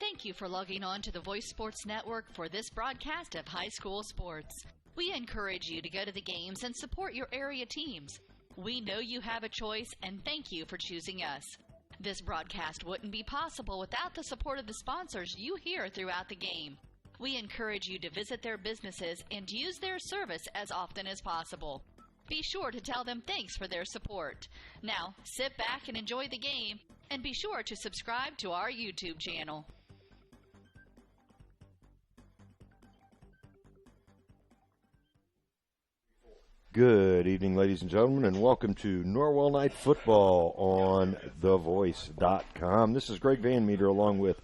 Thank you for logging on to the Voice Sports Network for this broadcast of high school sports. We encourage you to go to the games and support your area teams. We know you have a choice, and thank you for choosing us. This broadcast wouldn't be possible without the support of the sponsors you hear throughout the game. We encourage you to visit their businesses and use their service as often as possible. Be sure to tell them thanks for their support. Now, sit back and enjoy the game, and be sure to subscribe to our YouTube channel. Good evening, ladies and gentlemen, and welcome to Norwell Night Football on thevoice.com. This is Greg Van Meter along with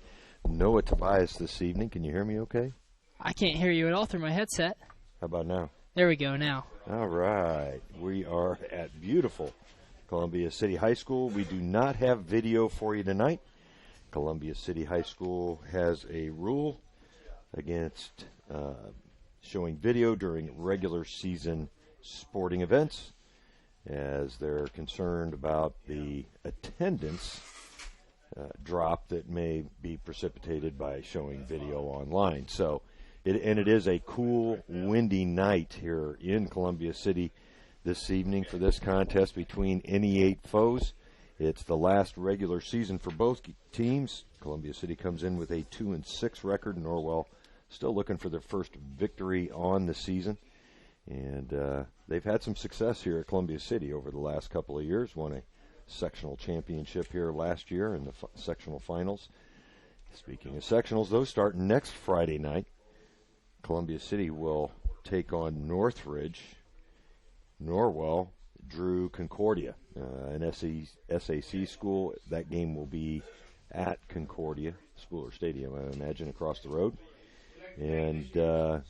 Noah Tobias this evening. Can you hear me okay? I can't hear you at all through my headset. How about now? There we go, now. All right. We are at beautiful Columbia City High School. We do not have video for you tonight. Columbia City High School has a rule against showing video during regular season sporting events, as they're concerned about the attendance drop that may be precipitated by showing video online. So, it is a cool, windy night here in Columbia City this evening for this contest between NE8 foes. It's the last regular season for both teams. Columbia City comes in with a 2-6 record. Norwell still looking for their first victory on the season. And they've had some success here at Columbia City over the last couple of years. Won a sectional championship here last year in the sectional finals. Speaking of sectionals, those start next Friday night. Columbia City will take on Northridge. Norwell drew Concordia, an SAC school. That game will be at Concordia, Spooler Stadium, I imagine, across the road. And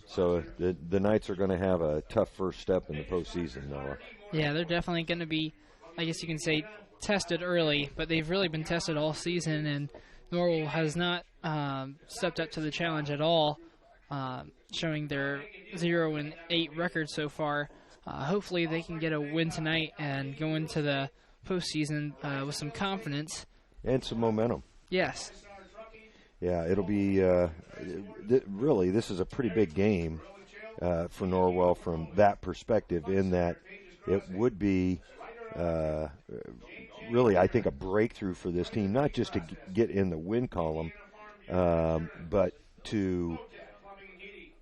so the Knights are going to have a tough first step in the postseason, Noah. Yeah, they're definitely going to be, I guess you can say, tested early, but they've really been tested all season, and Norwell has not stepped up to the challenge at all, showing their 0-8 record so far. Hopefully they can get a win tonight and go into the postseason with some confidence. And some momentum. Yes. Yeah, it'll be really, this is a pretty big game for Norwell from that perspective, in that it would be really, I think, a breakthrough for this team, not just to get in the win column, but to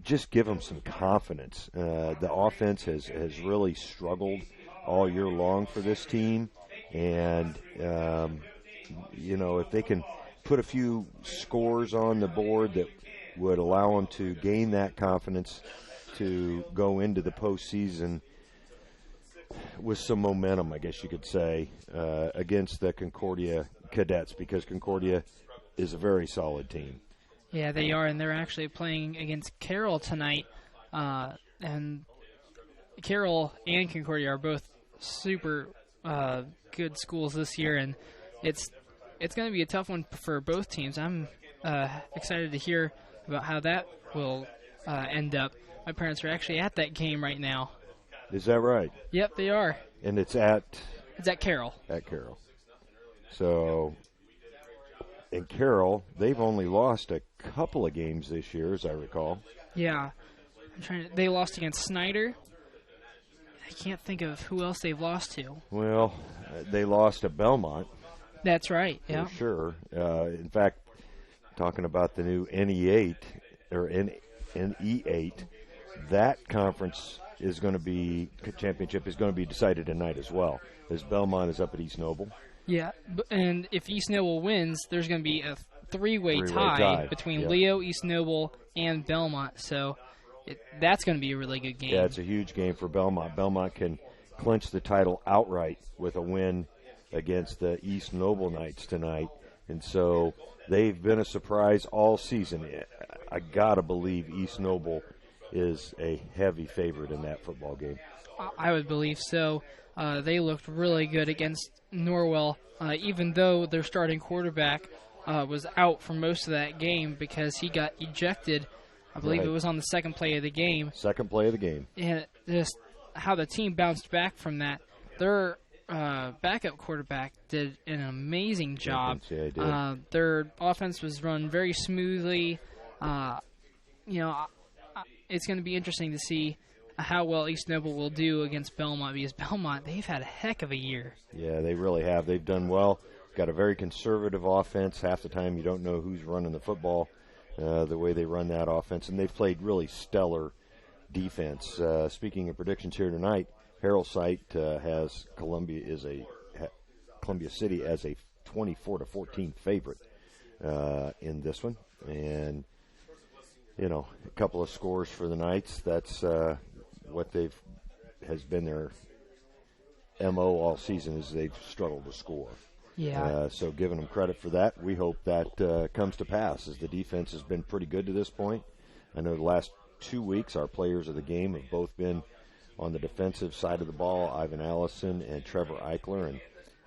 just give them some confidence. The offense has really struggled all year long for this team, and, if they can put a few scores on the board that would allow them to gain that confidence to go into the postseason with some momentum, I guess you could say, against the Concordia Cadets, because Concordia is a very solid team. Yeah, they are, and they're actually playing against Carroll tonight. And Carroll and Concordia are both super good schools this year, and it's going to be a tough one for both teams. I'm excited to hear about how that will end up. My parents are actually at that game right now. Is that right? Yep, they are. And it's at Carroll. At Carroll. So, in Carroll, they've only lost a couple of games this year, as I recall. Yeah. They lost against Snyder. I can't think of who else they've lost to. Well, they lost to Belmont. That's right, yeah. For sure. In fact, talking about the new NE8, or NE8, that conference is going to be, championship is going to be decided tonight as well, as Belmont is up at East Noble. Yeah, and if East Noble wins, there's going to be a three-way tie between Leo, East Noble, and Belmont. So that's going to be a really good game. Yeah, it's a huge game for Belmont. Belmont can clinch the title outright with a win against the East Noble Knights tonight. And so they've been a surprise all season. I got to believe East Noble is a heavy favorite in that football game. I would believe so. They looked really good against Norwell, even though their starting quarterback was out for most of that game because he got ejected. I believe it was on the second play of the game. Second play of the game. And just how the team bounced back from that. They're backup quarterback did an amazing job. Yeah, he did. Their offense was run very smoothly. It's going to be interesting to see how well East Noble will do against Belmont, because Belmont, they've had a heck of a year. Yeah, they really have. They've done well. Got a very conservative offense. Half the time you don't know who's running the football, the way they run that offense. And they've played really stellar defense. Speaking of predictions here tonight, Harold Sight has Columbia City as a 24-14 favorite in this one. And, a couple of scores for the Knights. That's what has been their MO all season, is they've struggled to score. Yeah. So giving them credit for that, we hope that comes to pass, as the defense has been pretty good to this point. I know the last 2 weeks our players of the game have both been on the defensive side of the ball, Ivan Allison and Trevor Eichler, and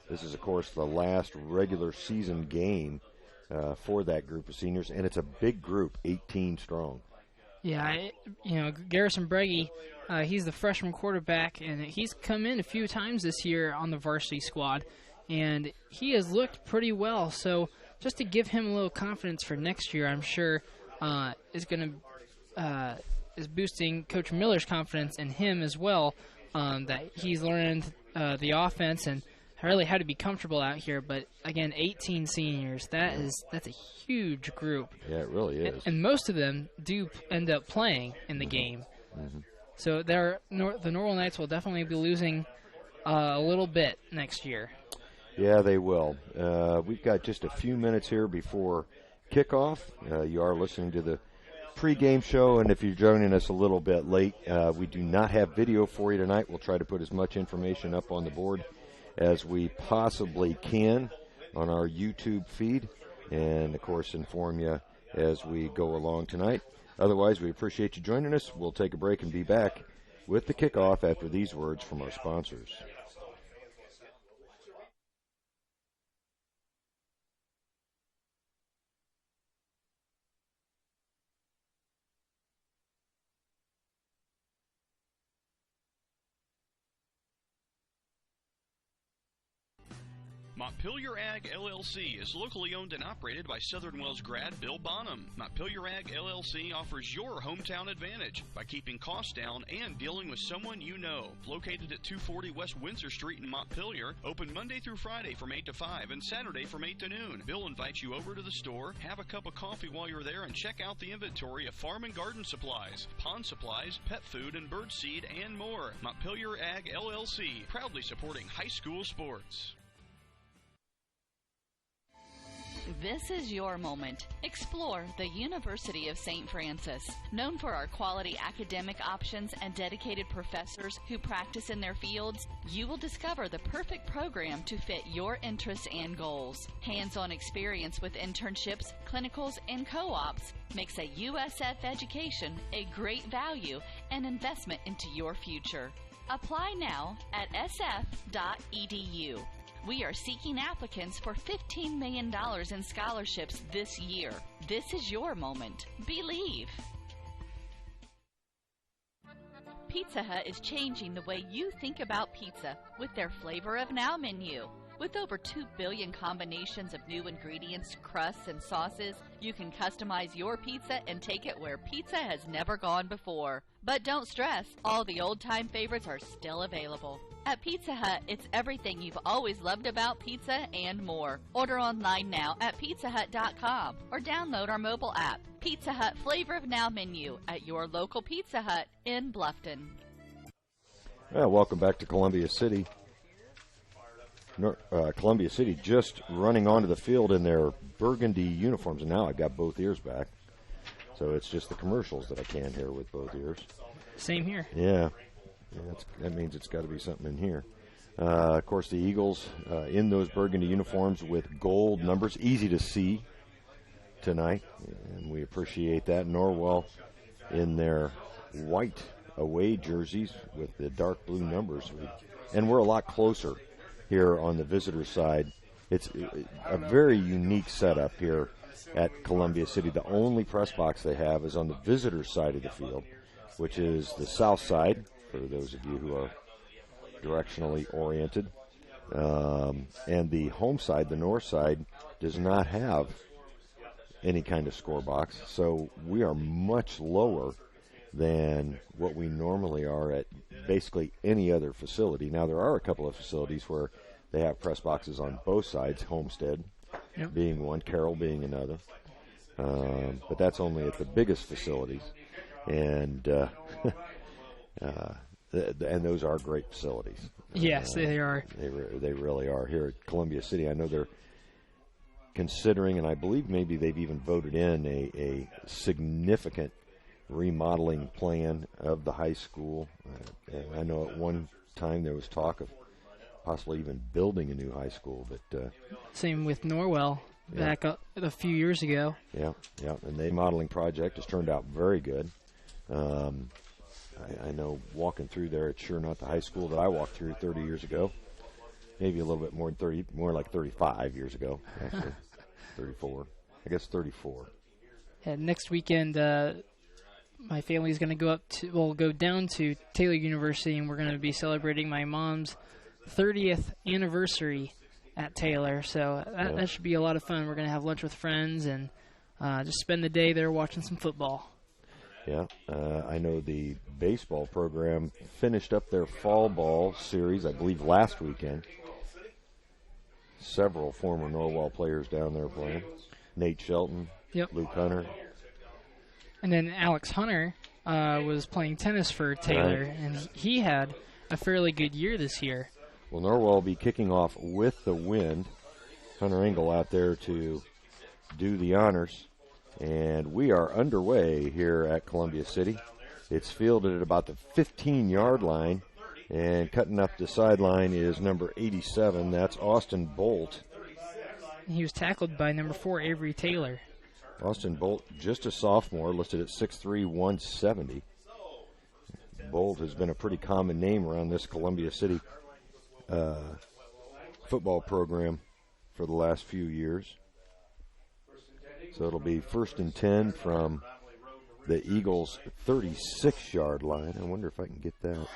this is, of course, the last regular season game for that group of seniors, and it's a big group, 18 strong. Yeah, Garrison Breggy, he's the freshman quarterback, and he's come in a few times this year on the varsity squad, and he has looked pretty well. So just to give him a little confidence for next year, I'm sure is boosting Coach Miller's confidence in him as well, that he's learned the offense and really how to be comfortable out here. But again, 18 seniors, that's a huge group. Yeah, it really is. And most of them do end up playing in the game. Mm-hmm. So the Norwell Knights will definitely be losing a little bit next year. Yeah, they will. We've got just a few minutes here before kickoff. You are listening to the pregame show, and if you're joining us a little bit late, we do not have video for you tonight. We'll try to put as much information up on the board as we possibly can on our YouTube feed, and, of course, inform you as we go along tonight. Otherwise, we appreciate you joining us. We'll take a break and be back with the kickoff after these words from our sponsors. Montpelier Ag LLC is locally owned and operated by Southern Wells grad Bill Bonham. Montpelier Ag LLC offers your hometown advantage by keeping costs down and dealing with someone you know. Located at 240 West Windsor Street in Montpelier, open Monday through Friday from 8 to 5 and Saturday from 8 to noon. Bill invites you over to the store, have a cup of coffee while you're there, and check out the inventory of farm and garden supplies, pond supplies, pet food, and bird seed, and more. Montpelier Ag LLC, proudly supporting high school sports. This is your moment. Explore the University of St. Francis. Known for our quality academic options and dedicated professors who practice in their fields, you will discover the perfect program to fit your interests and goals. Hands-on experience with internships, clinicals, and co-ops makes a USF education a great value and investment into your future. Apply now at sf.edu. We are seeking applicants for $15 million in scholarships this year. This is your moment. Believe. Pizza Hut is changing the way you think about pizza with their Flavor of Now menu. With over 2 billion combinations of new ingredients, crusts, and sauces, you can customize your pizza and take it where pizza has never gone before. But don't stress, all the old-time favorites are still available. At Pizza Hut, it's everything you've always loved about pizza and more. Order online now at pizzahut.com or download our mobile app. Pizza Hut Flavor of Now menu at your local Pizza Hut in Bluffton. Well, welcome back to Columbia City. Columbia City just running onto the field in their burgundy uniforms, and now I've got both ears back. So it's just the commercials that I can hear with both ears. Same here. Yeah, that means it's got to be something in here. Of course, the Eagles in those burgundy uniforms with gold numbers, easy to see tonight, and we appreciate that. Norwell in their white away jerseys with the dark blue numbers, and we're a lot closer here on the visitor side. It's a very unique setup here at Columbia City. The only press box they have is on the visitor side of the field, which is the south side, for those of you who are directionally oriented. And the home side, the north side, does not have any kind of score box. So we are much lower than what we normally are at basically any other facility. Now, there are a couple of facilities where they have press boxes on both sides, Homestead being one, Carroll being another. But that's only at the biggest facilities. And and those are great facilities. Yes, they are. They really are. Here at Columbia City, I know they're considering, and I believe maybe they've even voted in a significant remodeling plan of the high school. And I know at one time there was talk of possibly even building a new high school. But same with Norwell back a few years ago. Yeah, and the modeling project has turned out very good. I know walking through there, it's sure not the high school that I walked through 30 years ago. Maybe a little bit more than 30, more like 35 years ago, actually. 34. I guess 34. And next weekend, my family's going to go down to Taylor University, and we're going to be celebrating my mom's 30th anniversary at Taylor. So that should be a lot of fun. We're going to have lunch with friends and just spend the day there watching some football. Yeah, I know the baseball program finished up their fall ball series, I believe, last weekend. Several former Norwell players down there playing. Nate Shelton, Luke Hunter. And then Alex Hunter was playing tennis for Taylor, and he had a fairly good year this year. Well, Norwell will be kicking off with the wind. Hunter Engel out there to do the honors. And we are underway here at Columbia City. It's fielded at about the 15-yard line. And cutting up the sideline is number 87. That's Austin Bolt. He was tackled by number 4, Avery Taylor. Austin Bolt, just a sophomore, listed at 6'3", 170. Bolt has been a pretty common name around this Columbia City football program for the last few years. So it'll be 1st and 10 from the Eagles' 36-yard line. I wonder if I can get that.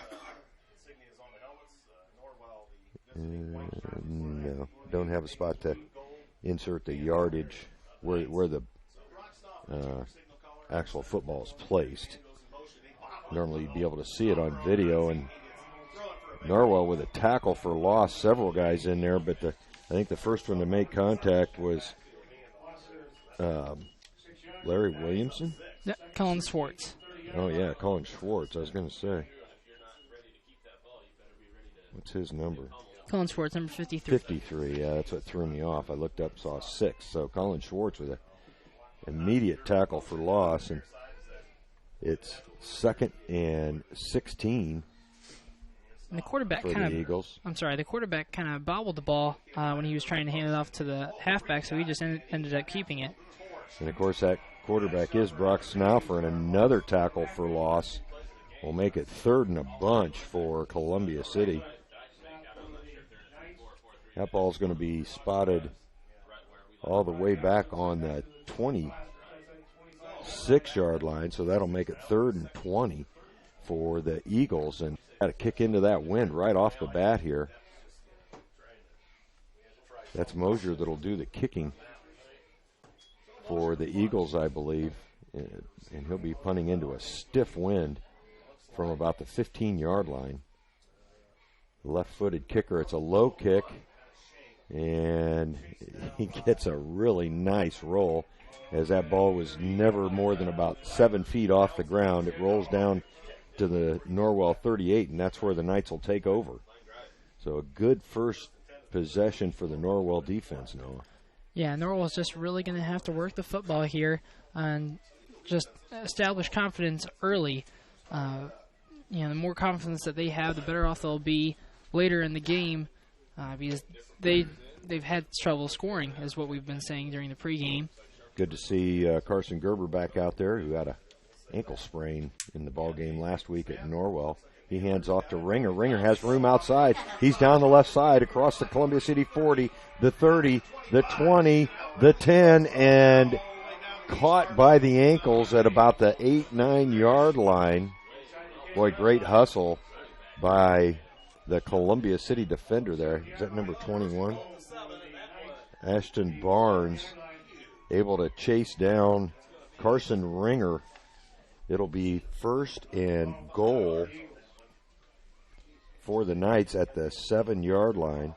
No, don't have a spot to insert the yardage where the actual football is placed. Normally you'd be able to see it on video, and Norwell with a tackle for loss, several guys in there, but I think the first one to make contact was Larry Williamson? Yeah, Colin Schwartz. Oh, yeah, Colin Schwartz, I was going to say. What's his number? Colin Schwartz, number 53. 53, yeah, that's what threw me off. I looked up, saw 6. So Colin Schwartz with an immediate tackle for loss, and it's 2nd and 16. And the quarterback the quarterback kind of bobbled the ball when he was trying to hand it off to the halfback, so he just ended up keeping it. And, of course, that quarterback is Brock Snaufer, and another tackle for loss will make it 3rd and a bunch for Columbia City. That ball's going to be spotted all the way back on the 26-yard line, so that'll make it 3rd and 20 for the Eagles. And got to kick into that wind right off the bat here. That's Mosier that'll do the kicking for the Eagles, I believe. And he'll be punting into a stiff wind from about the 15-yard line. Left-footed kicker. It's a low kick. And he gets a really nice roll, as that ball was never more than about 7 feet off the ground. It rolls down to the Norwell 38, and that's where the Knights will take over. So a good first possession for the Norwell defense, Noah. Yeah, Norwell's just really going to have to work the football here and just establish confidence early. The more confidence that they have, the better off they'll be later in the game, because they've had trouble scoring, is what we've been saying during the pregame. Good to see Carson Gerber back out there, who had a ankle sprain in the ball game last week at Norwell. He hands off to Ringer. Ringer has room outside. He's down the left side across the Columbia City 40, the 30, the 20, the 10, and caught by the ankles at about the 8-9 yard line. Boy, great hustle by the Columbia City defender there. Is that number 21? Ashton Barnes able to chase down Carson Ringer. It'll be 1st and goal for the Knights at the 7-yard line.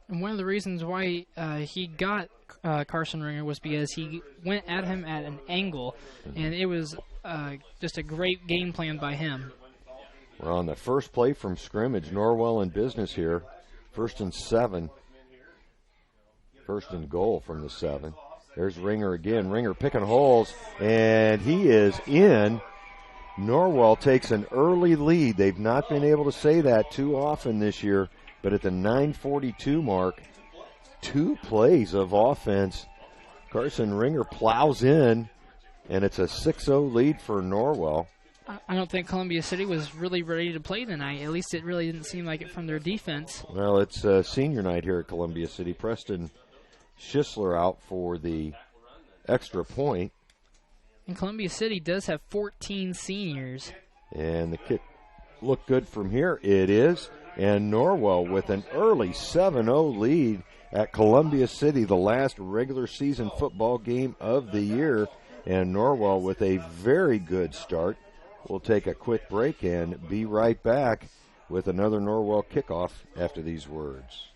And one of the reasons why he got Carson Ringer was because he went at him at an angle, and it was just a great game plan by him. We're on the first play from scrimmage. Norwell in business here. 1st and 7. 1st and goal from the 7. There's Ringer again. Ringer picking holes, and he is in. Norwell takes an early lead. They've not been able to say that too often this year, but at the 9:42 mark, 2 plays of offense. Carson Ringer plows in, and it's a 6-0 lead for Norwell. I don't think Columbia City was really ready to play tonight. At least it really didn't seem like it from their defense. Well, it's senior night here at Columbia City. Preston Schisler out for the extra point. And Columbia City does have 14 seniors. And the kick looked good from here. It is. And Norwell with an early 7-0 lead at Columbia City, the last regular season football game of the year. And Norwell with a very good start. We'll take a quick break and be right back with another Norwell kickoff after these words.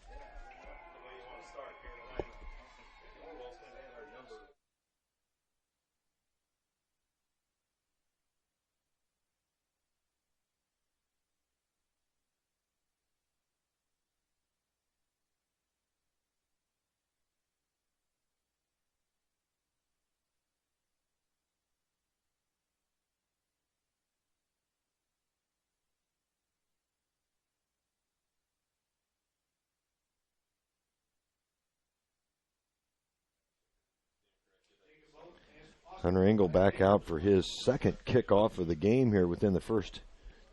Hunter Engel back out for his second kickoff of the game here within the first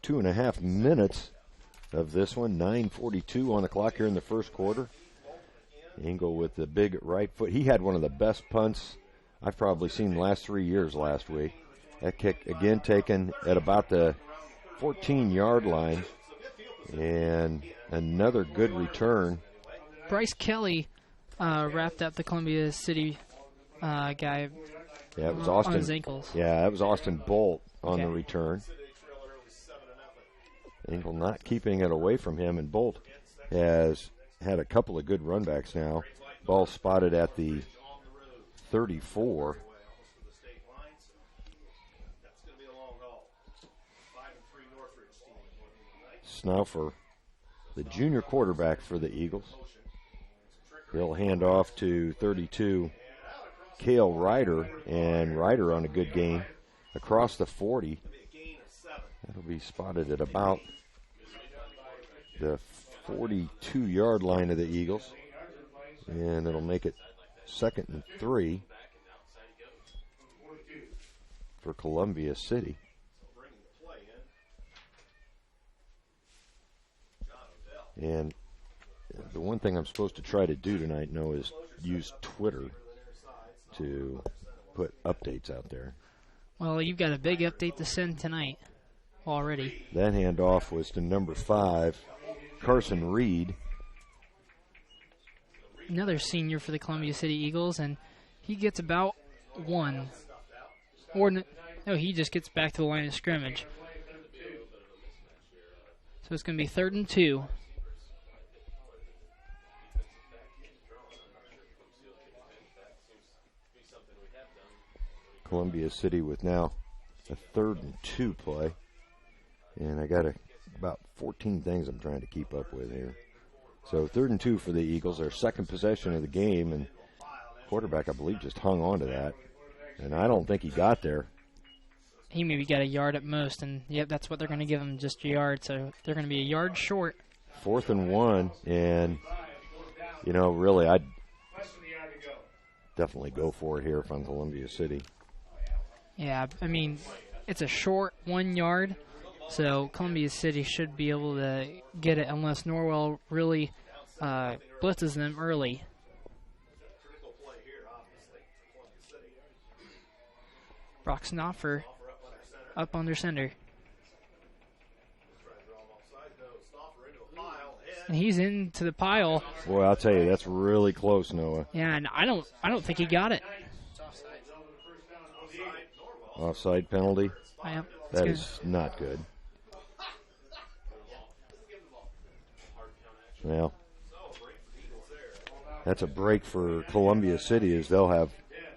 2.5 minutes of this one. 9:42 on the clock here in the first quarter. Engel with the big right foot. He had one of the best punts I've probably seen in the last 3 years last week. That kick again taken at about the 14-yard line. And another good return. Bryce Kelly wrapped up the Columbia City guy. Yeah, it was Austin. On his ankles. Yeah, that was Austin Bolt on the return. Engel not keeping it away from him, and Bolt has had a couple of good runbacks now. Ball spotted at the 34. Snaufer, the junior quarterback for the Eagles. He'll hand off to 32. Cale Ryder, and Ryder on a good gain across the 40. That'll be spotted at about the 42-yard line of the Eagles, and it'll make it 2nd and 3 for Columbia City. And the one thing I'm supposed to try to do tonight, Noah, is use Twitter to put updates out there. Well, you've got a big update to send tonight already. That handoff was to number 5, Carson Reed. Another senior for the Columbia City Eagles, and he gets about 1. Or, no, he just gets back to the line of scrimmage. So it's going to be 3rd and 2. Columbia City with now a 3rd and 2 play. And I got about 14 things I'm trying to keep up with here. So 3rd and 2 for the Eagles, their second possession of the game, and quarterback, I believe, just hung on to that. And I don't think he got there. He maybe got a yard at most, and yep, that's what they're going to give him, just a yard. So they're going to be a yard short. 4th and 1, and, really, I'd definitely go for it here if I'm Columbia City. Yeah, I mean, it's a short 1 yard, so Columbia City should be able to get it unless Norwell really blitzes them early. Brock Snoffer up under center. and he's into the pile. Boy, I'll tell you, that's really close, Noah. Yeah, and I don't think he got it. Offside penalty. Yeah, That is not good. Well, that's a break for Columbia City, as they'll have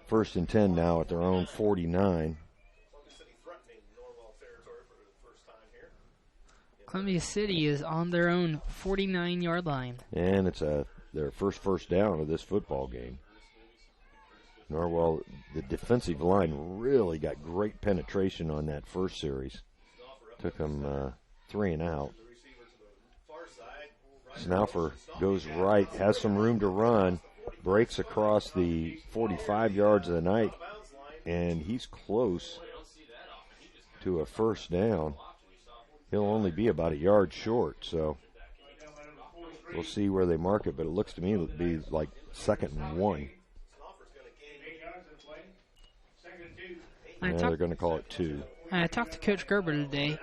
1st and 10 now at their own 49. Columbia City is on their own 49-yard line. And it's their first down of this football game. Norwell, the defensive line really got great penetration on that first series. Took them 3 and out. Snaufer goes right, has some room to run, breaks across the 45 yards of the night, and he's close to a first down. He'll only be about a yard short, so we'll see where they mark it, but it looks to me it'll be like 2nd and 1. And they're going to call it 2. I talked to Coach Gerber today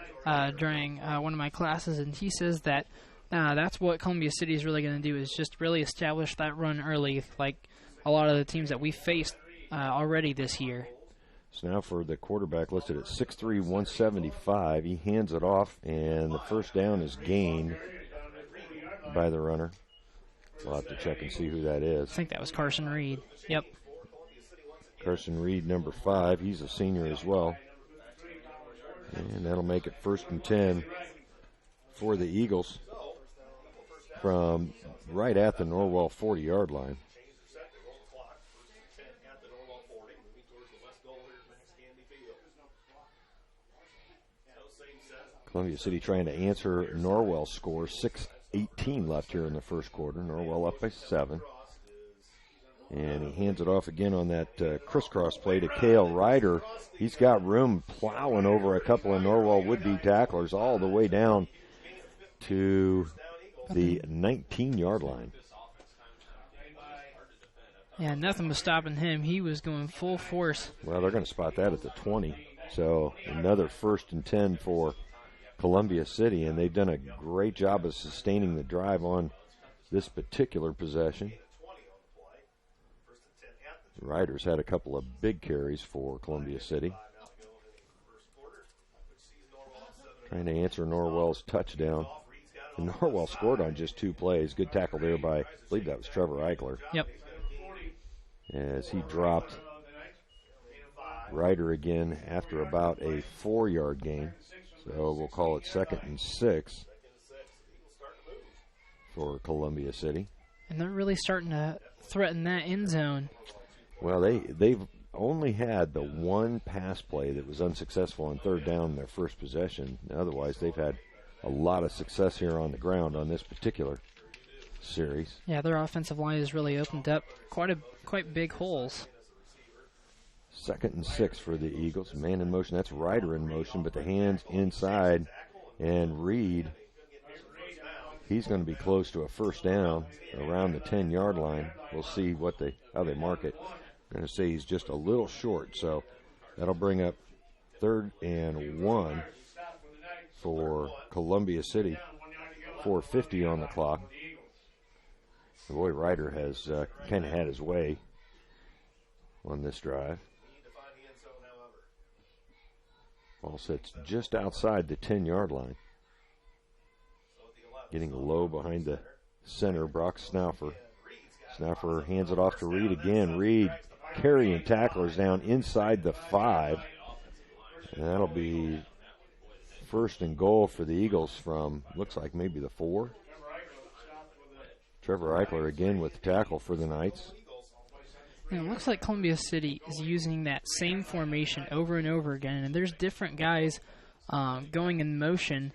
during one of my classes, and he says that that's what Columbia City is really going to do, is just really establish that run early, like a lot of the teams that we faced already this year. So now for the quarterback listed at 6'3", 175, he hands it off, and the first down is gained by the runner. We'll have to check and see who that is. I think that was Carson Reed. Yep. Carson Reed, number 5. He's a senior as well. And that'll make it 1st and 10 for the Eagles from right at the Norwell 40-yard line. Columbia City trying to answer Norwell's score. 6:18 left here in the first quarter. Norwell up by 7. And he hands it off again on that crisscross play to Cale Ryder. He's got room plowing over a couple of Norwell would-be tacklers all the way down to the 19-yard line. Yeah, nothing was stopping him. He was going full force. Well, they're going to spot that at the 20. So another 1st and 10 for Columbia City, and they've done a great job of sustaining the drive on this particular possession. The Riders had a couple of big carries for Columbia City. Trying to answer Norwell's touchdown. And Norwell scored on just 2 plays. Good tackle there by, I believe that was Trevor Eichler. Yep. As he dropped Ryder again after about a 4-yard gain. So we'll call it 2nd and 6 for Columbia City. And they're really starting to threaten that end zone. Well, they've only had the one pass play that was unsuccessful on 3rd down in their first possession. Otherwise, they've had a lot of success here on the ground on this particular series. Yeah, their offensive line has really opened up quite big holes. 2nd and 6 for the Eagles. Man in motion. That's Ryder in motion, but the hands inside. And Reed, he's going to be close to a first down around the 10-yard line. We'll see how they mark it. I'm going to say he's just a little short, so that'll bring up 3rd and 1 for Columbia City. 4:50 on the clock. Boy, Ryder has kind of had his way on this drive. Ball sits just outside the 10-yard line. Getting low behind the center, Brock Snaufer. Snaufer hands it off to Reed again. Reed carrying tacklers down inside the 5. And that'll be 1st and goal for the Eagles from, looks like maybe the 4. Trevor Eichler again with the tackle for the Knights. And it looks like Columbia City is using that same formation over and over again, and there's different guys going in motion.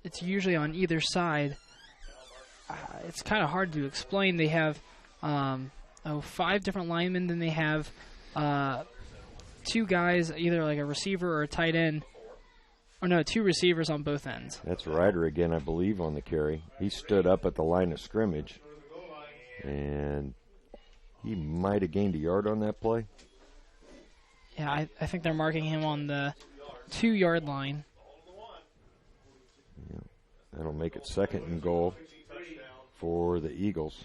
It's usually on either side. It's kind of hard to explain. They have 5 different linemen, then they have 2 guys, either like a receiver or a tight end. Or no, 2 receivers on both ends. That's Ryder again, I believe, on the carry. He stood up at the line of scrimmage, and he might have gained a yard on that play. Yeah, I think they're marking him on the 2-yard line. Yeah. That'll make it 2nd and goal for the Eagles.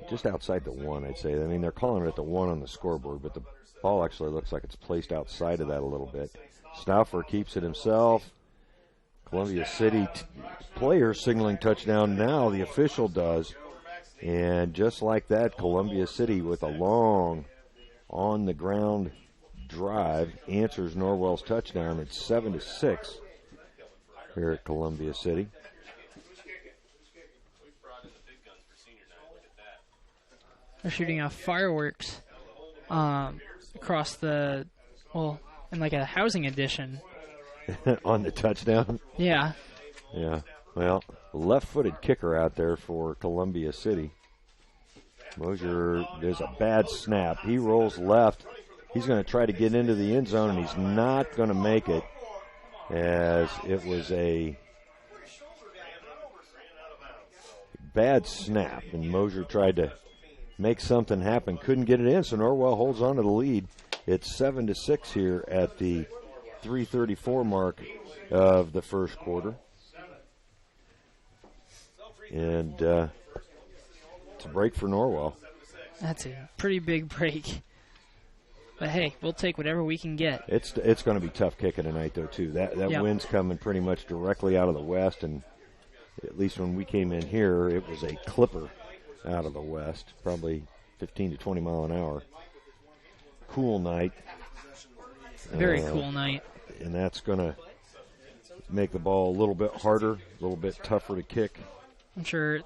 Just outside the 1, I'd say. I mean, they're calling it at the 1 on the scoreboard, but the ball actually looks like it's placed outside of that a little bit. Stauffer keeps it himself. Columbia City player signaling touchdown now. The official does. And just like that, Columbia City with a long on-the-ground drive answers Norwell's touchdown. It's 7-6 here at Columbia City. They're shooting off fireworks across the, in like a housing addition. On the touchdown? Yeah. Yeah. Well, left-footed kicker out there for Columbia City. Mosier, there's a bad snap. He rolls left. He's going to try to get into the end zone, and he's not going to make it, as it was a bad snap, and Mosier tried to make something happen. Couldn't get it in, so Norwell holds on to the lead. It's 7-6 here at the 3:34 mark of the first quarter. And it's a break for Norwell. That's a pretty big break. But, hey, we'll take whatever we can get. It's going to be tough kicking tonight, though, too. That wind's coming pretty much directly out of the west, and at least when we came in here, it was a clipper out of the west, probably 15 to 20 mile an hour. Cool night. Very cool night. And that's going to make the ball a little bit harder, a little bit tougher to kick. I'm sure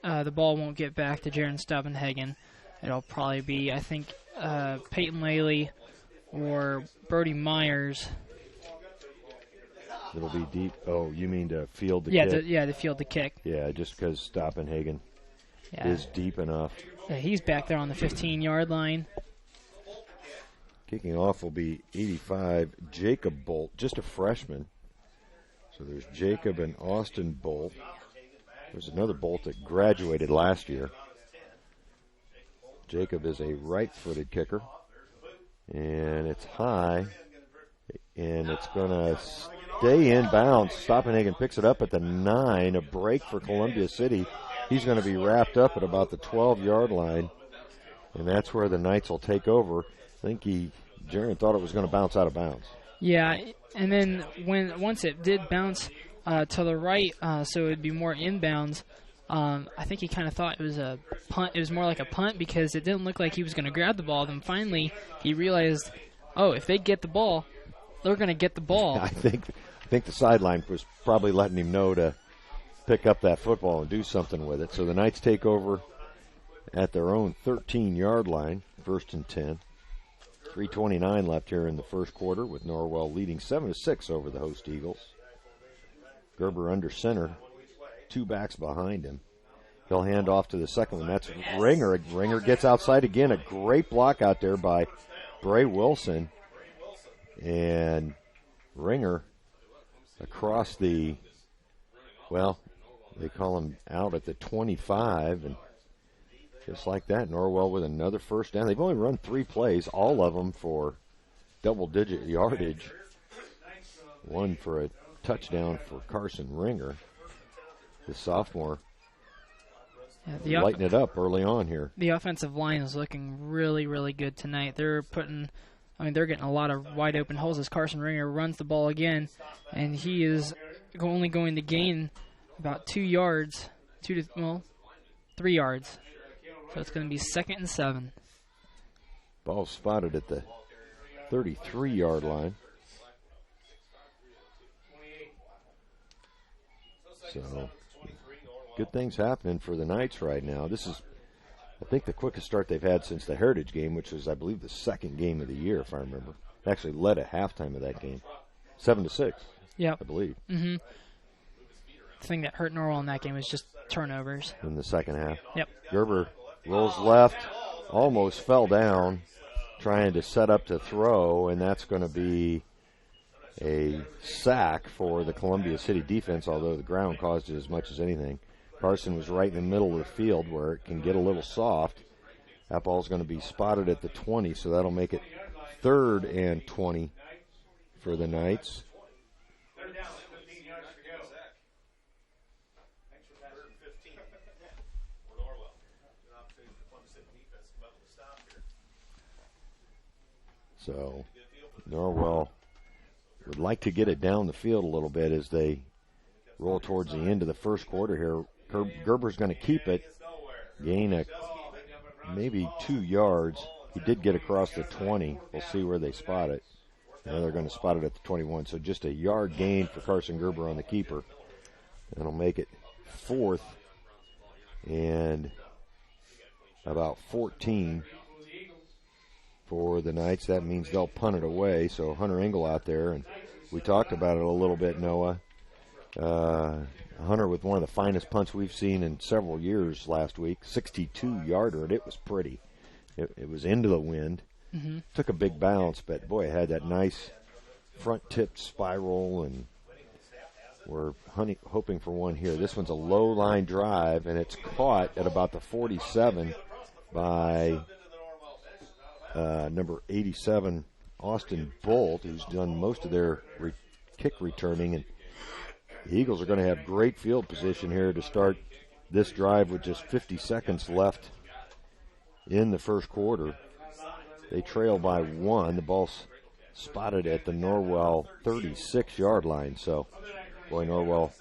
the ball won't get back to Jaron Stubbenhagen. It'll probably be, I think, Peyton Laley or Brody Myers. It'll be deep. Oh, you mean to field the kick? To field the kick. Yeah, just because Stoppenhagen is deep enough. Yeah, he's back there on the 15-yard line. Kicking off will be 85, Jacob Bolt, just a freshman. So there's Jacob and Austin Bolt. There's another Bolt that graduated last year. Jacob is a right-footed kicker. And it's high. And it's going to stay in bounds. Stoppenhagen picks it up at the 9. A break for Columbia City. He's going to be wrapped up at about the 12-yard line. And that's where the Knights will take over. I think Jaron thought it was going to bounce out of bounds. Yeah, and then once it did bounce to the right, so it would be more inbounds, I think he kind of thought it was a punt. It was more like a punt because it didn't look like he was going to grab the ball. Then finally he realized, if they get the ball, they're going to get the ball. I think the sideline was probably letting him know to pick up that football and do something with it. So the Knights take over at their own 13-yard line, 1st and 10. 3:29 left here in the first quarter with Norwell leading 7-6 over the host Eagles. Gerber under center, 2 backs behind him. He'll hand off to the second one. That's Ringer. Ringer gets outside again. A great block out there by Bray Wilson. And Ringer across they call him out at the 25, and just like that, Norwell with another first down. They've only run 3 plays, all of them for double-digit yardage. 1 for a touchdown for Carson Ringer, the sophomore. Yeah, lighting it up early on here. The offensive line is looking really, really good tonight. They're getting a lot of wide-open holes as Carson Ringer runs the ball again, and he is only going to gain about 2 yards, 3 yards. So it's going to be 2nd and 7. Ball spotted at the 33-yard line. So, good things happening for the Knights right now. This is, I think, the quickest start they've had since the Heritage game, which was, I believe, the 2nd game of the year, if I remember. Actually led at halftime of that game. 7-6, I believe. Mm-hmm. The thing that hurt Norwell in that game was just turnovers. In the second half. Yep. Gerber rolls left, almost fell down, trying to set up to throw, and that's going to be a sack for the Columbia City defense, although the ground caused it as much as anything. Carson was right in the middle of the field where it can get a little soft. That ball's going to be spotted at the 20, so that'll make it 3rd and 20 for the Knights. So Norwell would like to get it down the field a little bit as they roll towards the end of the first quarter here. Gerber's going to keep it, gain maybe 2 yards. He did get across the 20. We'll see where they spot it. Now they're going to spot it at the 21. So just a yard gain for Carson Gerber on the keeper. That'll make it 4th and about 14 for the Knights. That means they'll punt it away. So Hunter Engel out there, and we talked about it a little bit, Noah. Hunter with one of the finest punts we've seen in several years last week, 62-yarder, and it was pretty. It was into the wind. Mm-hmm. Took a big bounce, but boy, it had that nice front-tipped spiral, and we're hoping for one here. This one's a low-line drive, and it's caught at about the 47 by number 87, Austin Bolt, who's done most of their kick returning. And the Eagles are going to have great field position here to start this drive with just 50 seconds left in the first quarter. They trail by 1. The ball's spotted at the Norwell 36-yard line. So, boy, Norwell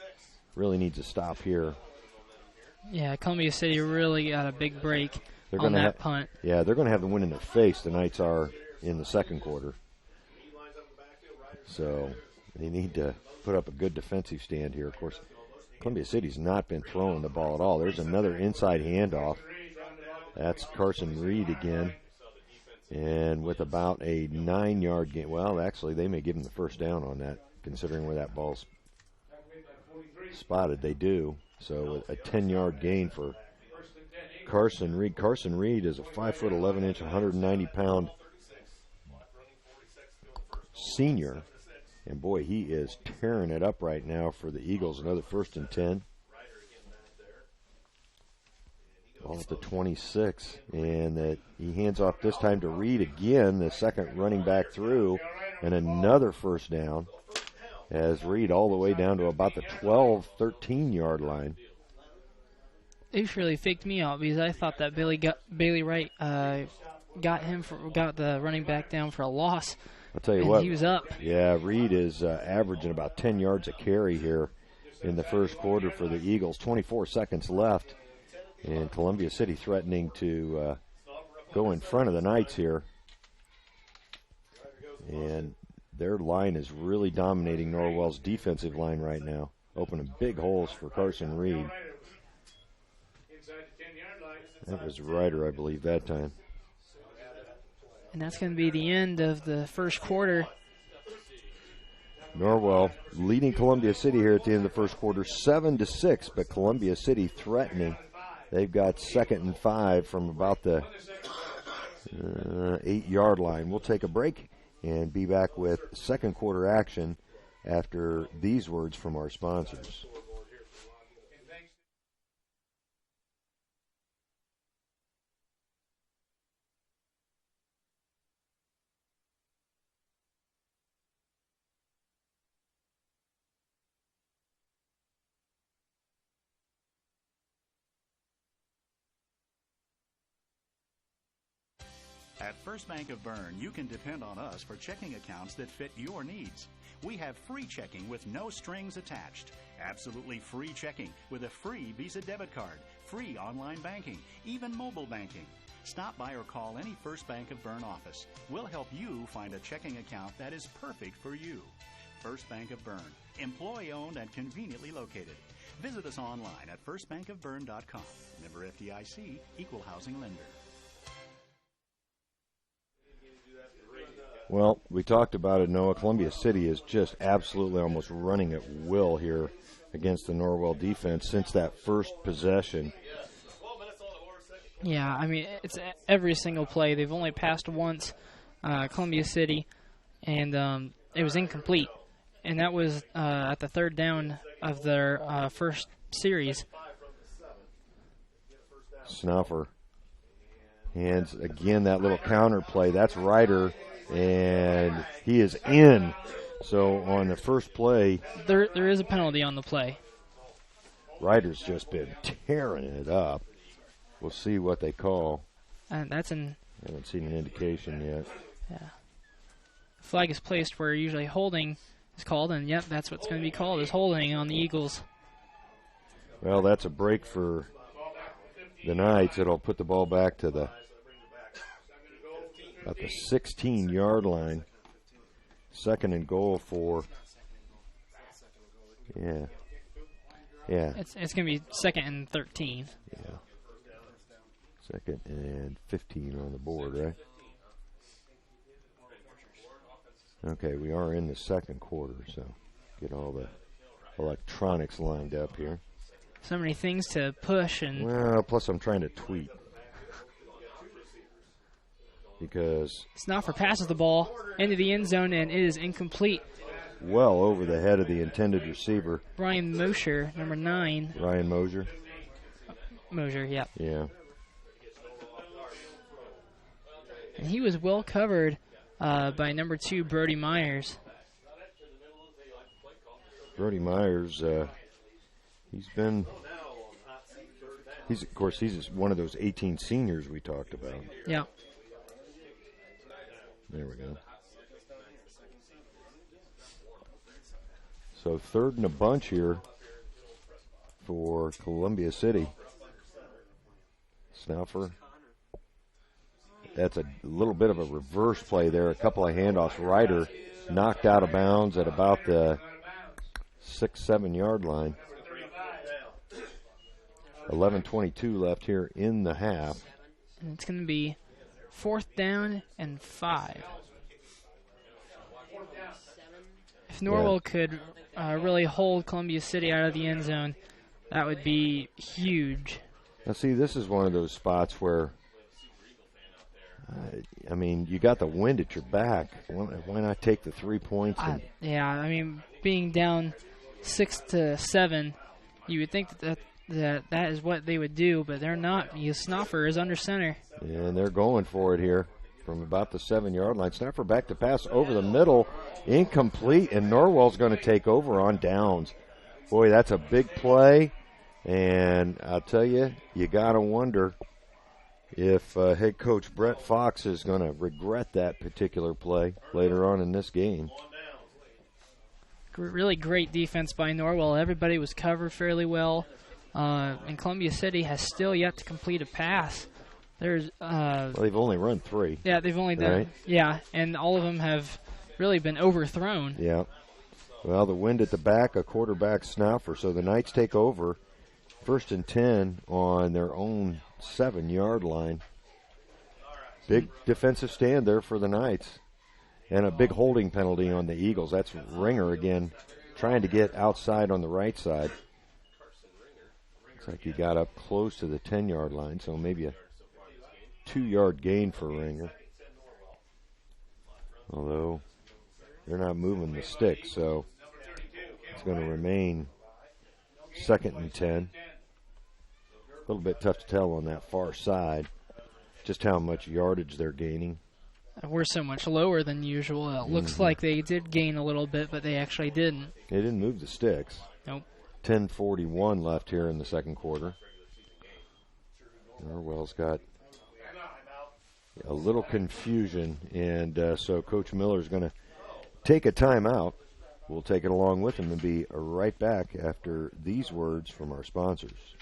really needs a stop here. Yeah, Columbia City really got a big break on that punt. Yeah, they're going to have the wind in their face. The Knights are in the second quarter. So they need to put up a good defensive stand here. Of course, Columbia City's not been throwing the ball at all. There's another inside handoff. That's Carson Reed again. And with about a 9-yard gain. Well, actually, they may give him the first down on that, considering where that ball's spotted. They do. So a 10-yard gain for Carson Reed. Carson Reed is a 5'11", 190-pound senior. And, boy, he is tearing it up right now for the Eagles. Another 1st and 10. Ball at the 26. And he hands off this time to Reed again, the second running back through. And another first down as Reed all the way down to about the 12, 13-yard line. They really faked me out because I thought that Bailey Wright got the running back down for a loss. I'll tell you what. He was up. Yeah, Reed is averaging about 10 yards a carry here in the first quarter for the Eagles. 24 seconds left, and Columbia City threatening to go in front of the Knights here. And their line is really dominating Norwell's defensive line right now, opening big holes for Carson Reed. That was Ryder, I believe, that time. And that's going to be the end of the first quarter. Norwell leading Columbia City here at the end of the first quarter, 7-6, but Columbia City threatening. They've got 2nd and 5 from about the 8-yard line. We'll take a break and be back with second quarter action after these words from our sponsors. At First Bank of Bern, you can depend on us for checking accounts that fit your needs. We have free checking with no strings attached. Absolutely free checking with a free Visa debit card, free online banking, even mobile banking. Stop by or call any First Bank of Bern office. We'll help you find a checking account that is perfect for you. First Bank of Bern, employee-owned and conveniently located. Visit us online at firstbankofbern.com. Member FDIC, equal housing lender. Well, we talked about it, Noah. Columbia City is just absolutely almost running at will here against the Norwell defense since that first possession. Yeah, I mean, it's every single play. They've only passed once, Columbia City, and it was incomplete. And that was at the third down of their first series. Snuffer hands again that little counter play. That's Ryder. And he is in. So on the first play, there is a penalty on the play. Ryder's just been tearing it up. We'll see what they call. And that's I haven't seen an indication yet. Yeah. flag is placed where usually holding is called, and yep, that's what's going to be called, is holding on the Eagles. Well, that's a break for the Knights. It'll put the ball back to the 16-yard line. Second and goal for, yeah. It's going to be 2nd and 13. Yeah. 2nd and 15 on the board, right? Okay, we are in the second quarter, so get all the electronics lined up here. So many things to push and. Well, plus I'm trying to tweet because Snoffer passes the ball into the end zone, and it is incomplete. Well over the head of the intended receiver. Ryan Mosher, number 9. Ryan Mosier. Mosier, yep. Yeah. And he was well covered by number 2, Brody Myers. Brody Myers, he's one of those 18 seniors we talked about. Yeah. There we go. So 3rd and a bunch here for Columbia City. Snuffer. That's a little bit of a reverse play there. A couple of handoffs. Ryder knocked out of bounds at about the 6-7 yard line. 11:22 left here in the half. And it's going to be 4th down and 5. If Norwell could really hold Columbia City out of the end zone, that would be huge. Now, see, this is one of those spots where, you got the wind at your back. Why not take the 3 points? Being down 6-7, you would think that is what they would do, but they're not, because Snoffer is under center. And they're going for it here from about the 7-yard line. Snoffer back to pass over the middle, incomplete, and Norwell's going to take over on downs. Boy, that's a big play, and I'll tell you, you got to wonder if head coach Brett Fox is going to regret that particular play later on in this game. Really great defense by Norwell. Everybody was covered fairly well. And Columbia City has still yet to complete a pass. They've only run 3. Yeah, they've only done. Right? Yeah, and all of them have really been overthrown. Yeah. Well, the wind at the back, a quarterback snuffer, so the Knights take over. 1st and 10 on their own 7-yard line. Big defensive stand there for the Knights. And a big holding penalty on the Eagles. That's Ringer again, trying to get outside on the right side. Looks like he got up close to the 10-yard line, so maybe a 2-yard gain for Ringer. Although they're not moving the stick, so it's going to remain 2nd and 10. A little bit tough to tell on that far side just how much yardage they're gaining. We're so much lower than usual. It looks like they did gain a little bit, but they actually didn't. They didn't move the sticks. Nope. 10:41 left here in the second quarter. Norwell's got a little confusion, and so Coach Miller's going to take a timeout. We'll take it along with him and be right back after these words from our sponsors.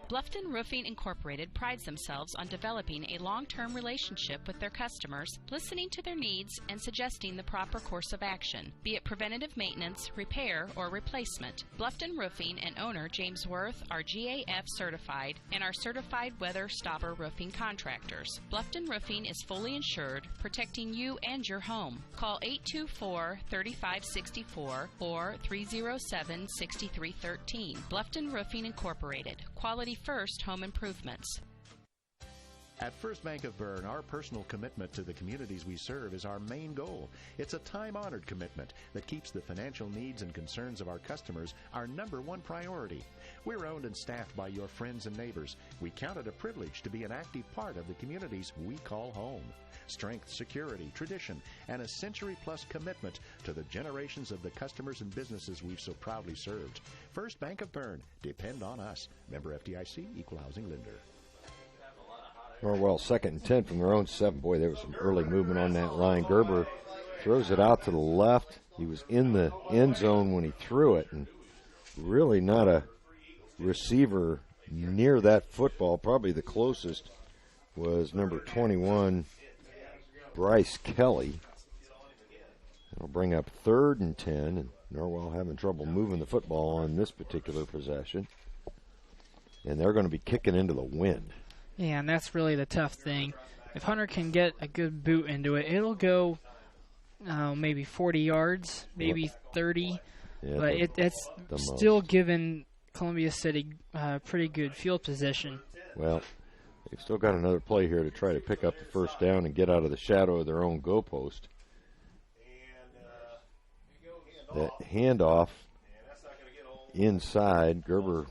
Bluffton Roofing Incorporated prides themselves on developing a long-term relationship with their customers, listening to their needs and suggesting the proper course of action, be it preventative maintenance, repair, or replacement. Bluffton Roofing and owner James Worth are GAF certified and are certified weather stopper roofing contractors. Bluffton Roofing is fully insured, protecting you and your home. Call 824-3564 or 307-6313. Bluffton Roofing Incorporated. Quality first home improvements. At First Bank of Bern, our personal commitment to the communities we serve is our main goal. It's a time-honored commitment that keeps the financial needs and concerns of our customers our number one priority. We're owned and staffed by your friends and neighbors. We count it a privilege to be an active part of the communities we call home. Strength, security, tradition, and a century-plus commitment to the generations of the customers and businesses we've so proudly served. First Bank of Bern. Depend on us. Member FDIC, Equal Housing Lender. Norwell 2nd and 10 from their own 7. Boy, there was some early movement on that line. Gerber throws it out to the left. He was in the end zone when he threw it, and really not a receiver near that football. Probably the closest was number 21, Bryce Kelly. It'll bring up 3rd and 10, and Norwell having trouble moving the football on this particular possession. And they're going to be kicking into the wind. Yeah, and that's really the tough thing. If Hunter can get a good boot into it, it'll go maybe 40 yards, maybe 30. Yeah, but it's still giving Columbia City pretty good field position. Well, they've still got another play here to try to pick up the first down and get out of the shadow of their own goalpost. That handoff inside, Gerber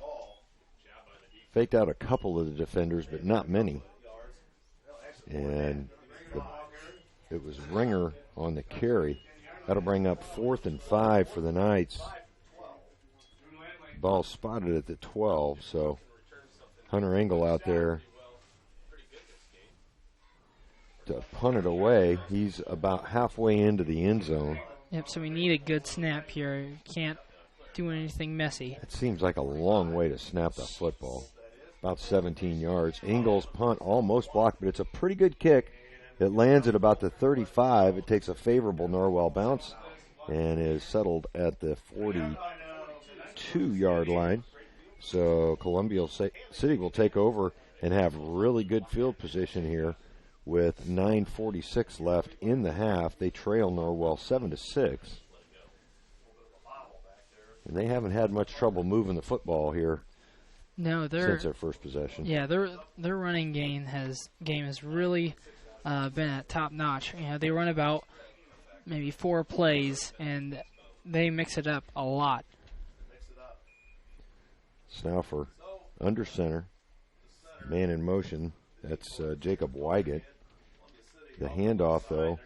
faked out a couple of the defenders, but not many. And it was Ringer on the carry. That'll bring up 4th and 5 for the Knights. Ball spotted at the 12, so Hunter Engel out there to punt it away. He's about halfway into the end zone. Yep, so we need a good snap here. You can't do anything messy. It seems like a long way to snap the football. About 17 yards. Engel's punt almost blocked, but it's a pretty good kick. It lands at about the 35. It takes a favorable Norwell bounce and is settled at the 42-yard line. So Columbia City will take over and have really good field position here with 9:46 left in the half. They trail Norwell 7-6. And they haven't had much trouble moving the football here. No, since their first possession. Yeah, their running game has really been at top notch. You know, they run about maybe 4 plays and they mix it up a lot. Snaufer under center, man in motion. That's Jacob Wygant. The handoff, though,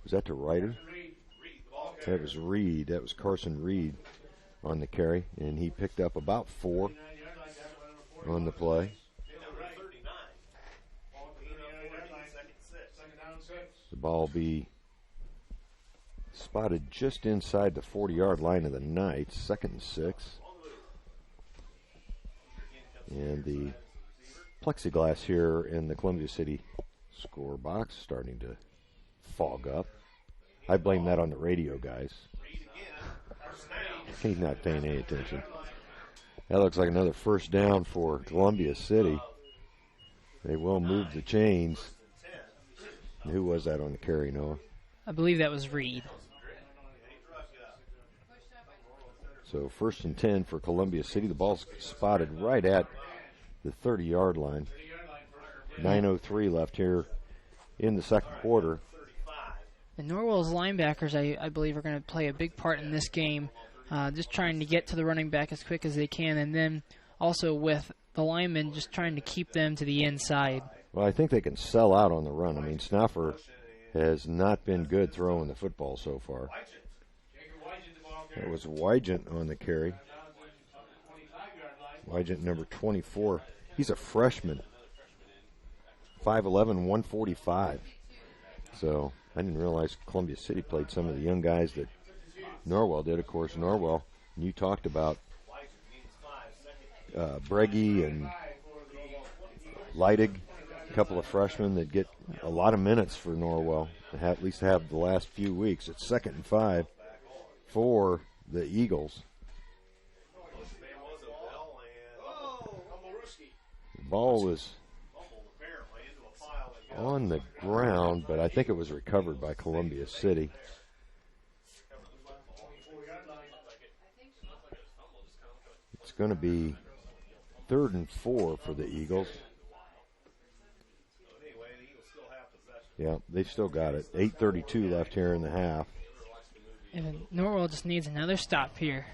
was that to Ryder? That was Reed. That was Carson Reed on the carry, and he picked up about 4 on the play. The ball will be spotted just inside the 40-yard line of the Knights, 2nd and 6. And the plexiglass here in the Columbia City score box starting to fog up. I blame that on the radio guys. He's not paying any attention. That looks like another first down for Columbia City. They will move the chains. And who was that on the carry, Noah? I believe that was Reed. So 1st and 10 for Columbia City. The ball's spotted right at the 30-yard line. 9:03 left here in the second quarter. And Norwell's linebackers, I believe, are going to play a big part in this game. Just trying to get to the running back as quick as they can, and then also with the linemen just trying to keep them to the inside. Well, I think they can sell out on the run. I mean, Snaufer has not been good throwing the football so far. It was Wygant on the carry. Wygant, number 24. He's a freshman. 5'11", 145. So I didn't realize Columbia City played some of the young guys that Norwell did. Of course, Norwell, you talked about Breggy and Leidig, a couple of freshmen that get a lot of minutes for Norwell, at least have the last few weeks. It's 2nd and 5 for the Eagles. The ball was on the ground, but I think it was recovered by Columbia City. It's going to be 3rd and 4 for the Eagles. Yeah, they've still got it. 8:32 left here in the half. And Norwell just needs another stop here.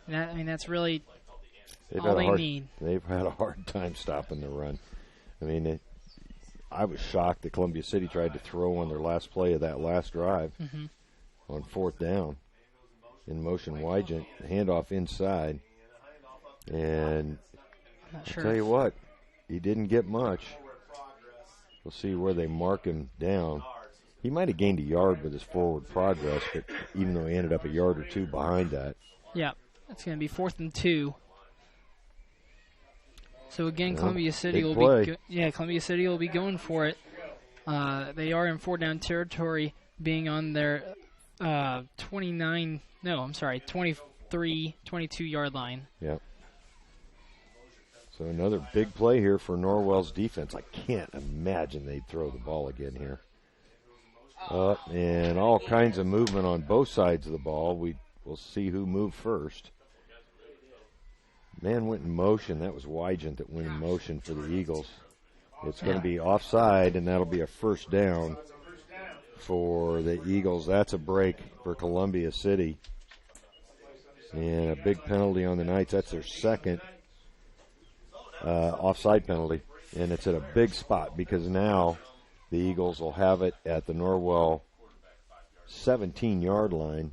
And that's really all they need. They've had a hard time stopping the run. I mean, I was shocked that Columbia City tried to throw on their last play of that last drive on 4th down. In motion, Wygant, handoff inside. And Not sure. I'll tell you what, he didn't get much. We'll see where they mark him down. He might have gained a yard with his forward progress, but even though he ended up a yard or two behind that. Yeah, it's going to be 4th and 2. So again, Columbia City will be Columbia City will be going for it. They are in 4-down territory, being on their 23, 22-yard line. Yep. So another big play here for Norwell's defense. I can't imagine they'd throw the ball again here. And all kinds of movement on both sides of the ball. We'll see who moved first. Man went in motion. That was Wygant that went in motion for the Eagles. It's going to be offside, and that'll be a first down for the Eagles. That's a break for Columbia City. And a big penalty on the Knights. That's their second offside penalty. And it's at a big spot because now the Eagles will have it at the Norwell 17-yard line,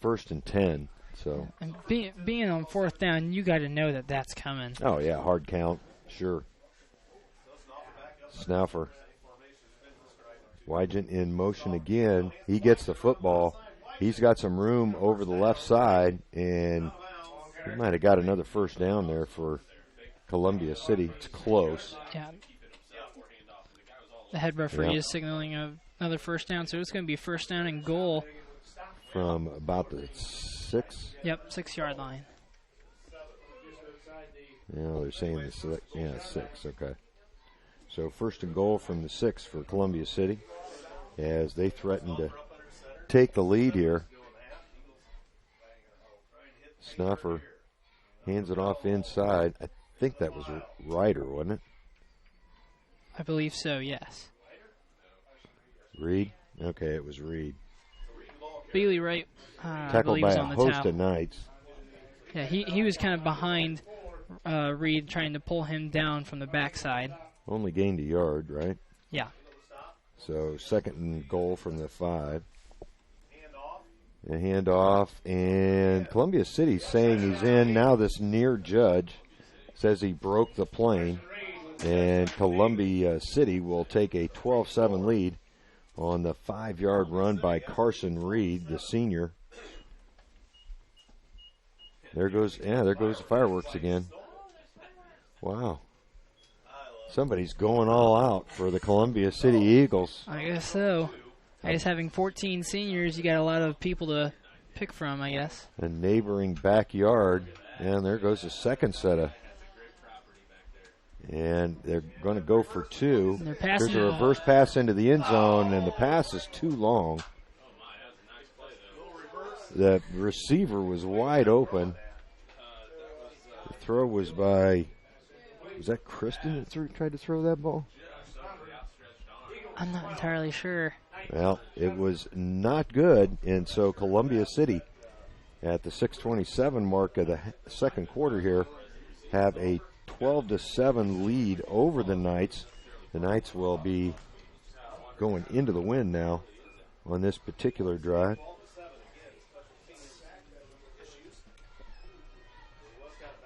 1st and 10. So, and being on 4th down, you got to know that that's coming. Oh, yeah, hard count, sure. Snuffer. Wygant in motion again. He gets the football. He's got some room over the left side, and he might have got another first down there for Columbia City. It's close. Yeah. The head referee is signaling another first down, so it's going to be 1st down and goal. From about the 6? Yep, 6-yard line. Yeah, they're saying the 6, okay. So 1st and goal from the 6 for Columbia City as they threaten to take the lead here. Snuffer hands it off inside. I think that was Ryder, wasn't it? I believe so, yes. Reed? Okay, it was Reed. Bailey Wright, tackled by a host of Knights. Yeah, he was kind of behind Reed, trying to pull him down from the backside. Only gained a yard, right? Yeah. So 2nd and goal from the 5. A handoff, and Columbia City saying he's in. Now this near judge says he broke the plane, and Columbia City will take a 12-7 lead on the 5-yard run by Carson Reed, the senior. There goes the fireworks again. Wow. Somebody's going all out for the Columbia City Eagles. I guess so. I guess having 14 seniors, you got a lot of people to pick from, I guess. A neighboring backyard, and there goes the second set of. And they're going to go for 2. There's a reverse pass into the end zone, and the pass is too long. The receiver was wide open. The throw was by, was that Kristen that tried to throw that ball? I'm not entirely sure. Well, it was not good, and so Columbia City at the 6:27 mark of the second quarter here have a 12-7 lead over the Knights. The Knights will be going into the win now on this particular drive.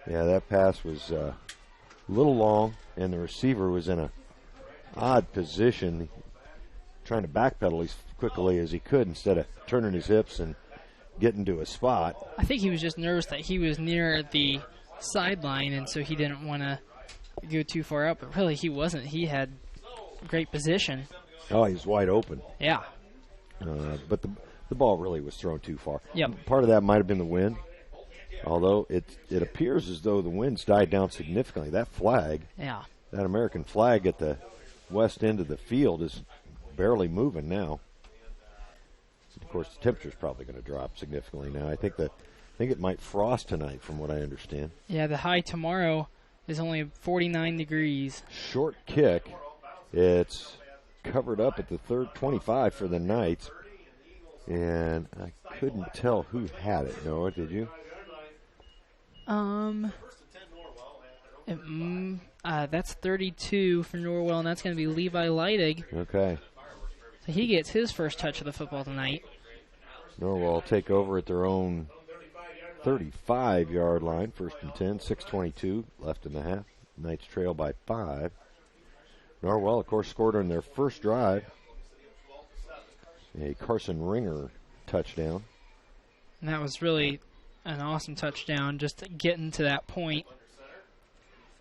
Yeah, that pass was a little long, and the receiver was in a odd position, trying to backpedal as quickly as he could instead of turning his hips and getting to a spot. I think he was just nervous that he was near the sideline, and so he didn't want to go too far out, but really he wasn't. He had great position. Oh, he was wide open. Yeah. But the ball really was thrown too far. Yep. Part of that might have been the wind, although it appears as though the wind's died down significantly. That flag, that American flag at the west end of the field is barely moving now. Of course, the temperature's probably going to drop significantly now. I think it might frost tonight, from what I understand. Yeah, the high tomorrow is only 49 degrees. Short kick. It's covered up at the 25 for the Knights. And I couldn't tell who had it. Noah, did you? That's 32 for Norwell, and that's going to be Levi Leidig. Okay. So he gets his first touch of the football tonight. Norwell take over at their own 35-yard line, 1st and 10, 6:22 left in the half. Knights trail by 5. Norwell, of course, scored on their first drive. A Carson Ringer touchdown. And that was really an awesome touchdown, just getting to that point.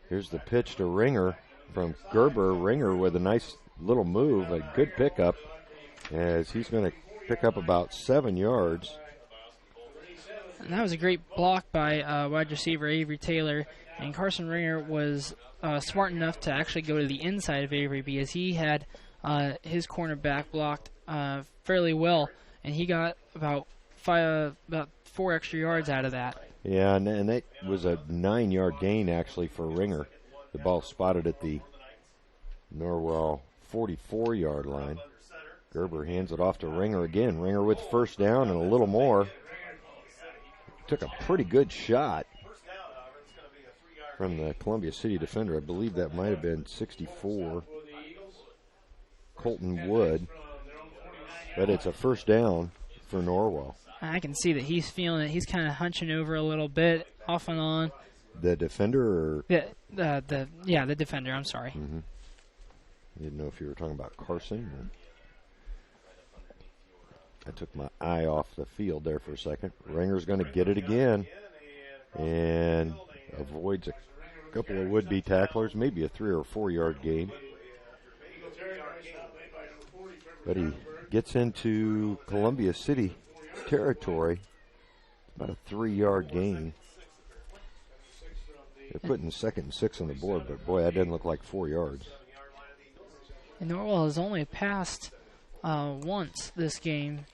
Here's the pitch to Ringer from Gerber. Ringer with a nice little move, a good pickup, as he's going to pick up about 7 yards. And that was a great block by wide receiver Avery Taylor. And Carson Ringer was smart enough to actually go to the inside of Avery because he had his cornerback blocked fairly well, and he got about 4 extra yards out of that. Yeah, and that was a 9-yard gain, actually, for Ringer. The ball spotted at the Norwell 44-yard line. Gerber hands it off to Ringer again. Ringer with first down and a little more. Took a pretty good shot from the Columbia City defender. I believe that might have been 64, Colton Wood. But it's a first down for Norwell. I can see that he's feeling it. He's kind of hunching over a little bit, off and on. The defender, or the defender. I'm sorry. Mm-hmm. Didn't know if you were talking about Carson. I took my eye off the field there for a second. Ringer's going to get it again, and avoids a couple of would-be tacklers, maybe a 3 or 4 yard gain. But he gets into Columbia City territory, about a 3 yard gain. They're putting 2nd and 6 on the board, but boy, that didn't look like 4 yards. And Norwell has only passed once this game.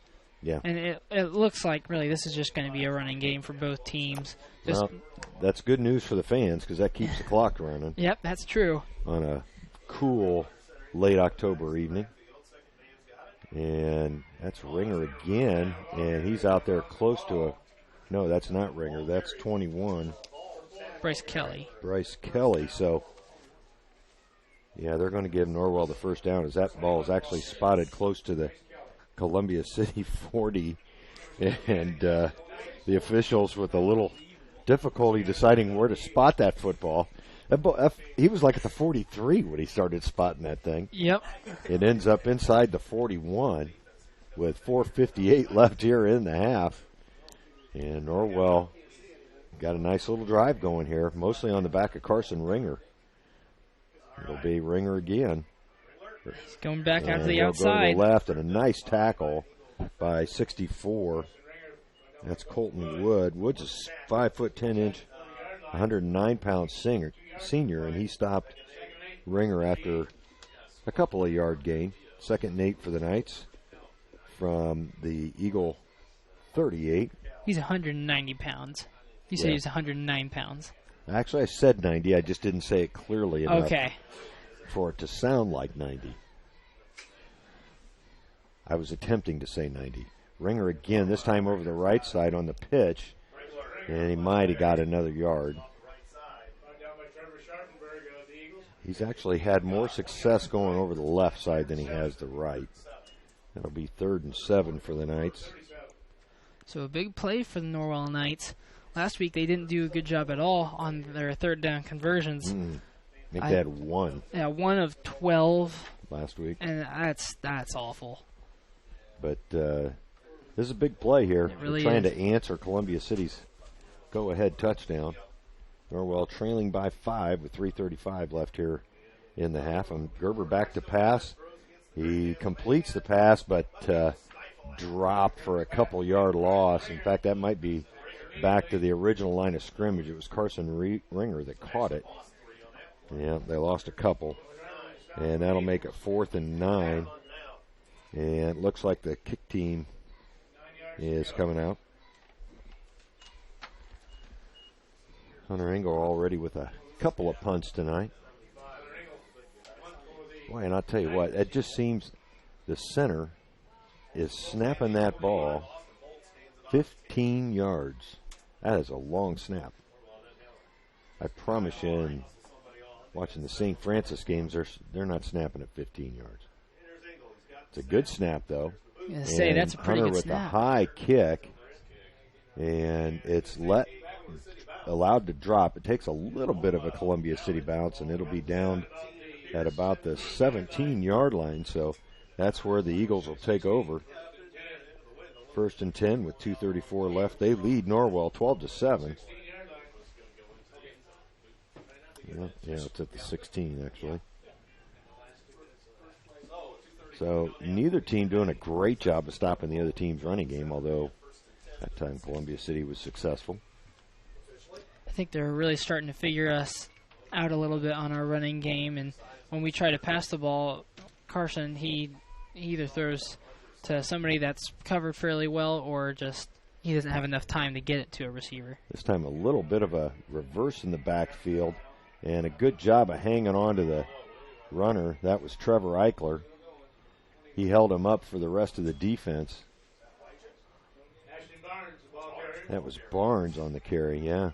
Yeah. And it looks like really this is just going to be a running game for both teams. Well, that's good news for the fans because that keeps the clock running. Yep, that's true. On a cool late October evening. And that's Ringer again, and he's out there close to a... No, that's not Ringer. That's 21. Bryce Kelly. So, yeah, they're going to give Norwell the first down as that ball is actually spotted close to the Columbia City 40. And the officials with a little difficulty deciding where to spot that football. He was like at the 43 when he started spotting that thing. Yep. It ends up inside the 41 with 4:58 left here in the half. And Norwell got a nice little drive going here, mostly on the back of Carson Ringer. It'll be Ringer again. He's going back out to the he'll outside. Go to the left, and a nice tackle by 64. That's Colton Wood. Wood's a 5'10" 109-pound senior, and he stopped Ringer after a couple of yard gain. 2nd and 8 for the Knights from the Eagle 38. He's 190 pounds. You said he was 109 pounds. Actually, I said 90. I just didn't say it clearly enough for it to sound like 90. I was attempting to say 90. Ringer again, this time over the right side on the pitch, and he might have got another yard. He's actually had more success going over the left side than he has the right. That'll be 3rd and 7 for the Knights. So a big play for the Norwell Knights. Last week they didn't do a good job at all on their 3rd down conversions. I think they had 1. Yeah, 1 of 12 last week. And that's awful. But this is a big play here. Really They're trying to answer Columbia City's go-ahead touchdown. Norwell trailing by 5 with 3:35 left here in the half. And Gerber back to pass. He completes the pass, but dropped for a couple yard loss. In fact, that might be back to the original line of scrimmage. It was Carson Ringer that caught it. Yeah, they lost a couple. And that'll make it 4th and 9. And it looks like the kick team is coming out. Hunter Engel already with a couple of punts tonight. Boy, and I'll tell you what, it just seems the center is snapping that ball 15 yards. That is a long snap. I promise you, in watching the St. Francis games, they're not snapping at 15 yards. It's a good snap, though. I was gonna say, that's a pretty Hunter good with snap. a high kick, and it's let allowed to drop. It takes a little bit of a Columbia City bounce, and it'll be down at about the 17-yard line. So that's where the Eagles will take over. 1st and 10 with 2:34 left. They lead Norwell 12-7. Yeah, it's at the 16 actually. So neither team doing a great job of stopping the other team's running game, although that time Columbia City was successful. I think they're really starting to figure us out a little bit on our running game, and when we try to pass the ball, Carson, he either throws to somebody that's covered fairly well, or just he doesn't have enough time to get it to a receiver. This time a little bit of a reverse in the backfield, and a good job of hanging on to the runner. That was Trevor Eichler. He held him up for the rest of the defense. That was Barnes on the carry, yeah.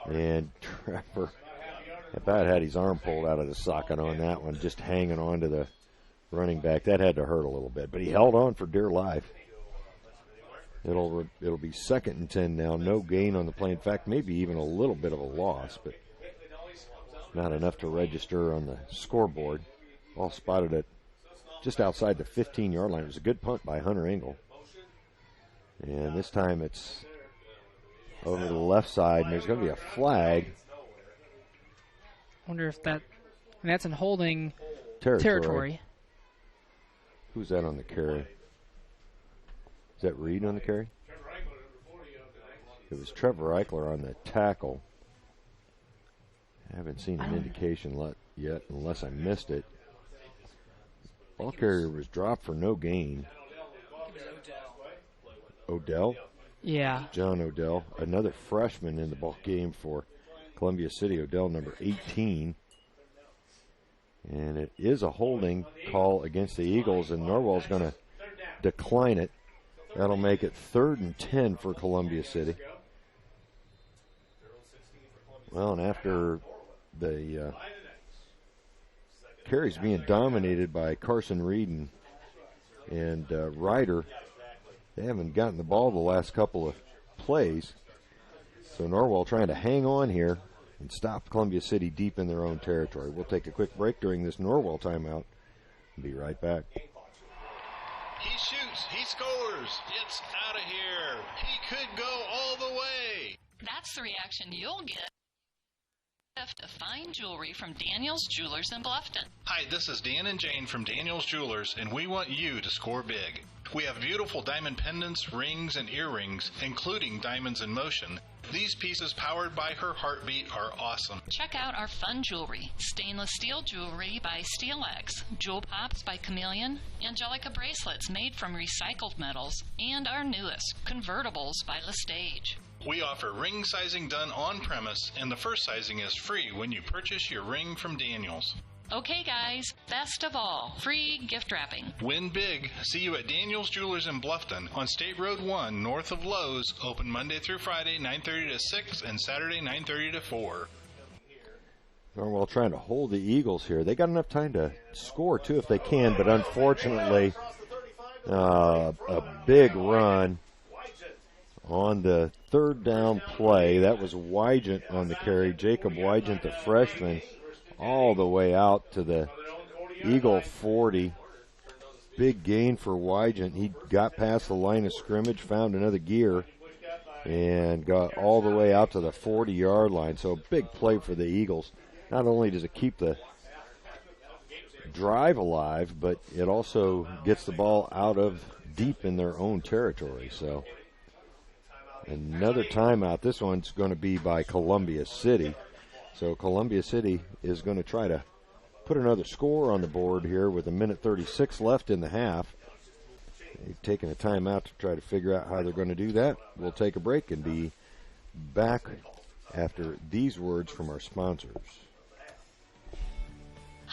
And Trevor about had his arm pulled out of the socket on that one, just hanging on to the running back. That had to hurt a little bit, but he held on for dear life. It'll be 2nd and 10 now. No gain on the play. In fact, maybe even a little bit of a loss, but not enough to register on the scoreboard. Ball spotted at just outside the 15-yard line. It was a good punt by Hunter Engel. And this time it's over to the left side, and there's going to be a flag. Wonder if that's in holding territory. Who's that on the carry? Is that Reed on the carry? It was Trevor Eichler on the tackle. I haven't seen an indication yet unless I missed it. Ball carrier was dropped for no gain. Odell? Yeah. John Odell, another freshman in the ball game for Columbia City. Odell, number 18. And it is a holding call against the Eagles, and Norwell's going to decline it. That'll make it 3rd and 10 for Columbia City. Well, and after the carries being dominated by Carson Reed and Ryder, they haven't gotten the ball the last couple of plays. So Norwell trying to hang on here and stop Columbia City deep in their own territory. We'll take a quick break during this Norwell timeout and be right back. He shoots. He scores. It's out of here. He could go all the way. That's the reaction you'll get. To fine jewelry from Daniel's Jewelers in Bluffton. Hi, this is Dan and Jane from Daniel's Jewelers, and we want you to score big. We have beautiful diamond pendants, rings, and earrings, including diamonds in motion. These pieces, powered by her heartbeat, are awesome. Check out our fun jewelry. Stainless steel jewelry by SteelX, Jewel Pops by Chameleon, Angelica bracelets made from recycled metals, and our newest, convertibles by Lestage. We offer ring sizing done on premise, and the first sizing is free when you purchase your ring from Daniel's. Okay, guys, best of all, free gift wrapping. Win big. See you at Daniel's Jewelers in Bluffton on State Road 1, north of Lowe's. Open Monday through Friday, 9:30 to 6, and Saturday, 9:30 to 4. Norwell trying to hold the Eagles here. They got enough time to score, too, if they can, but unfortunately, a big run on the 3rd down play. That was Wygant on the carry. Jacob Wygant, the freshman, all the way out to the Eagle 40. Big gain for Wygant. He got past the line of scrimmage, found another gear, and got all the way out to the 40-yard line. So big play for the Eagles. Not only does it keep the drive alive, but it also gets the ball out of deep in their own territory. So another timeout. This one's going to be by Columbia City. So Columbia City is going to try to put another score on the board here with 1:36 left in the half. They've taken a timeout to try to figure out how they're going to do that. We'll take a break and be back after these words from our sponsors.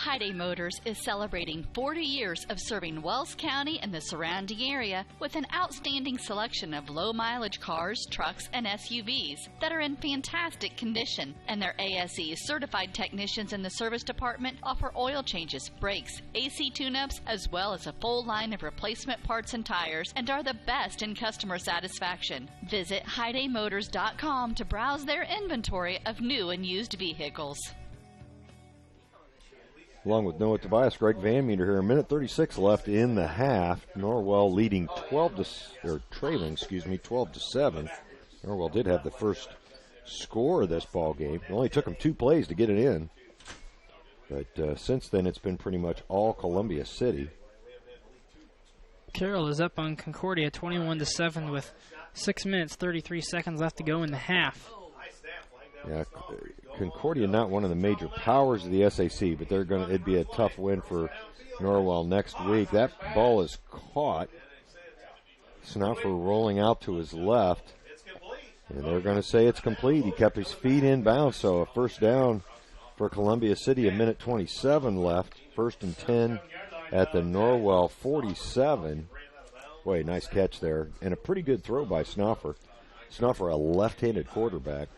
Hyde Motors is celebrating 40 years of serving Wells County and the surrounding area with an outstanding selection of low-mileage cars, trucks, and SUVs that are in fantastic condition, and their ASE certified technicians in the service department offer oil changes, brakes, AC tune-ups, as well as a full line of replacement parts and tires, and are the best in customer satisfaction. Visit HydeMotors.com to browse their inventory of new and used vehicles. Along with Noah Tobias, Greg Van Meter here. A minute 36 left in the half. Norwell leading trailing 12-7. Norwell did have the first score of this ball game. It only took them 2 plays to get it in. But since then, it's been pretty much all Columbia City. Carroll is up on Concordia 21-7 with 6 minutes 33 seconds left to go in the half. Yeah, Concordia not one of the major powers of the SAC, but it'd be a tough win for Norwell next week. That ball is caught. Snuffer rolling out to his left, and they're going to say it's complete. He kept his feet in bounds, so a first down for Columbia City. A minute 27 left. 1st and 10 at the Norwell 47. Boy, nice catch there, and a pretty good throw by Snuffer. Snuffer, a left-handed quarterback.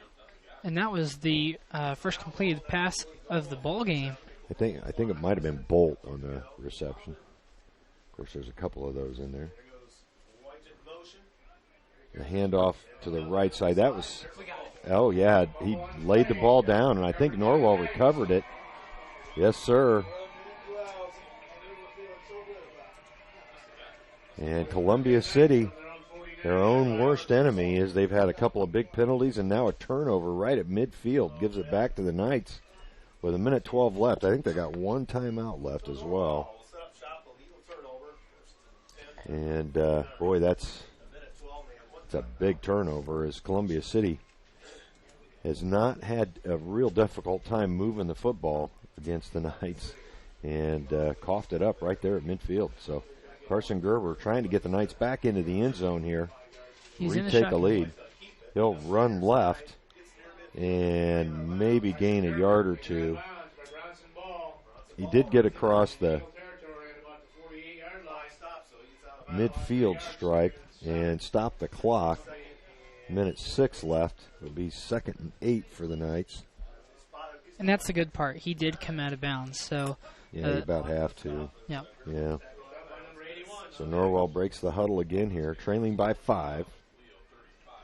And that was the first completed pass of the ball game. I think it might have been Bolt on the reception. Of course, there's a couple of those in there. The handoff to the right side. That was, oh yeah, he laid the ball down, and I think Norwell recovered it. Yes, sir. And Columbia City, their own worst enemy, is they've had a couple of big penalties and now a turnover right at midfield. Gives it back to the Knights with a minute 12 left. I think they got one timeout left as well. And, boy, that's a big turnover, as Columbia City has not had a real difficult time moving the football against the Knights, and coughed it up right there at midfield. So Carson Gerber trying to get the Knights back into the end zone here. Retake a lead. He'll run left and maybe gain a yard or two. He did get across the midfield stripe and stop the clock. Minute 6 left. It'll be 2nd and 8 for the Knights. And that's the good part. He did come out of bounds. So yeah, you about have to. Yeah. Yeah. So Norwell breaks the huddle again here, trailing by 5.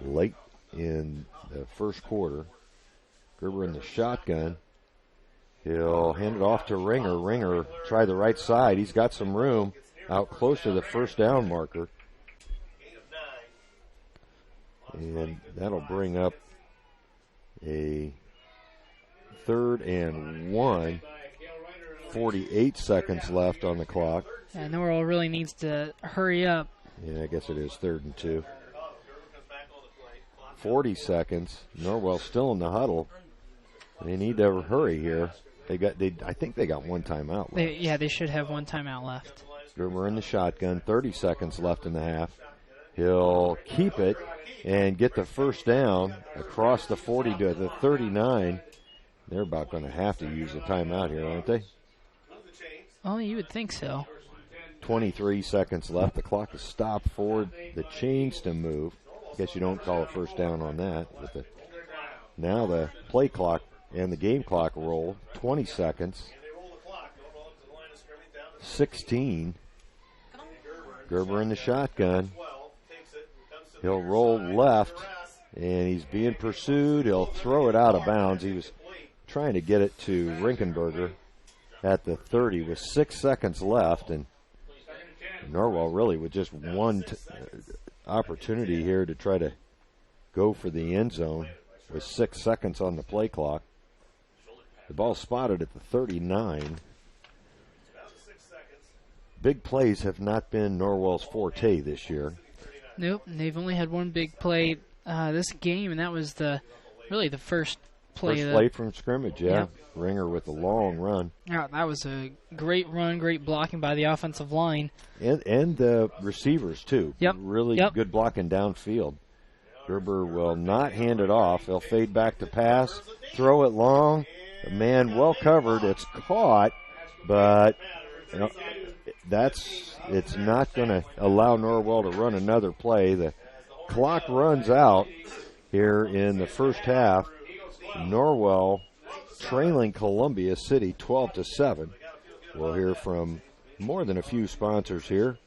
Late in the first quarter. Gerber in the shotgun. He'll hand it off to Ringer. Ringer try the right side. He's got some room out close to the first down marker. And that'll bring up a 3rd and 1. 48 seconds left on the clock. And Norwell really needs to hurry up. Yeah, I guess it is 3rd and 2. 40 seconds. Norwell still in the huddle. They need to hurry here. I think they got one timeout left. They should have one timeout left. Gerber in the shotgun. 30 seconds left in the half. He'll keep it and get the first down across the 40 to the 39. They're about going to have to use a timeout here, aren't they? Oh, you would think so. 23 seconds left. The clock is stopped for the chains to move. Guess you don't call a first down on that. But now the play clock and the game clock roll. 20 seconds. 16. Gerber in the shotgun. He'll roll left, and he's being pursued. He'll throw it out of bounds. He was trying to get it to Rinkenberger at the 30 with 6 seconds left, and Norwell really with just one opportunity here to try to go for the end zone with 6 seconds on the play clock. The ball spotted at the 39. Big plays have not been Norwell's forte this year. Nope, they've only had one big play this game, and that was really the first play. First play from scrimmage, yeah. Yep. Ringer with a long run. Yeah, that was a great run, great blocking by the offensive line. And the receivers, too. Yep. Really good blocking downfield. Gerber will not hand it off. He'll fade back to pass, throw it long. The man well covered. It's caught but it's not going to allow Norwell to run another play. The clock runs out here in the first half. Norwell trailing Columbia City 12-7. We'll hear from more than a few sponsors here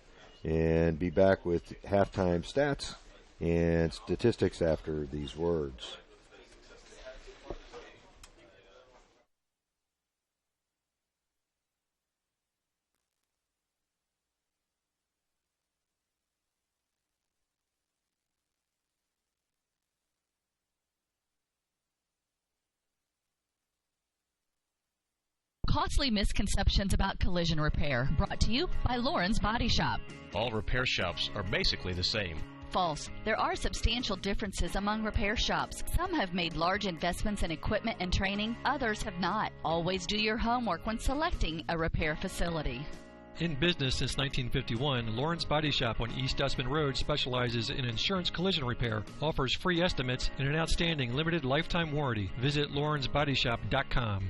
and be back with halftime stats and statistics after these words. Costly misconceptions about collision repair, brought to you by Lauren's Body Shop. All repair shops are basically the same. False. There are substantial differences among repair shops. Some have made large investments in equipment and training, others have not. Always do your homework when selecting a repair facility. In business since 1951, Lauren's Body Shop on East Dustman Road specializes in insurance collision repair, offers free estimates, and an outstanding limited lifetime warranty. Visit laurensbodyshop.com.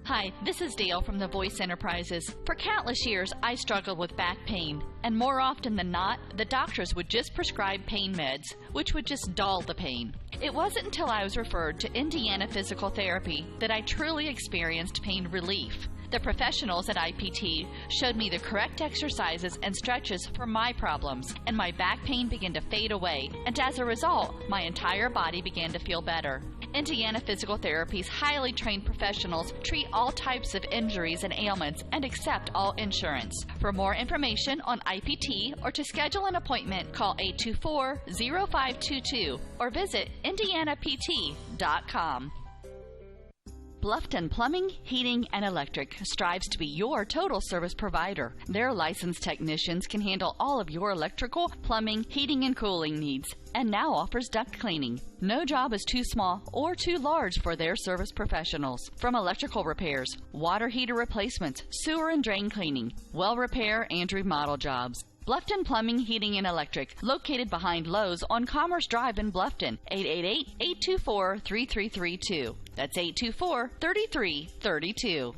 Hi, this is Dale from the Voice Enterprises. For countless years, I struggled with back pain, and more often than not, the doctors would just prescribe pain meds, which would just dull the pain. It wasn't until I was referred to Indiana Physical Therapy that I truly experienced pain relief. The professionals at IPT showed me the correct exercises and stretches for my problems, and my back pain began to fade away, and as a result, my entire body began to feel better. Indiana Physical Therapy's highly trained professionals treat all types of injuries and ailments and accept all insurance. For more information on IPT or to schedule an appointment, call 824-0522 or visit indianapt.com. Bluffton Plumbing, Heating, and Electric strives to be your total service provider. Their licensed technicians can handle all of your electrical, plumbing, heating, and cooling needs, and now offers duct cleaning. No job is too small or too large for their service professionals. From electrical repairs, water heater replacements, sewer and drain cleaning, well repair, and remodel jobs. Bluffton Plumbing, Heating, and Electric, located behind Lowe's on Commerce Drive in Bluffton, 888-824-3332. That's 824-3332.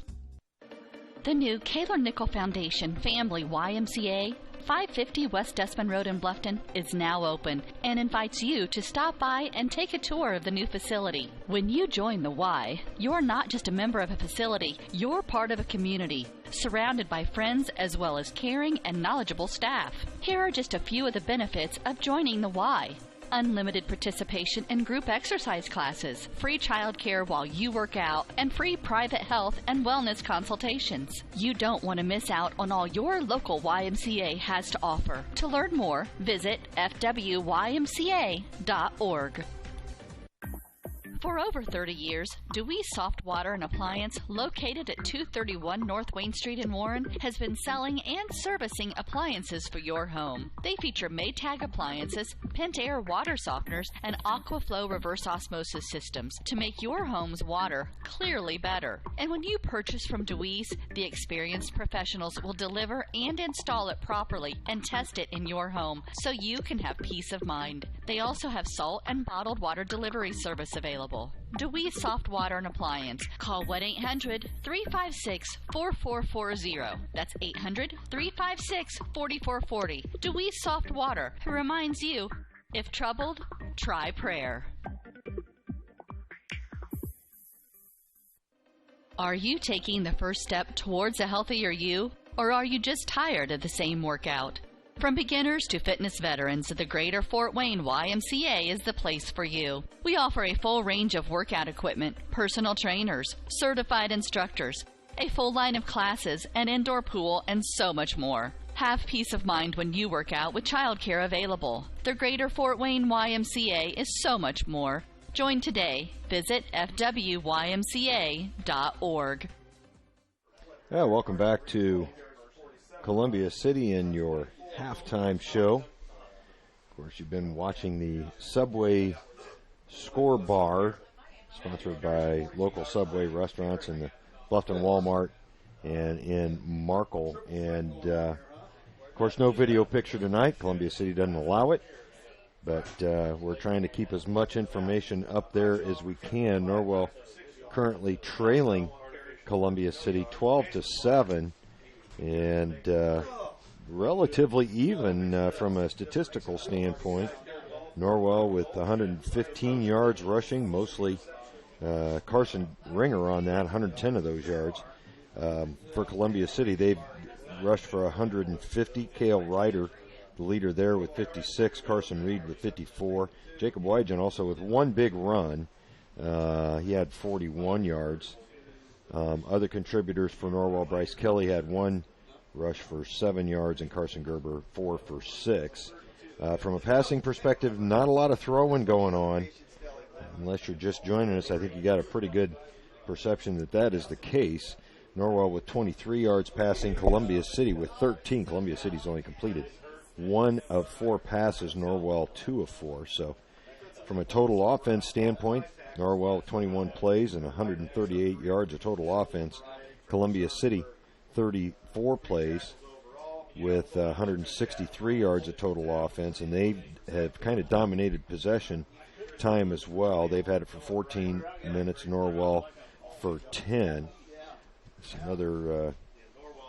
The new Kaler Nickel Foundation Family YMCA, 550 West Dustman Road in Bluffton, is now open and invites you to stop by and take a tour of the new facility. When you join the Y, you're not just a member of a facility, you're part of a community, surrounded by friends as well as caring and knowledgeable staff. Here are just a few of the benefits of joining the Y. Unlimited participation in group exercise classes, free childcare while you work out, and free private health and wellness consultations. You don't want to miss out on all your local YMCA has to offer. To learn more, visit fwymca.org. For over 30 years, Dewey Soft Water and Appliance, located at 231 North Wayne Street in Warren, has been selling and servicing appliances for your home. They feature Maytag appliances, Pentair water softeners, and Aquaflow reverse osmosis systems to make your home's water clearly better. And when you purchase from Dewey's, the experienced professionals will deliver and install it properly and test it in your home so you can have peace of mind. They also have salt and bottled water delivery service available. Dewey's Soft Water and Appliance. Call 1-800-356-4440. That's 800-356-4440. Dewey's Soft Water, who reminds you, if troubled, try prayer. Are you taking the first step towards a healthier you, or are you just tired of the same workout? From beginners to fitness veterans, the Greater Fort Wayne YMCA is the place for you. We offer a full range of workout equipment, personal trainers, certified instructors, a full line of classes, an indoor pool, and so much more. Have peace of mind when you work out with childcare available. The Greater Fort Wayne YMCA is so much more. Join today. Visit fwymca.org. Yeah, welcome back to Columbia City in your halftime show. Of course, you've been watching the Subway Score Bar, sponsored by local Subway restaurants in the Bluffton Walmart and in Markle. And, of course, no video picture tonight. Columbia City doesn't allow it. But we're trying to keep as much information up there as we can. Norwell currently trailing Columbia City 12-7, and relatively even from a statistical standpoint. Norwell with 115 yards rushing, mostly Carson Ringer on that, 110 of those yards. For Columbia City, they've rushed for 150. Cale Ryder, the leader there, with 56. Carson Reed with 54. Jacob Wygen also with one big run. He had 41 yards. Other contributors for Norwell, Bryce Kelly had one rush for 7 yards, and Carson Gerber 4 for 6. From a passing perspective, not a lot of throwing going on. Unless you're just joining us, I think you got a pretty good perception that that is the case. Norwell with 23 yards passing, Columbia City with 13. Columbia City's only completed 1 of 4 passes, Norwell 2 of 4. So from a total offense standpoint, Norwell 21 plays and 138 yards of total offense. Columbia City 34 plays with 163 yards of total offense, and they have kind of dominated possession time as well. They've had it for 14 minutes, Norwell for 10. Some other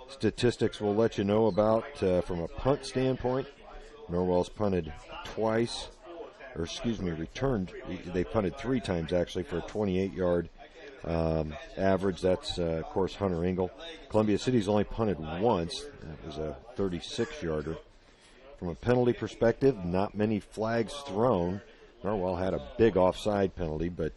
statistics we'll let you know about from a punt standpoint. Norwell's punted twice, or returned. They punted 3 times actually for a 28-yard average. That's, of course, Hunter Engel. Columbia City's only punted once. That was a 36-yarder. From a penalty perspective, not many flags thrown. Norwell had a big offside penalty, but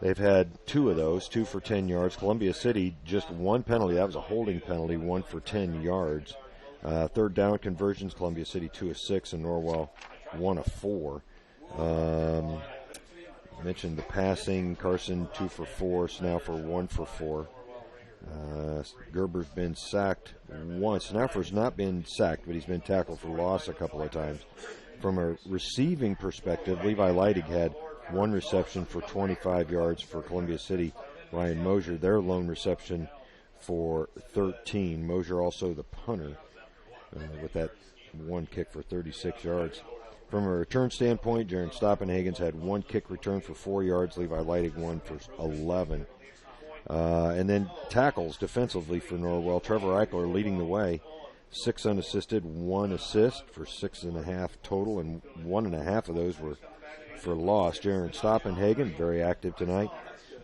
they've had 2 of those, 2 for 10 yards. Columbia City, just 1 penalty. That was a holding penalty, 1 for 10 yards. Third down conversions, Columbia City 2 of 6, and Norwell 1 of 4. Mentioned the passing, Carson 2 for 4, Snaufer 1 for 4. Gerber's been sacked once. Snaufer's not been sacked, but he's been tackled for loss a couple of times. From a receiving perspective, Levi Leidig had 1 reception for 25 yards for Columbia City. Ryan Mosier, their lone reception for 13. Mosier also the punter with that 1 kick for 36 yards. From a return standpoint, Jaron Stoppenhagen's had 1 kick return for 4 yards. Levi Leidig 1 for 11. And then tackles defensively for Norwell. Trevor Eichler leading the way. 6 unassisted, 1 assist for 6.5 total, and 1.5 of those were for loss. Jaron Stoppenhagen, very active tonight.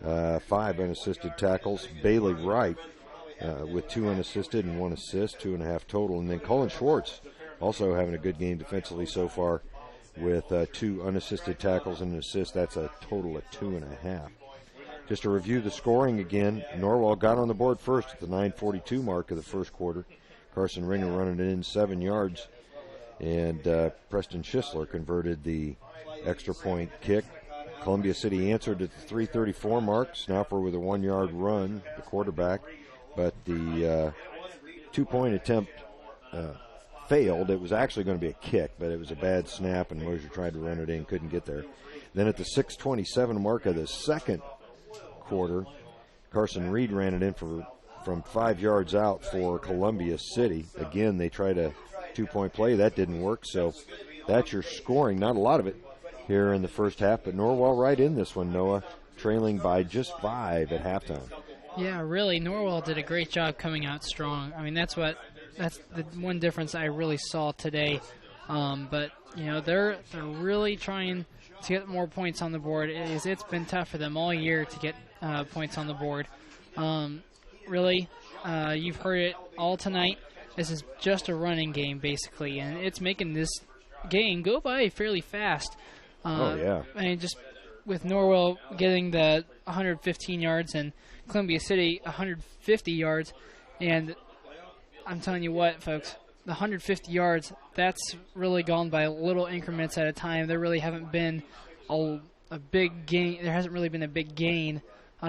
5 unassisted tackles. Bailey Wright with 2 unassisted and 1 assist, 2.5 total. And then Colin Schwartz also having a good game defensively so far with 2 unassisted tackles and an assist. That's a total of 2.5. Just to review the scoring again, Norwell got on the board first at the 9:42 mark of the first quarter. Carson Ringer running it in 7 yards, and Preston Schisler converted the extra point kick. Columbia City answered at the 3:34 mark. Snaufer with a 1-yard run, the quarterback, but the 2-point attempt failed. It was actually going to be a kick, but it was a bad snap, and Mosier tried to run it in, couldn't get there. Then at the 6:27 mark of the second quarter, Carson Reed ran it in from 5 yards out for Columbia City. Again, they tried a 2-point play. That didn't work, so that's your scoring. Not a lot of it here in the first half, but Norwell right in this one, Noah, trailing by just 5 at halftime. Yeah, really, Norwell did a great job coming out strong. I mean, that's the one difference I really saw today. But, you know, they're really trying to get more points on the board. It's been tough for them all year to get points on the board. Really, you've heard it all tonight. This is just a running game, basically, and it's making this game go by fairly fast. I mean, just with Norwell getting the 115 yards and Columbia City 150 yards, and I'm telling you what, folks, the 150 yards, that's really gone by little increments at a time. There really haven't been a big gain. There hasn't really been a big gain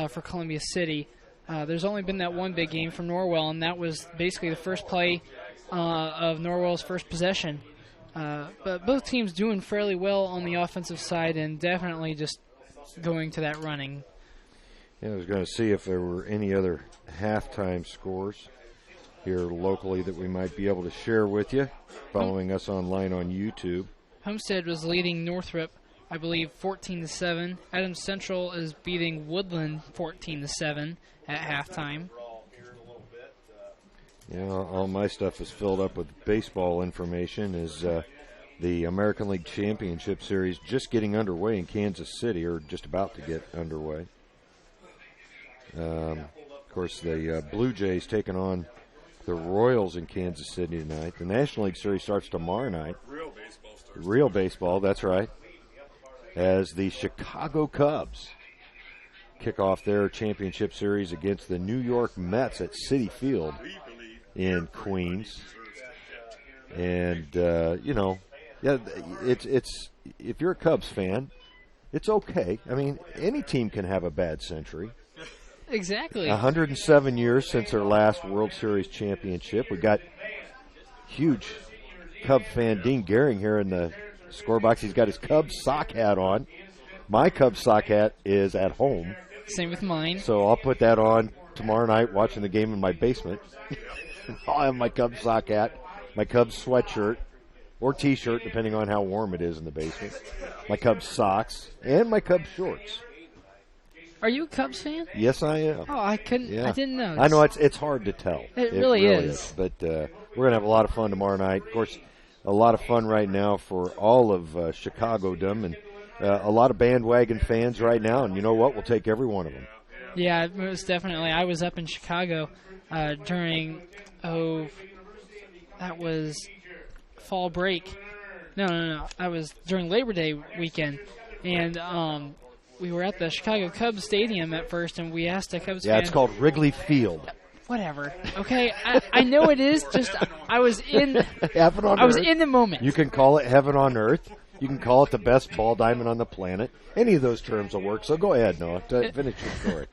for Columbia City. There's only been that one big gain from Norwell, and that was basically the first play of Norwell's first possession. But both teams doing fairly well on the offensive side and definitely just going to that running. Yeah, I was going to see if there were any other halftime scores here locally that we might be able to share with you, following us online on YouTube. Homestead was leading Northrop I believe, 14-7. Adams Central is beating Woodland 14-7 at halftime. Yeah, all my stuff is filled up with baseball information. Is the American League Championship Series just getting underway in Kansas City, or just about to get underway. Of course, the Blue Jays taking on the Royals in Kansas City tonight. The National League Series starts tomorrow night. Real baseball, that's right. As the Chicago Cubs kick off their championship series against the New York Mets at Citi Field in Queens. And, yeah, it's if you're a Cubs fan, it's okay. I mean, any team can have a bad century. Exactly. 107 years since their last World Series championship. We got huge Cub fan Dean Gehring here in the score box. He's got his Cubs sock hat on. My Cubs sock hat is at home. Same with mine. So I'll put that on tomorrow night watching the game in my basement. I'll have my Cubs sock hat, my Cubs sweatshirt, or T-shirt, depending on how warm it is in the basement, my Cubs socks, and my Cubs shorts. Are you a Cubs fan? Yes, I am. Oh, I couldn't. Yeah. I didn't know. I know it's hard to tell. It really is. But we're going to have a lot of fun tomorrow night. Of course, a lot of fun right now for all of Chicago-dom, and a lot of bandwagon fans right now. And you know what? We'll take every one of them. Yeah, most definitely. I was up in Chicago during, that was fall break. No. I was during Labor Day weekend. And we were at the Chicago Cubs Stadium at first, and we asked a Cubs fan. Yeah, it's called Wrigley Field. Whatever. Okay, I know it is. Just I was in. Heaven on I was earth. in the moment. You can call it heaven on earth. You can call it the best ball diamond on the planet. Any of those terms will work. So go ahead, Noah. Finish your story.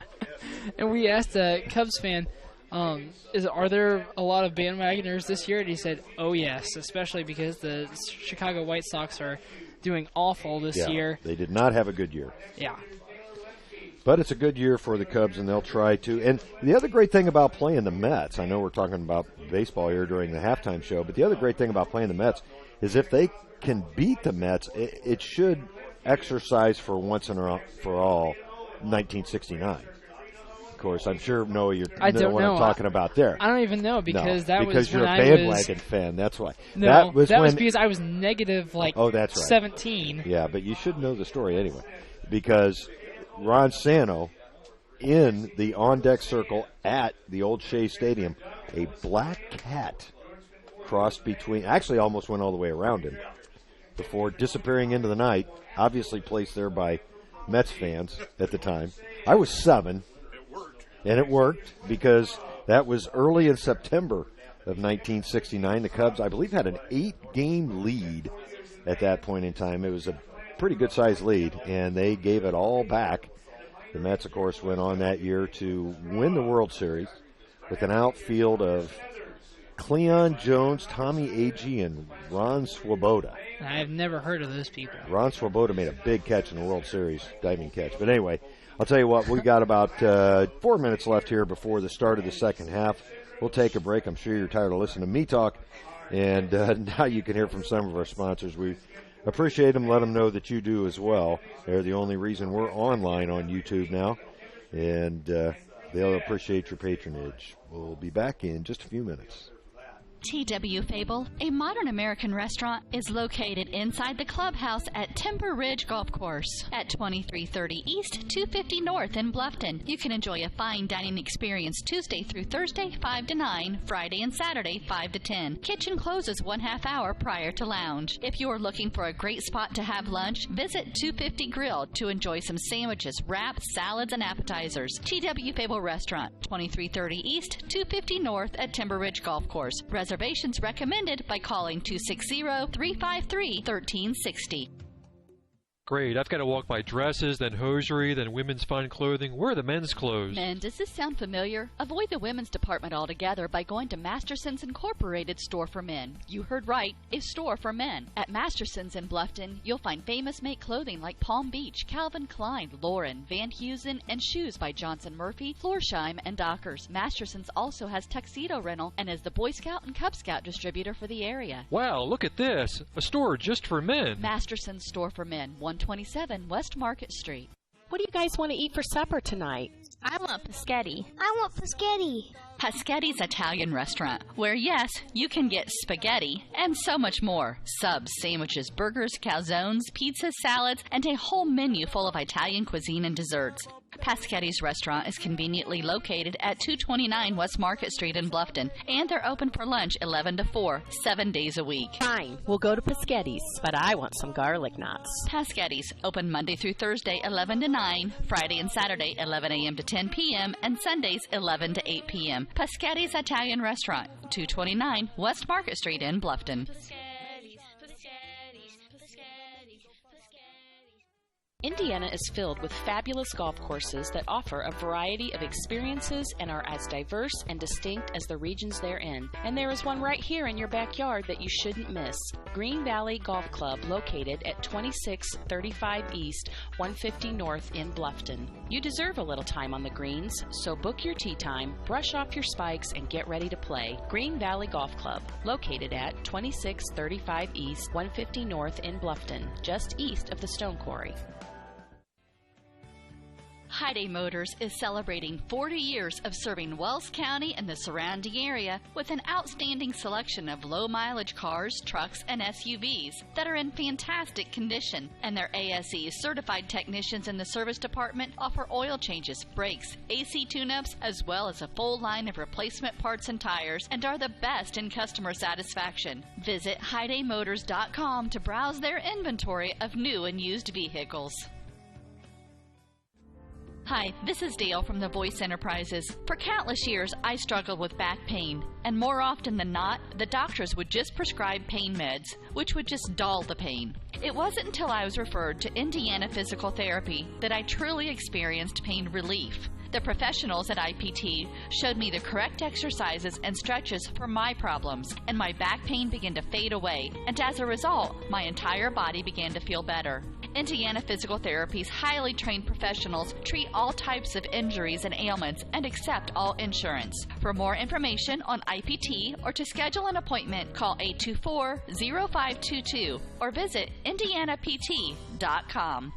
And we asked a Cubs fan, are there a lot of bandwagoners this year? And he said, oh, yes, especially because the Chicago White Sox are doing awful this year. They did not have a good year. Yeah. But it's a good year for the Cubs, and they'll try to. And the other great thing about playing the Mets, I know we're talking about baseball here during the halftime show, but the other great thing about playing the Mets is if they can beat the Mets, it should exercise for once and for all 1969. Of course, I'm sure, Noah, you know what I'm talking about there. I don't even know because that was because you're when a bandwagon fan. That's why. No, that was because I was negative that's right. 17. Yeah, but you should know the story anyway, because Ron Santo, in the on-deck circle at the old Shea Stadium, a black cat crossed between, actually almost went all the way around him before disappearing into the night, obviously placed there by Mets fans at the time. I was 7. And it worked because that was early in September of 1969. The Cubs, I believe, had an 8-game lead at that point in time. It was a pretty good-sized lead, and they gave it all back. The Mets, of course, went on that year to win the World Series with an outfield of Cleon Jones, Tommy Agee, and Ron Swoboda. I've never heard of those people. Ron Swoboda made a big catch in the World Series, diving catch. But anyway, I'll tell you what, we got about 4 minutes left here before the start of the second half. We'll take a break. I'm sure you're tired of listening to me talk. And now you can hear from some of our sponsors. We appreciate them. Let them know that you do as well. They're the only reason we're online on YouTube now. And they'll appreciate your patronage. We'll be back in just a few minutes. T.W. Fable, a modern American restaurant, is located inside the clubhouse at Timber Ridge Golf Course at 2330 East, 250 North in Bluffton. You can enjoy a fine dining experience Tuesday through Thursday, 5 to 9, Friday and Saturday, 5 to 10. Kitchen closes 1/2 hour prior to lounge. If you are looking for a great spot to have lunch, visit 250 Grill to enjoy some sandwiches, wraps, salads, and appetizers. T.W. Fable Restaurant, 2330 East, 250 North at Timber Ridge Golf Course. Reservations recommended by calling 260-353-1360. Great. I've got to walk by dresses, then hosiery, then women's fine clothing. Where are the men's clothes? Men, does this sound familiar? Avoid the women's department altogether by going to Masterson's Incorporated Store for Men. You heard right, a store for men. At Masterson's in Bluffton, you'll find famous make clothing like Palm Beach, Calvin Klein, Lauren, Van Heusen, and shoes by Johnson Murphy, Florsheim, and Dockers. Masterson's also has tuxedo rental and is the Boy Scout and Cub Scout distributor for the area. Wow, look at this. A store just for men. Masterson's Store for Men, 120 127 West Market Street. What do you guys want to eat for supper tonight? I want paschetti. I want paschetti. Paschetti's Italian restaurant, where yes, you can get spaghetti and so much more. Subs, sandwiches, burgers, calzones, pizzas, salads, and a whole menu full of Italian cuisine and desserts. Paschetti's restaurant is conveniently located at 229 West Market Street in Bluffton, and they're open for lunch 11 to 4, 7 days a week. Fine, we'll go to Paschetti's, but I want some garlic knots. Paschetti's, open Monday through Thursday 11 to 9, Friday and Saturday 11 a.m. to 10 p.m., and Sundays 11 to 8 p.m. Paschetti's Italian Restaurant, 229 West Market Street in Bluffton. Indiana is filled with fabulous golf courses that offer a variety of experiences and are as diverse and distinct as the regions they're in. And there is one right here in your backyard that you shouldn't miss. Green Valley Golf Club, located at 2635 East, 150 North in Bluffton. You deserve a little time on the greens, so book your tee time, brush off your spikes, and get ready to play. Green Valley Golf Club, located at 2635 East, 150 North in Bluffton, just east of the Stone Quarry. Hyundai Motors is celebrating 40 years of serving Wells County and the surrounding area with an outstanding selection of low-mileage cars, trucks, and SUVs that are in fantastic condition, and their ASE certified technicians in the service department offer oil changes, brakes, AC tune-ups, as well as a full line of replacement parts and tires, and are the best in customer satisfaction. Visit HyundaiMotors.com to browse their inventory of new and used vehicles. Hi, this is Dale from the Voice Enterprises. For countless years, I struggled with back pain, and more often than not, the doctors would just prescribe pain meds, which would just dull the pain. It wasn't until I was referred to Indiana Physical Therapy that I truly experienced pain relief. The professionals at IPT showed me the correct exercises and stretches for my problems, and my back pain began to fade away, and as a result, my entire body began to feel better. Indiana Physical Therapy's highly trained professionals treat all types of injuries and ailments and accept all insurance. For more information on IPT or to schedule an appointment, call 824-0522 or visit indianapt.com.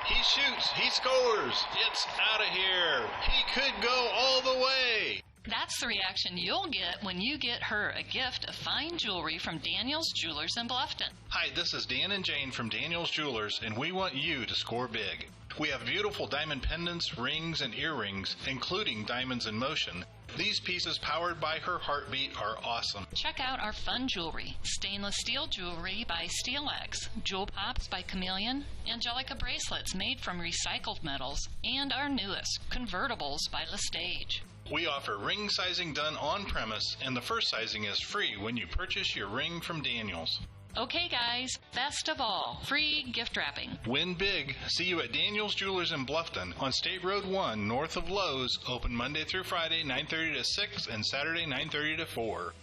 He shoots, he scores, it's out of here. He could go all the way. That's the reaction you'll get when you get her a gift of fine jewelry from Daniel's Jewelers in Bluffton. Hi, this is Dan and Jane from Daniel's Jewelers, and we want you to score big. We have beautiful diamond pendants, rings, and earrings, including diamonds in motion. These pieces, powered by her heartbeat, are awesome. Check out our fun jewelry. Stainless steel jewelry by SteelX, Jewel Pops by Chameleon, Angelica bracelets made from recycled metals, and our newest, convertibles by Lestage. We offer ring sizing done on premise, and the first sizing is free when you purchase your ring from Daniel's. Okay, guys, best of all, free gift wrapping. Win big. See you at Daniel's Jewelers in Bluffton on State Road 1, north of Lowe's, open Monday through Friday, 9:30 to 6, and Saturday, 9:30 to 4.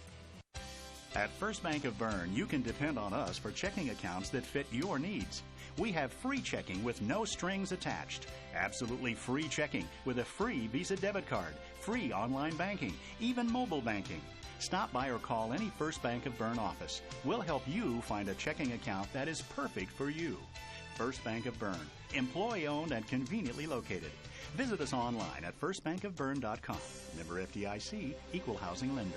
At First Bank of Bern, you can depend on us for checking accounts that fit your needs. We have free checking with no strings attached. Absolutely free checking with a free Visa debit card, free online banking, even mobile banking. Stop by or call any First Bank of Bern office. We'll help you find a checking account that is perfect for you. First Bank of Bern, employee-owned and conveniently located. Visit us online at firstbankofbern.com. Member FDIC, Equal Housing Lender.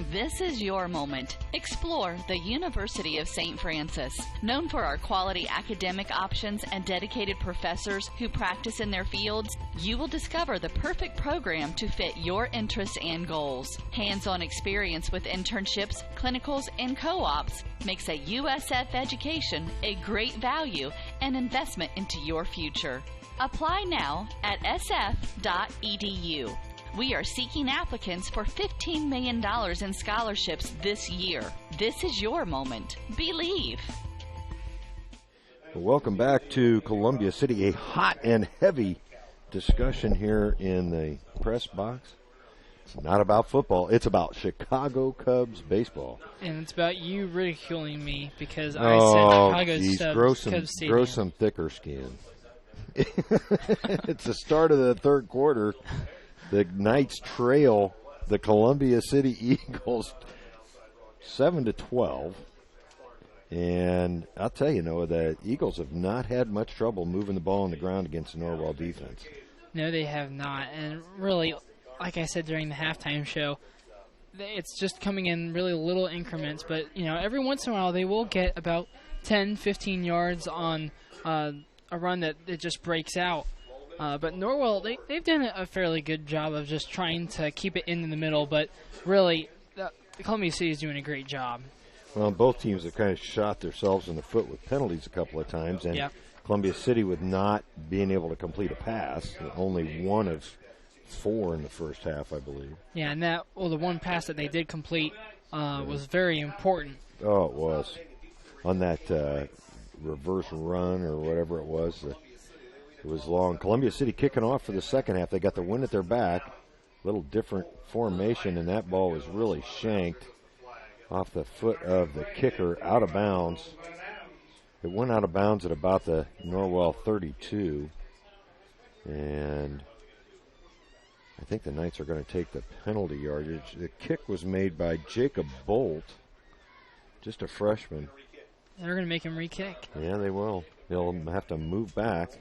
This is your moment. Explore the University of St. Francis. Known for our quality academic options and dedicated professors who practice in their fields, you will discover the perfect program to fit your interests and goals. Hands-on experience with internships, clinicals, and co-ops makes a USF education a great value and investment into your future. Apply now at sf.edu. We are seeking applicants for $15 million in scholarships this year. This is your moment. Believe. Welcome back to Columbia City. A hot and heavy discussion here in the press box. It's not about football. It's about Chicago Cubs baseball. And it's about you ridiculing me because I said Chicago Cubs Stadium. Grow some thicker skin. It's the start of the third quarter. The Knights trail the Columbia City Eagles 7-12. And I'll tell you, Noah, the Eagles have not had much trouble moving the ball on the ground against the Norwell defense. No, they have not. And really, like I said during the halftime show, it's just coming in really little increments. But, every once in a while they will get about 10, 15 yards on a run that it just breaks out. But Norwell, they've done a fairly good job of just trying to keep it in the middle. But really, the Columbia City is doing a great job. Well, both teams have kind of shot themselves in the foot with penalties a couple of times. And Columbia City with not being able to complete a pass, only one of 4 in the first half, I believe. Yeah, and the one pass that they did complete was very important. Oh, it was. On that reverse run or whatever it was. It was long. Columbia City kicking off for the second half. They got the wind at their back. A little different formation, and that ball was really shanked off the foot of the kicker, out of bounds. It went out of bounds at about the Norwell 32. And I think the Knights are going to take the penalty yardage. The kick was made by Jacob Bolt, just a freshman. They're going to make him re-kick. Yeah, they will. They'll have to move back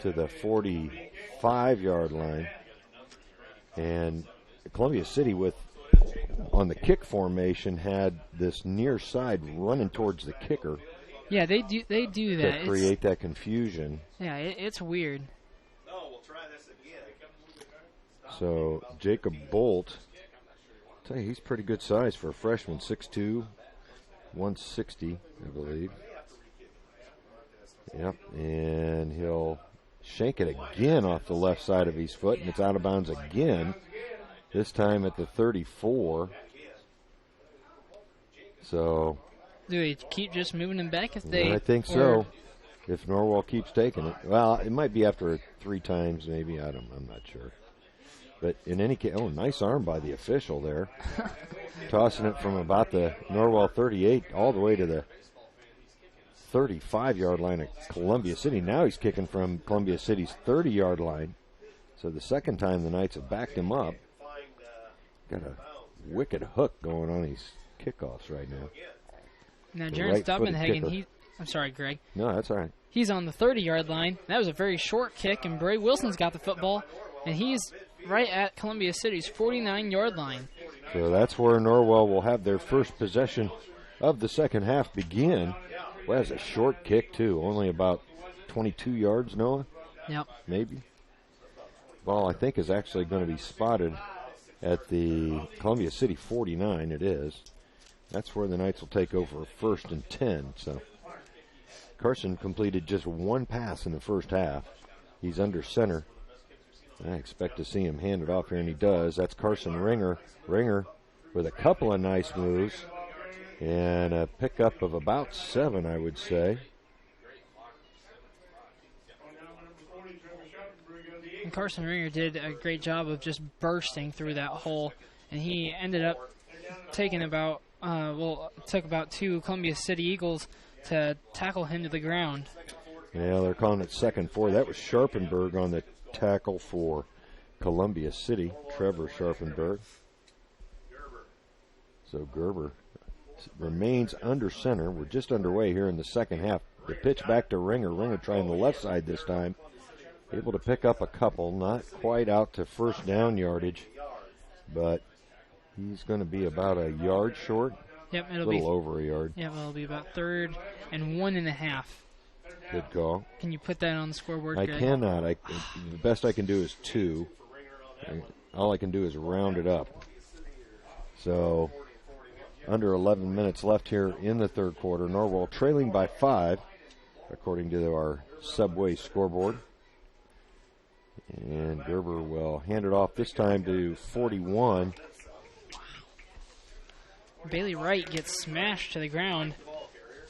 to the 45-yard line. And Columbia City, on the kick formation, had this near side running towards the kicker. Yeah, they do that. To create that confusion. Yeah, it's weird. So Jacob Bolt, I'll tell you, he's pretty good size for a freshman, 6'2", 160, I believe. Yep, and he'll shank it again off the left side of his foot, and it's out of bounds again, this time at the 34. So do they keep just moving him back if they... I think so, if Norwell keeps taking it. Well, it might be after 3 times, maybe. I'm not sure. But in any case, nice arm by the official there. Tossing it from about the Norwell 38 all the way to the 35-yard line of Columbia City. Now he's kicking from Columbia City's 30-yard line. So the second time the Knights have backed him up. Got a wicked hook going on these kickoffs right now. Now, Jaron Stubbenhagen, I'm sorry, Greg. No, that's all right. He's on the 30-yard line. That was a very short kick, and Bray Wilson's got the football, and he's right at Columbia City's 49-yard line. So that's where Norwell will have their first possession of the second half begin. Well, that's a short kick, too. Only about 22 yards, Noah? Yep. Maybe. Ball, I think, is actually going to be spotted at the Columbia City 49. It is. That's where the Knights will take over 1st and 10. So Carson completed just 1 pass in the first half. He's under center. I expect to see him hand it off here, and he does. That's Carson Ringer. Ringer with a couple of nice moves and a pickup of about 7, I would say. And Carson Ringer did a great job of just bursting through that hole, and he ended up taking took about 2 Columbia City Eagles to tackle him to the ground. Yeah, they're calling it 2nd 4. That was Sharpenberg on the tackle for Columbia City, Trevor Sharpenberg. So Gerber remains under center. We're just underway here in the second half. The pitch back to Ringer. Ringer trying the left side this time. Able to pick up a couple, not quite out to first down yardage, but he's going to be about a yard short. Yep, it'll be a little over a yard. Yeah, it'll be about 3rd and 1.5. Good call. Can you put that on the scoreboard, I Greg? cannot. The best I can do is 2. All I can do is round it up. So under 11 minutes left here in the third quarter. Norwell trailing by 5, according to our Subway scoreboard. And Gerber will hand it off this time to 41. Bailey Wright gets smashed to the ground.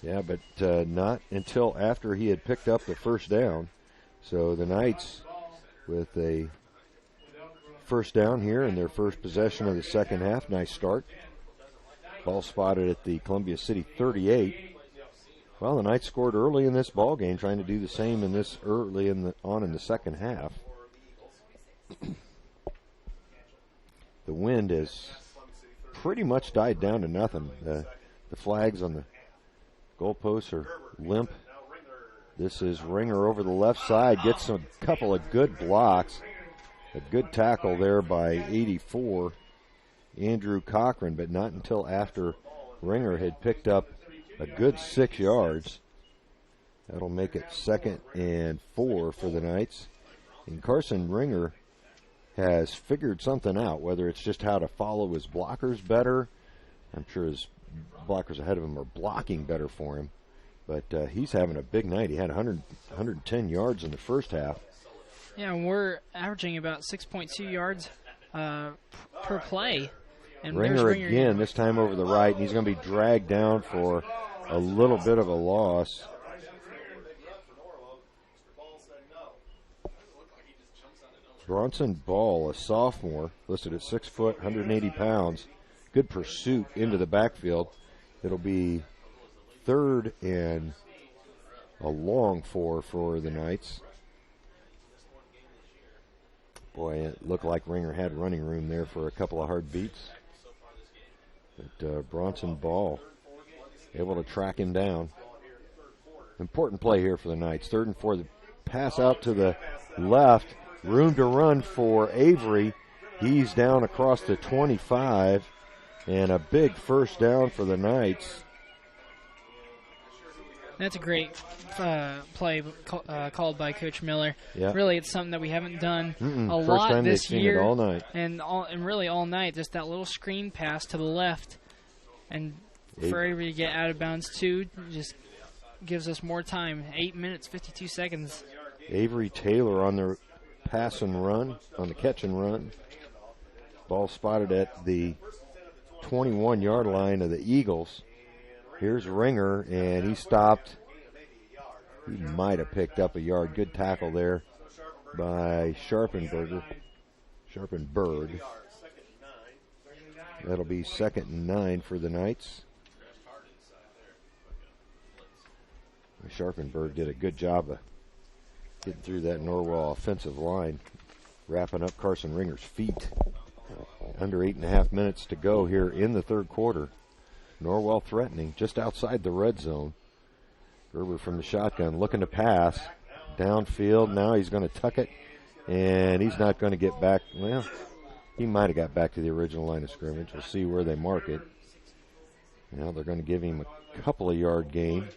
Yeah, but not until after he had picked up the first down. So the Knights with a first down here in their first possession of the second half. Nice start. Ball spotted at the Columbia City 38. Well, the Knights scored early in this ball game, trying to do the same in this early in the second half. wind has pretty much died down to nothing. The flags on the goalposts are limp. This is Ringer over the left side, gets a couple of good blocks. A good tackle there by 84, Andrew Cochran, but not until after Ringer had picked up a good 6 yards. That'll make it 2nd and 4 for the Knights. And Carson Ringer has figured something out, whether it's just how to follow his blockers better. I'm sure his blockers ahead of him are blocking better for him. But he's having a big night. He had 110 yards in the first half. Yeah, and we're averaging about 6.2 yards per play. And Ringer again, this time over the right, and he's going to be dragged down for a little bit of a loss. Bronson Ball, a sophomore, listed at 6 foot, 180 pounds. Good pursuit into the backfield. It'll be 3rd and a long 4 for the Knights. Boy, it looked like Ringer had running room there for a couple of hard beats. But Bronson Ball able to track him down. Important play here for the Knights. 3rd and 4. The pass out to the left. Room to run for Avery. He's down across the 25. And a big first down for the Knights. That's a great play called by Coach Miller. Yep. Really, it's something that we haven't done a First lot time this they've seen year. it all night. And really all night, just that little screen pass to the left. And for Avery to get out of bounds, too, just gives us more time. 8 minutes, 52 seconds. Avery Taylor on the pass and run, on the catch and run. Ball spotted at the 21-yard line of the Eagles. Here's Ringer, and he stopped. He might have picked up a yard. Good tackle there by Sharpenberg. That'll be 2nd and 9 for the Knights. Sharpenberg did a good job of getting through that Norwell offensive line, wrapping up Carson Ringer's feet. Under 8.5 minutes to go here in the 3rd quarter. Norwell threatening just outside the red zone. Gerber from the shotgun looking to pass. Downfield. Now he's going to tuck it. And he's not going to get back. Well, he might have got back to the original line of scrimmage. We'll see where they mark it. Now they're going to give him a couple of yard gain.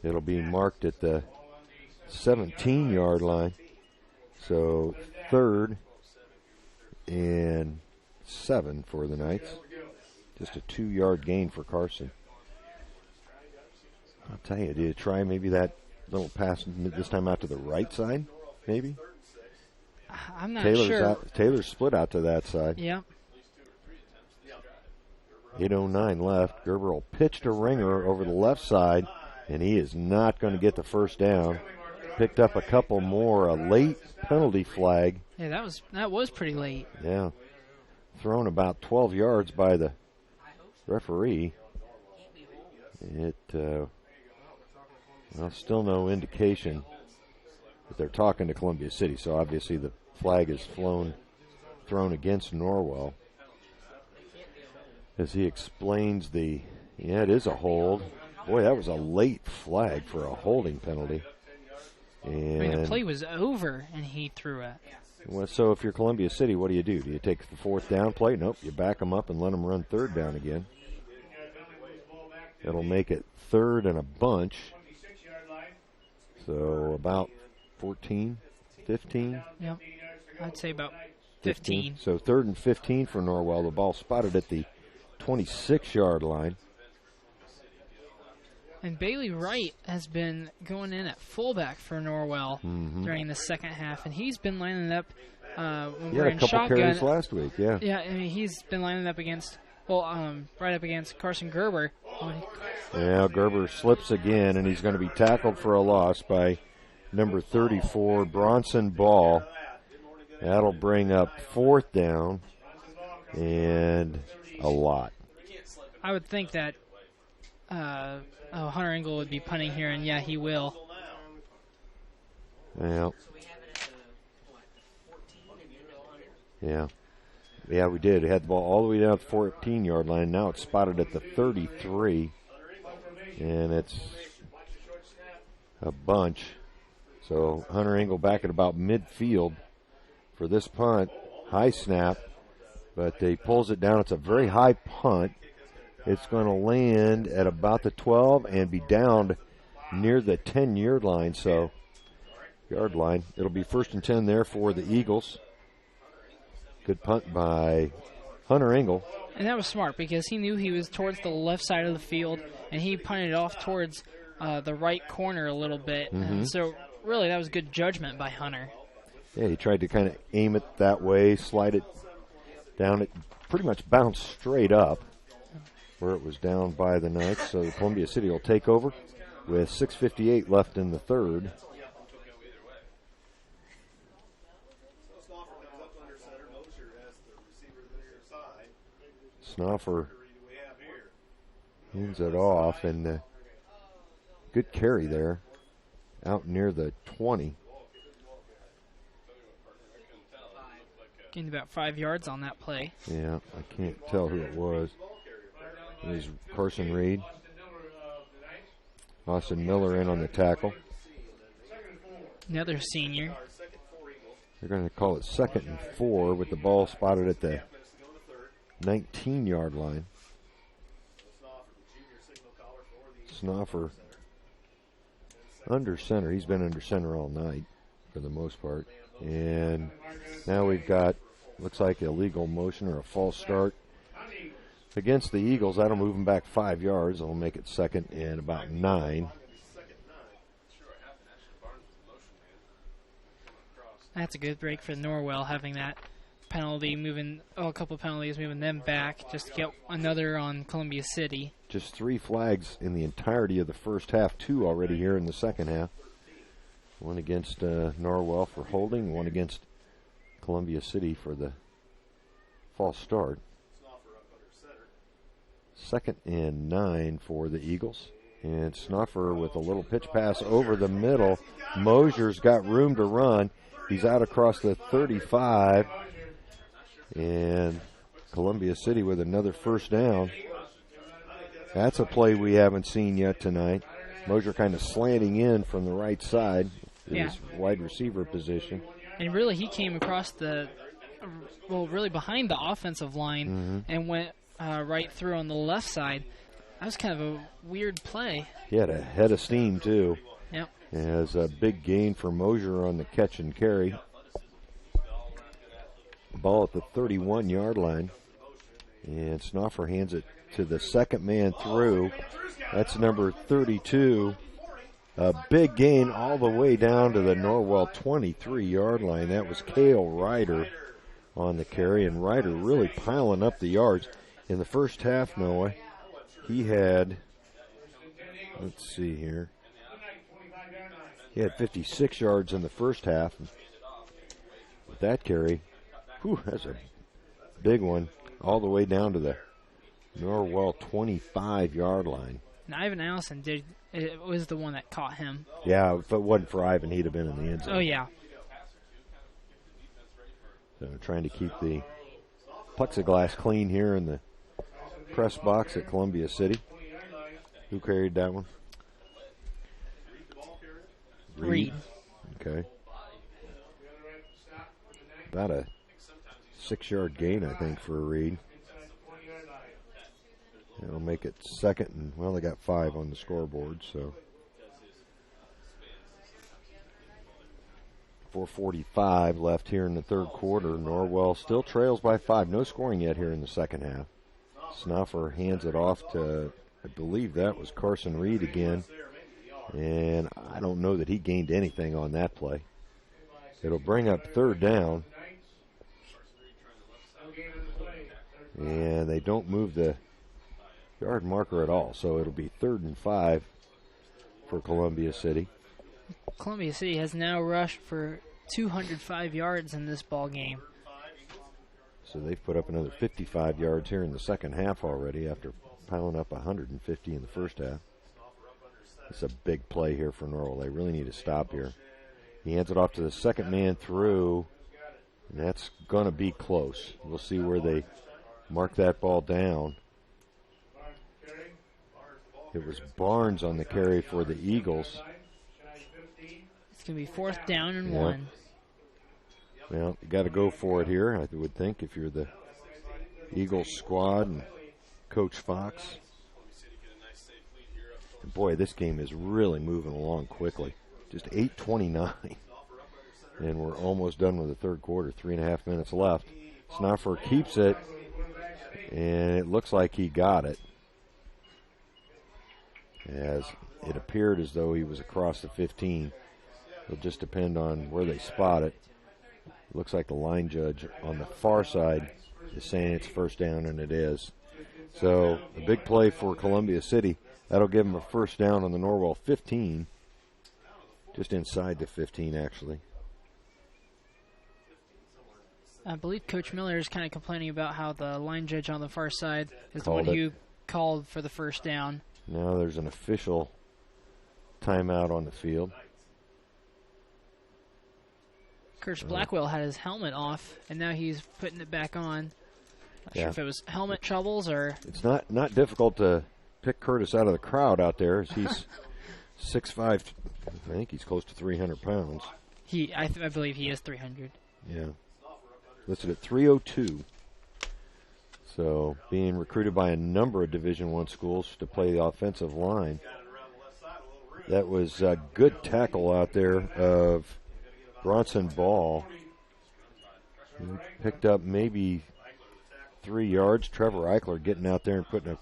It'll be marked at the 17-yard line. So 3rd and 7 for the Knights. Just a 2-yard gain for Carson. I'll tell you, did you try maybe that little pass this time out to the right side, maybe? I'm not sure. Taylor's split out to that side. Yeah. 8:09 left. Gerber will pitch to Ringer over the left side, and he is not going to get the first down. Picked up a couple more, a late penalty flag. Yeah, that was pretty late. Yeah. Thrown about 12 yards by the referee. Still no indication that they're talking to Columbia City, so obviously the flag is thrown against Norwell. As he explains it is a hold. Boy, that was a late flag for a holding penalty. And the play was over, and he threw it. Well, so if you're Columbia City, what do? Do you take the 4th down play? Nope, you back them up and let them run 3rd down again. It'll make it 3rd and a bunch. So about 14, 15? Yep, I'd say about 15. So 3rd and 15 for Norwell. The ball spotted at the 26-yard line. And Bailey Wright has been going in at fullback for Norwell during the second half, and he's been lining up when we're in shotgun. A couple carries last week, yeah. Yeah, I mean, he's been lining up against, right up against Carson Gerber. Yeah, Gerber slips again, and he's going to be tackled for a loss by number 34, Bronson Ball. That'll bring up 4th down and a lot. I would think that Hunter Engel would be punting here, and yeah, he will. Yeah. Yeah, we did. We had the ball all the way down at the 14-yard line. Now it's spotted at the 33, and it's a bunch. So Hunter Engel back at about midfield for this punt. High snap, but he pulls it down. It's a very high punt. It's going to land at about the 12 and be downed near the 10-yard line. So, yard line. It'll be 1st and 10 there for the Eagles. Good punt by Hunter Engel. And that was smart because he knew he was towards the left side of the field, and he punted it off towards the right corner a little bit. Mm-hmm. So, really, that was good judgment by Hunter. Yeah, he tried to kind of aim it that way, slide it down. It pretty much bounced straight up where it was down by the Knights. So Columbia City will take over with 6:58 left in the third. Snoffer hands it off, and good carry there out near the 20. Gained about 5 yards on that play. Yeah, I can't tell who it was. It was Carson Reed. Austin Miller in on the tackle. Another senior. They're going to call it 2nd and 4 with the ball spotted at the 19-yard line. Snoffer under center. He's been under center all night for the most part. And now we've got, looks like a legal motion or a false start against the Eagles. That'll move them back 5 yards. It'll make it 2nd and about 9. That's a good break for Norwell, having that penalty moving, a couple of penalties moving them back just to get another on Columbia City. Just 3 flags in the entirety of the first half, 2 already here in the second half. One against Norwell for holding, one against Columbia City for the false start. 2nd and 9 for the Eagles. And Snoffer with a little pitch pass over the middle. Mosier's got room to run. He's out across the 35. And Columbia City with another first down. That's a play we haven't seen yet tonight. Mosier kind of slanting in from the right side. His wide receiver position. And really, he came across really behind the offensive line and went right through on the left side. That was kind of a weird play. He had a head of steam, too. Yep. It has a big gain for Mosier on the catch and carry. Ball at the 31-yard line. And Snoffer hands it to the second man through. That's number 32. A big gain all the way down to the Norwell 23-yard line. That was Cale Ryder on the carry, and Ryder really piling up the yards. In the first half, Noah, he had, let's see here, he had 56 yards in the first half. With that carry, that's a big one, all the way down to the Norwell 25-yard line. And Ivan Allison was the one that caught him. Yeah, if it wasn't for Ivan, he'd have been in the end zone. Oh, yeah. So trying to keep the plexiglass clean here in the press box at Columbia City. Who carried that one? Reed. Okay. About a 6-yard gain, I think, for Reed. It'll make it 2nd, and, well, they got 5 on the scoreboard, so. 4:45 left here in the third quarter. Norwell still trails by 5. No scoring yet here in the second half. Snoffer hands it off to, I believe that was Carson Reed again. And I don't know that he gained anything on that play. It'll bring up 3rd down. And they don't move the yard marker at all, so it'll be 3rd and 5 for Columbia City. Columbia City has now rushed for 205 yards in this ball game. So they've put up another 55 yards here in the second half already after piling up 150 in the first half. It's a big play here for Norwell. They really need to stop here. He hands it off to the second man through. And that's going to be close. We'll see where they mark that ball down. It was Barnes on the carry for the Eagles. It's going to be 4th down and 1. Well, you got to go for it here, I would think, if you're the Eagles squad and Coach Fox. And boy, this game is really moving along quickly. Just 8:29. And we're almost done with the third quarter. 3.5 minutes left. Snoffer keeps it, and it looks like he got it. As it appeared as though he was across the 15. It'll just depend on where they spot it. Looks like the line judge on the far side is saying it's first down, and it is. So a big play for Columbia City. That'll give them a first down on the Norwell 15. Just inside the 15, actually. I believe Coach Miller is kind of complaining about how the line judge on the far side is the Called one it. who called for the first down. Now there's an official timeout on the field. Coach Blackwell had his helmet off, and now he's putting it back on. Not sure if it was helmet troubles or... It's not difficult to pick Curtis out of the crowd out there. As he's 6'5", I think he's close to 300 pounds. I believe he is 300. Yeah. Listed at 302. So being recruited by a number of Division I schools to play the offensive line. That was a good tackle out there of Bronson Ball. He picked up maybe 3 yards. Trevor Eichler getting out there and putting a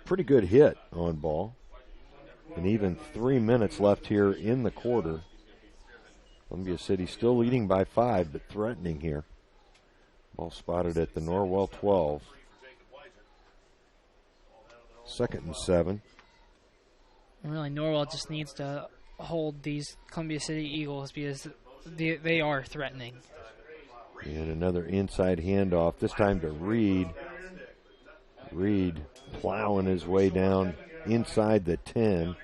pretty good hit on Ball. And even 3 minutes left here in the quarter. Columbia City still leading by 5, but threatening here. Ball spotted at the Norwell 12. 2nd and 7. And really, Norwell just needs to hold these Columbia City Eagles because they are threatening. And another inside handoff, this time to Reed. Reed plowing his way down inside the 10.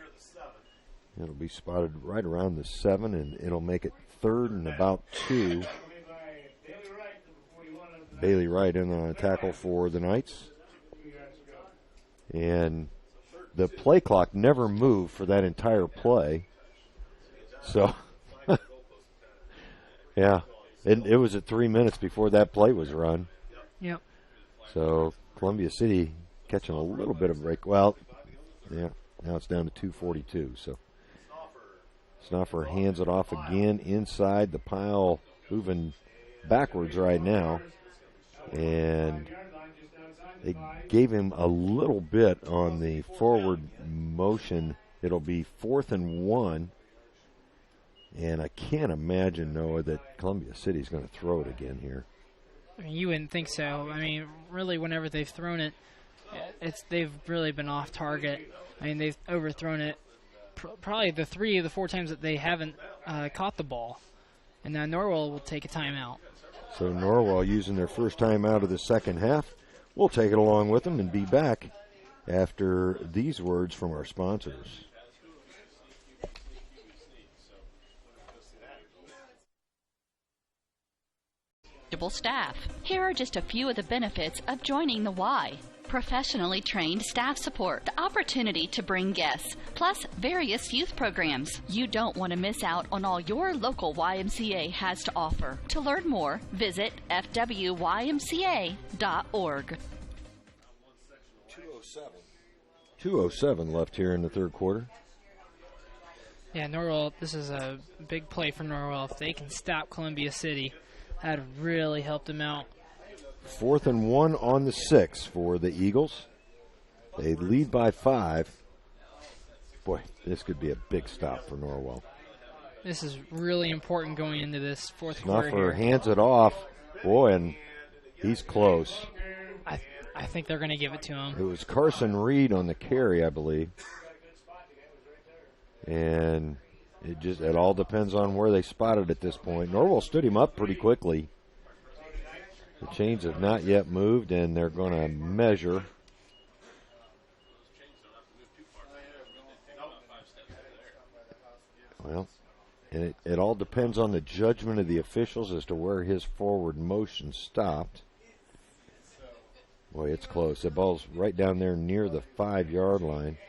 It'll be spotted right around the 7, and it'll make it 3rd and about 2. Bailey Wright in on a tackle for the Knights. And the play clock never moved for that entire play. So, yeah, it was at 3 minutes before that play was run. Yep. So Columbia City catching a little bit of a break. Well, yeah, now it's down to 2:42. So Snoffer hands it off again inside the pile, moving backwards right now. And they gave him a little bit on the forward motion. It'll be 4th and 1. And I can't imagine, Noah, that Columbia City's going to throw it again here. I mean, you wouldn't think so. I mean, really, whenever they've thrown it, they've really been off target. I mean, they've overthrown it probably the 3 of the 4 times that they haven't caught the ball. And now Norwell will take a timeout. So Norwell using their first time out of the second half. We'll take it along with them and be back after these words from our sponsors. Staff. Here are just a few of the benefits of joining the Y. Professionally trained staff support, the opportunity to bring guests, plus various youth programs. You don't want to miss out on all your local YMCA has to offer. To learn more, visit fwymca.org. 2:07 left here in the third quarter. Yeah, Norwell, this is a big play for Norwell. If they can stop Columbia City, that really helped them out. 4th and 1 on the 6 for the Eagles. They lead by 5. Boy, this could be a big stop for Norwell. This is really important going into this fourth quarter. Snuffer hands it off. Boy, and he's close. I think they're going to give it to him. It was Carson Reed on the carry, I believe. And it all depends on where they spot it at this point. Norwell stood him up pretty quickly. The chains have not yet moved, and they're going to measure. Well, And it all depends on the judgment of the officials as to where his forward motion stopped. Boy, it's close. The ball's right down there near the 5-yard line.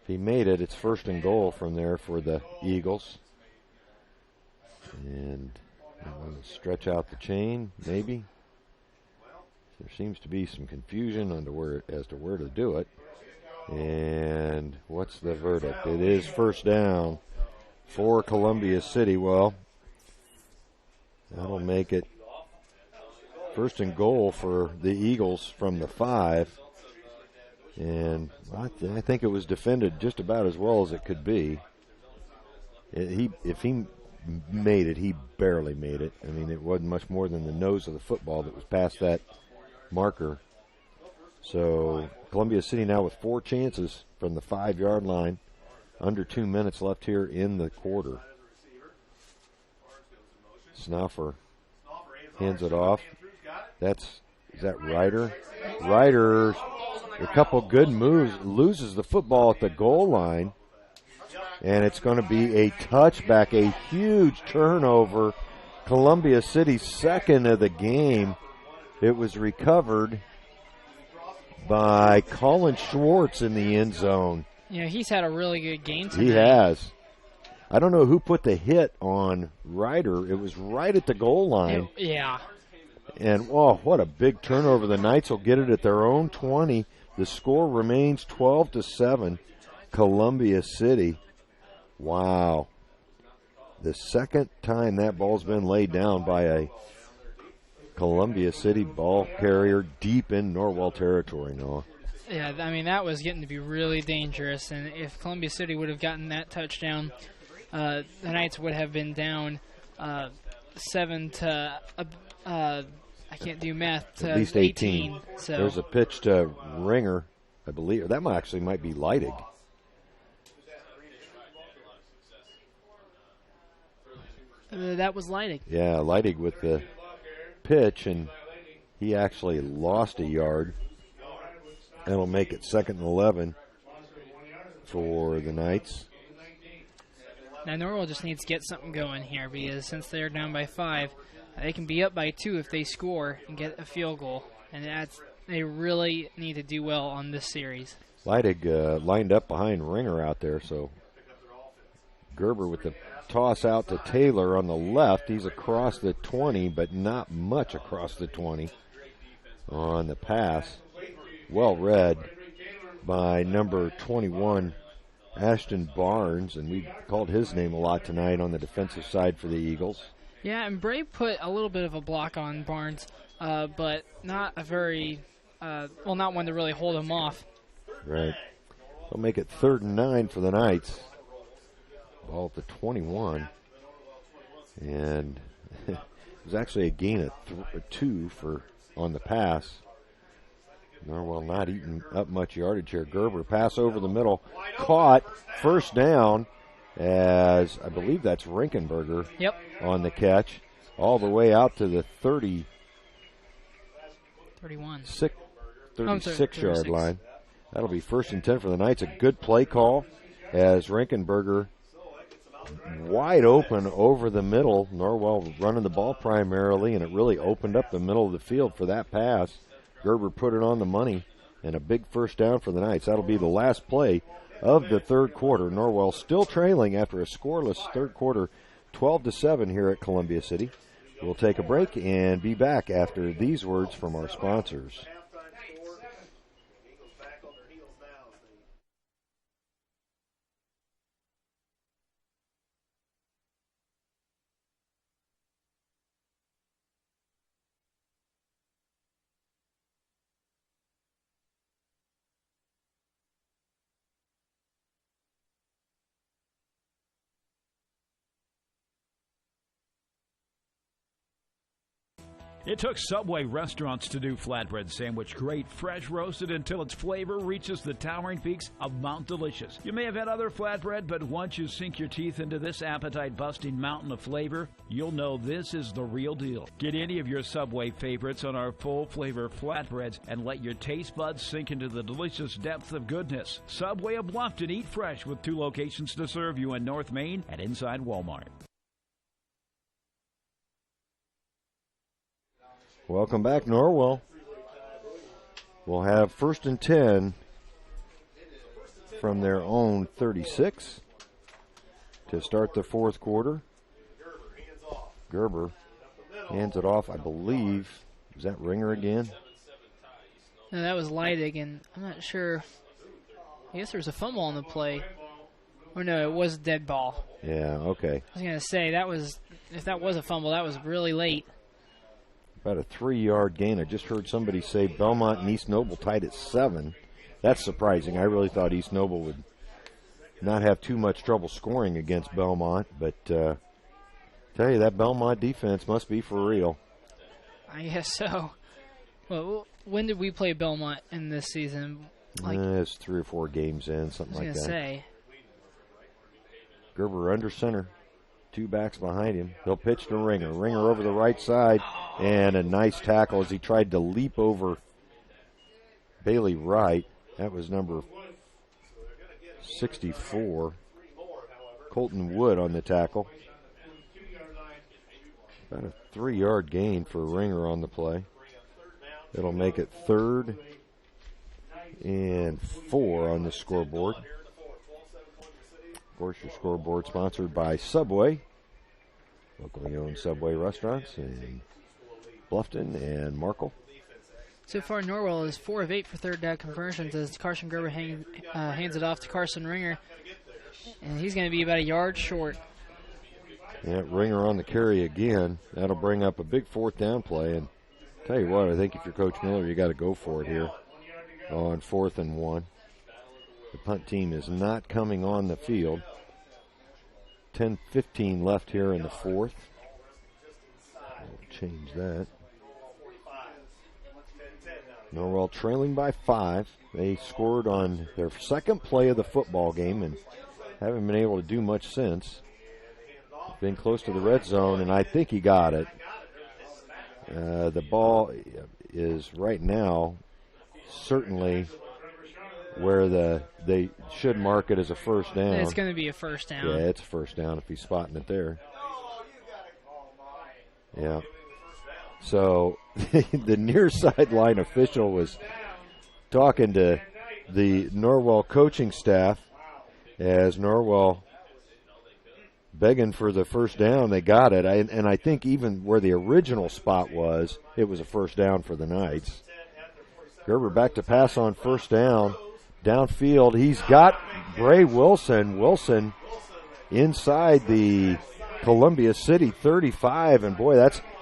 If he made it, it's 1st and goal from there for the Eagles. And stretch out the chain, maybe. There seems to be some confusion as to where to do it. And what's the verdict? It is 1st down for Columbia City. Well, that'll make it 1st and goal for the Eagles from the 5. And I think it was defended just about as well as it could be. If he made it, he barely made it. I mean, it wasn't much more than the nose of the football that was past that marker. So Columbia City now with 4 chances from the 5-yard line. Under 2 minutes left here in the quarter. Snoffer hands it off. Is that Ryder? Ryder, a couple good moves, loses the football at the goal line. And it's going to be a touchback, a huge turnover. Columbia City's 2nd of the game. It was recovered by Colin Schwartz in the end zone. Yeah, he's had a really good game tonight. He has. I don't know who put the hit on Ryder. It was right at the goal line. Yeah. And, oh, what a big turnover. The Knights will get it at their own 20. The score remains 12-7. Columbia City. Wow. The 2nd time that ball's been laid down by a Columbia City ball carrier deep in Norwell territory, Noah. Yeah, I mean, that was getting to be really dangerous. And if Columbia City would have gotten that touchdown, the Knights would have been down 7 to, I can't do math, to at least 18. So there's a pitch to Ringer, I believe. That might be Leidig. That was Leidig. Yeah, Leidig with the pitch, and he actually lost a yard. That'll make it 2nd and 11 for the Knights. Now, Norwell just needs to get something going here because since they're down by 5, they can be up by 2 if they score and get a field goal. And they really need to do well on this series. Leidig lined up behind Ringer out there, so Gerber with the toss out to Taylor on the left. He's across the 20, but not much across the 20 on the pass. Well read by number 21, Ashton Barnes, and we called his name a lot tonight on the defensive side for the Eagles. Yeah, and Bray put a little bit of a block on Barnes, but not a very, not one to really hold him off. Right. They'll make it 3rd and 9 for the Knights. Ball at the 21. And it was actually a gain of 2 on the pass. Norwell not eating up much yardage here. Gerber pass over the middle. Caught. 1st down as I believe that's Rinkenberger on the catch. All the way out to the 36-yard line. That'll be 1st and 10 for the Knights. A good play call as Rinkenberger wide open over the middle. Norwell running the ball primarily, and it really opened up the middle of the field for that pass. Gerber put it on the money, and a big 1st down for the Knights. That'll be the last play of the 3rd quarter. Norwell still trailing after a scoreless 3rd quarter, 12-7 here at Columbia City. We'll take a break and be back after these words from our sponsors. It took Subway restaurants to do flatbread sandwich great, fresh roasted until its flavor reaches the towering peaks of Mount Delicious. You may have had other flatbread, but once you sink your teeth into this appetite-busting mountain of flavor, you'll know this is the real deal. Get any of your Subway favorites on our full-flavor flatbreads and let your taste buds sink into the delicious depth of goodness. Subway of Bluffton, eat fresh with 2 locations to serve you in North Main and inside Walmart. Welcome back, Norwell. We'll have 1st and 10 from their own 36 to start the 4th quarter. Gerber hands it off, I believe. Is that Ringer again? No, that was Leidig, and I'm not sure. I guess there was a fumble on the play. Or no, it was a dead ball. Yeah, okay. I was going to say, if that was a fumble, that was really late. About a 3-yard gain. I just heard somebody say Belmont and East Noble tied at 7. That's surprising. I really thought East Noble would not have too much trouble scoring against Belmont. But tell you, that Belmont defense must be for real. I guess so. Well, when did we play Belmont in this season? It's 3 or 4 games in, something like that. I was going to say. Gerber under center. 2 backs behind him. He'll pitch to Ringer. Ringer over the right side. And a nice tackle as he tried to leap over Bailey Wright. That was number 64. Colton Wood on the tackle. About a 3-yard gain for Ringer on the play. It'll make it 3rd and 4 on the scoreboard. Of course, your scoreboard sponsored by Subway. Locally owned Subway restaurants in Bluffton and Markle. So far, Norwell is 4 of 8 for third down conversions as Carson Gerber hands it off to Carson Ringer. And he's going to be about a yard short. Yeah, Ringer on the carry again. That'll bring up a big 4th down play. And tell you what, I think if you're Coach Miller, you got to go for it here on 4th and 1. The punt team is not coming on the field. 10:15 left here in the 4th. We'll change that. Norwell trailing by 5. They scored on their 2nd play of the football game and haven't been able to do much since. Been close to the red zone, and I think he got it. The ball is right now certainly where they should mark it as a first down. It's going to be a first down. Yeah, it's a first down if he's spotting it there. Yeah. So the near sideline official was talking to the Norwell coaching staff as Norwell begging for the first down. They got it. And I think even where the original spot was, it was a first down for the Knights. Gerber back to pass on first down. Downfield, he's got Bray Wilson. Wilson inside the Columbia City 35, and boy,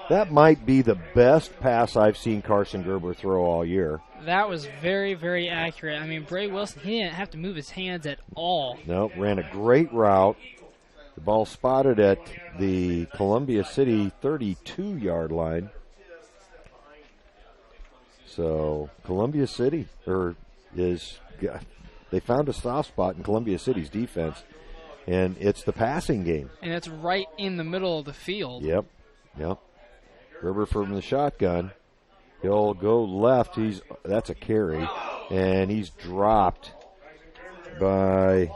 that might be the best pass I've seen Carson Gerber throw all year. That was very, very accurate. I mean, Bray Wilson, he didn't have to move his hands at all. Nope, ran a great route. The ball spotted at the Columbia City 32-yard line. So Columbia City they found a soft spot in Columbia City's defense, and it's the passing game. And it's right in the middle of the field. Yep. Gerber from the shotgun. He'll go left. That's a carry, and he's dropped by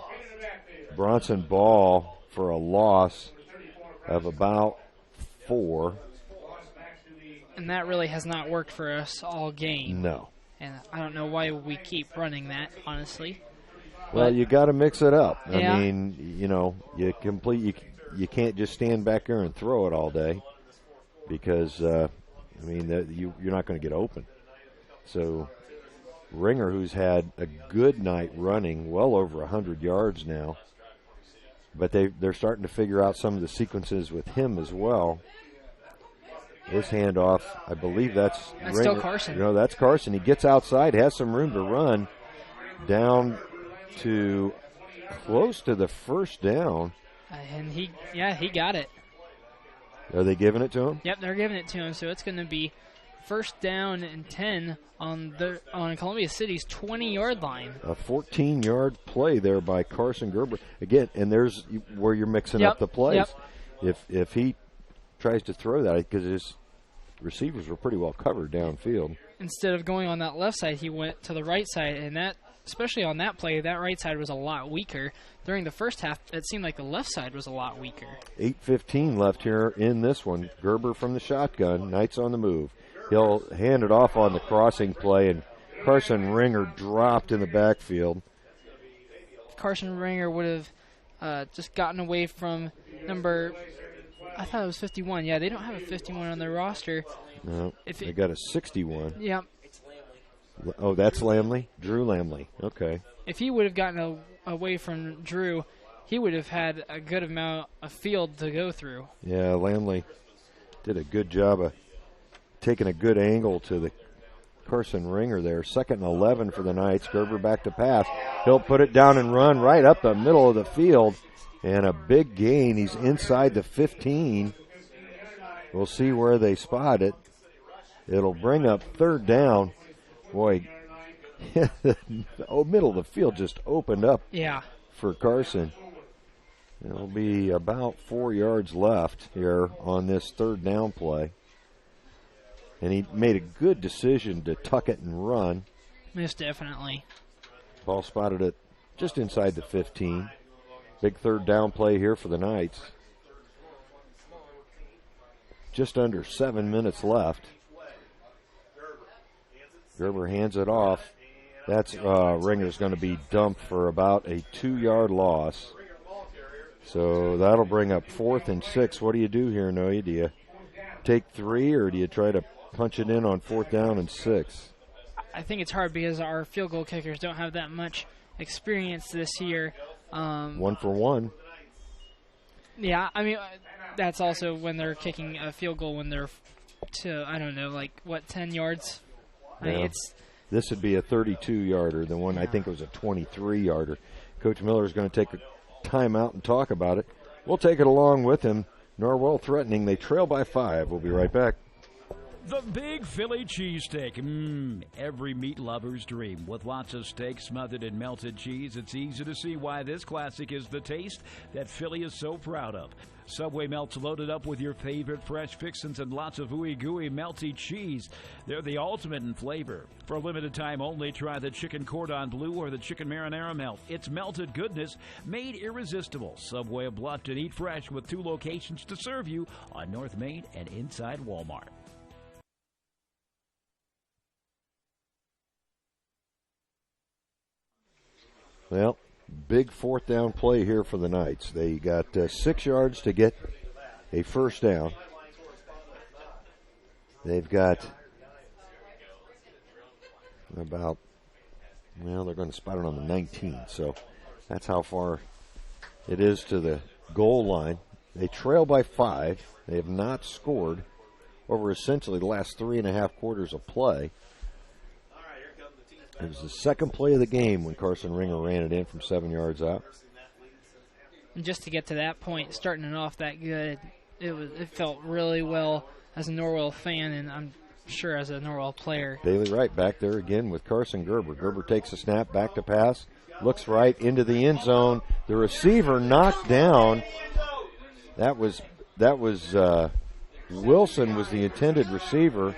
Bronson Ball for a loss of about 4. And that really has not worked for us all game. No. And I don't know why we keep running that, honestly. Well, you got to mix it up. Yeah. I mean, you can't just stand back there and throw it all day because, you're not going to get open. So Ringer, who's had a good night running, well over 100 yards now, but they're starting to figure out some of the sequences with him as well. This handoff, I believe that's Ringer. Still Carson. No, that's Carson. He gets outside, has some room to run down to close to the first down. And he got it. Are they giving it to him? Yep, they're giving it to him. So it's going to be first down and 10 on Columbia City's 20-yard line. A 14-yard play there by Carson Gerber. Again, and there's where you're mixing up the plays. If he tries to throw that, because his receivers were pretty well covered downfield. Instead of going on that left side, he went to the right side, and that, especially on that play, that right side was a lot weaker. During the first half, it seemed like the left side was a lot weaker. 8:15 left here in this one. Gerber from the shotgun. Knights on the move. He'll hand it off on the crossing play, and Carson Ringer dropped in the backfield. Carson Ringer would have just gotten away from number, I thought it was 51. Yeah, they don't have a 51 on their roster. No, they got a 61. Yeah. Oh, that's Lamley? Drew Lamley. Okay. If he would have gotten away from Drew, he would have had a good amount of field to go through. Yeah, Lamley did a good job of taking a good angle to the Carson Ringer there. 2nd and 11 for the Knights. Gerber back to pass. He'll put it down and run right up the middle of the field. And a big gain. He's inside the 15. We'll see where they spot it. It'll bring up 3rd down. Boy, the middle of the field just opened up for Carson. It'll be about 4 yards left here on this 3rd down play. And he made a good decision to tuck it and run. Most definitely. Ball spotted it just inside the 15. Big 3rd down play here for the Knights. Just under 7 minutes left. Gerber hands it off. That's Ringer's going to be dumped for about a 2-yard loss. So that'll bring up 4th and 6. What do you do here, Noe? Do you take 3 or do you try to punch it in on 4th down and 6? I think it's hard because our field goal kickers don't have that much experience this year. 1 for 1. Yeah, I mean, that's also when they're kicking a field goal when they're to, 10 yards? Yeah. I mean, this would be a 32-yarder. The one I think was a 23-yarder. Coach Miller is going to take a timeout and talk about it. We'll take it along with him. Norwell threatening. They trail by 5. We'll be right back. The Big Philly Cheesesteak. Every meat lover's dream. With lots of steak smothered in melted cheese, it's easy to see why this classic is the taste that Philly is so proud of. Subway melts loaded up with your favorite fresh fixins and lots of ooey gooey melty cheese. They're the ultimate in flavor. For a limited time only, try the chicken cordon bleu or the chicken marinara melt. It's melted goodness made irresistible. Subway of Bluffton. Eat fresh with 2 locations to serve you on North Main and inside Walmart. Well, big 4th down play here for the Knights. They got 6 yards to get a first down. They've got they're going to spot it on the 19, so that's how far it is to the goal line. They trail by 5. They have not scored over essentially the last 3.5 quarters of play. It was the second play of the game when Carson Ringer ran it in from 7 yards out. And just to get to that point, starting it off that good, it felt really well as a Norwell fan, and I'm sure as a Norwell player. Bailey Wright back there again with Carson Gerber. Gerber takes a snap, back to pass, looks right into the end zone. The receiver knocked down. That was Wilson was the intended receiver.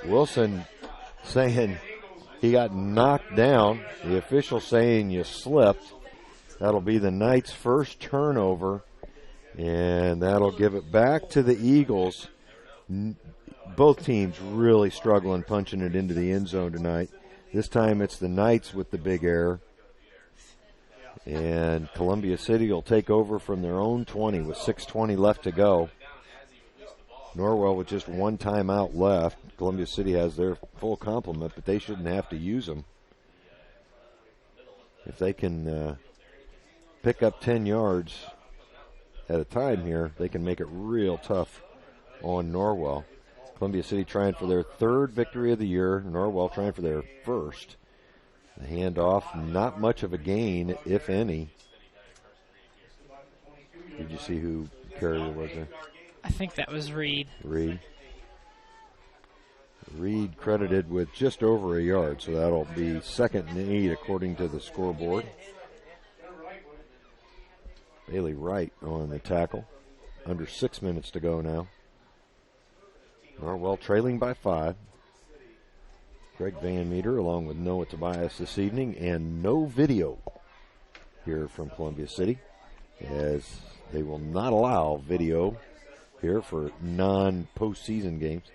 Wilson saying he got knocked down. The official saying you slipped. That'll be the Knights' first turnover, and that'll give it back to the Eagles. Both teams really struggling punching it into the end zone tonight. This time it's the Knights with the big error. And Columbia City will take over from their own 20 with 6:20 left to go. Norwell with just 1 timeout left. Columbia City has their full complement, but they shouldn't have to use them. If they can pick up 10 yards at a time here, they can make it real tough on Norwell. Columbia City trying for their 3rd victory of the year. Norwell trying for their 1st. The handoff, not much of a gain, if any. Did you see who carrier was there? I think that was Reed. Reed credited with just over a yard, so that'll be 2nd and 8 according to the scoreboard. Bailey Wright on the tackle. Under 6 minutes to go now. Norwell trailing by 5. Greg Van Meter along with Noah Tobias this evening, and no video here from Columbia City, as they will not allow video here for non-postseason games.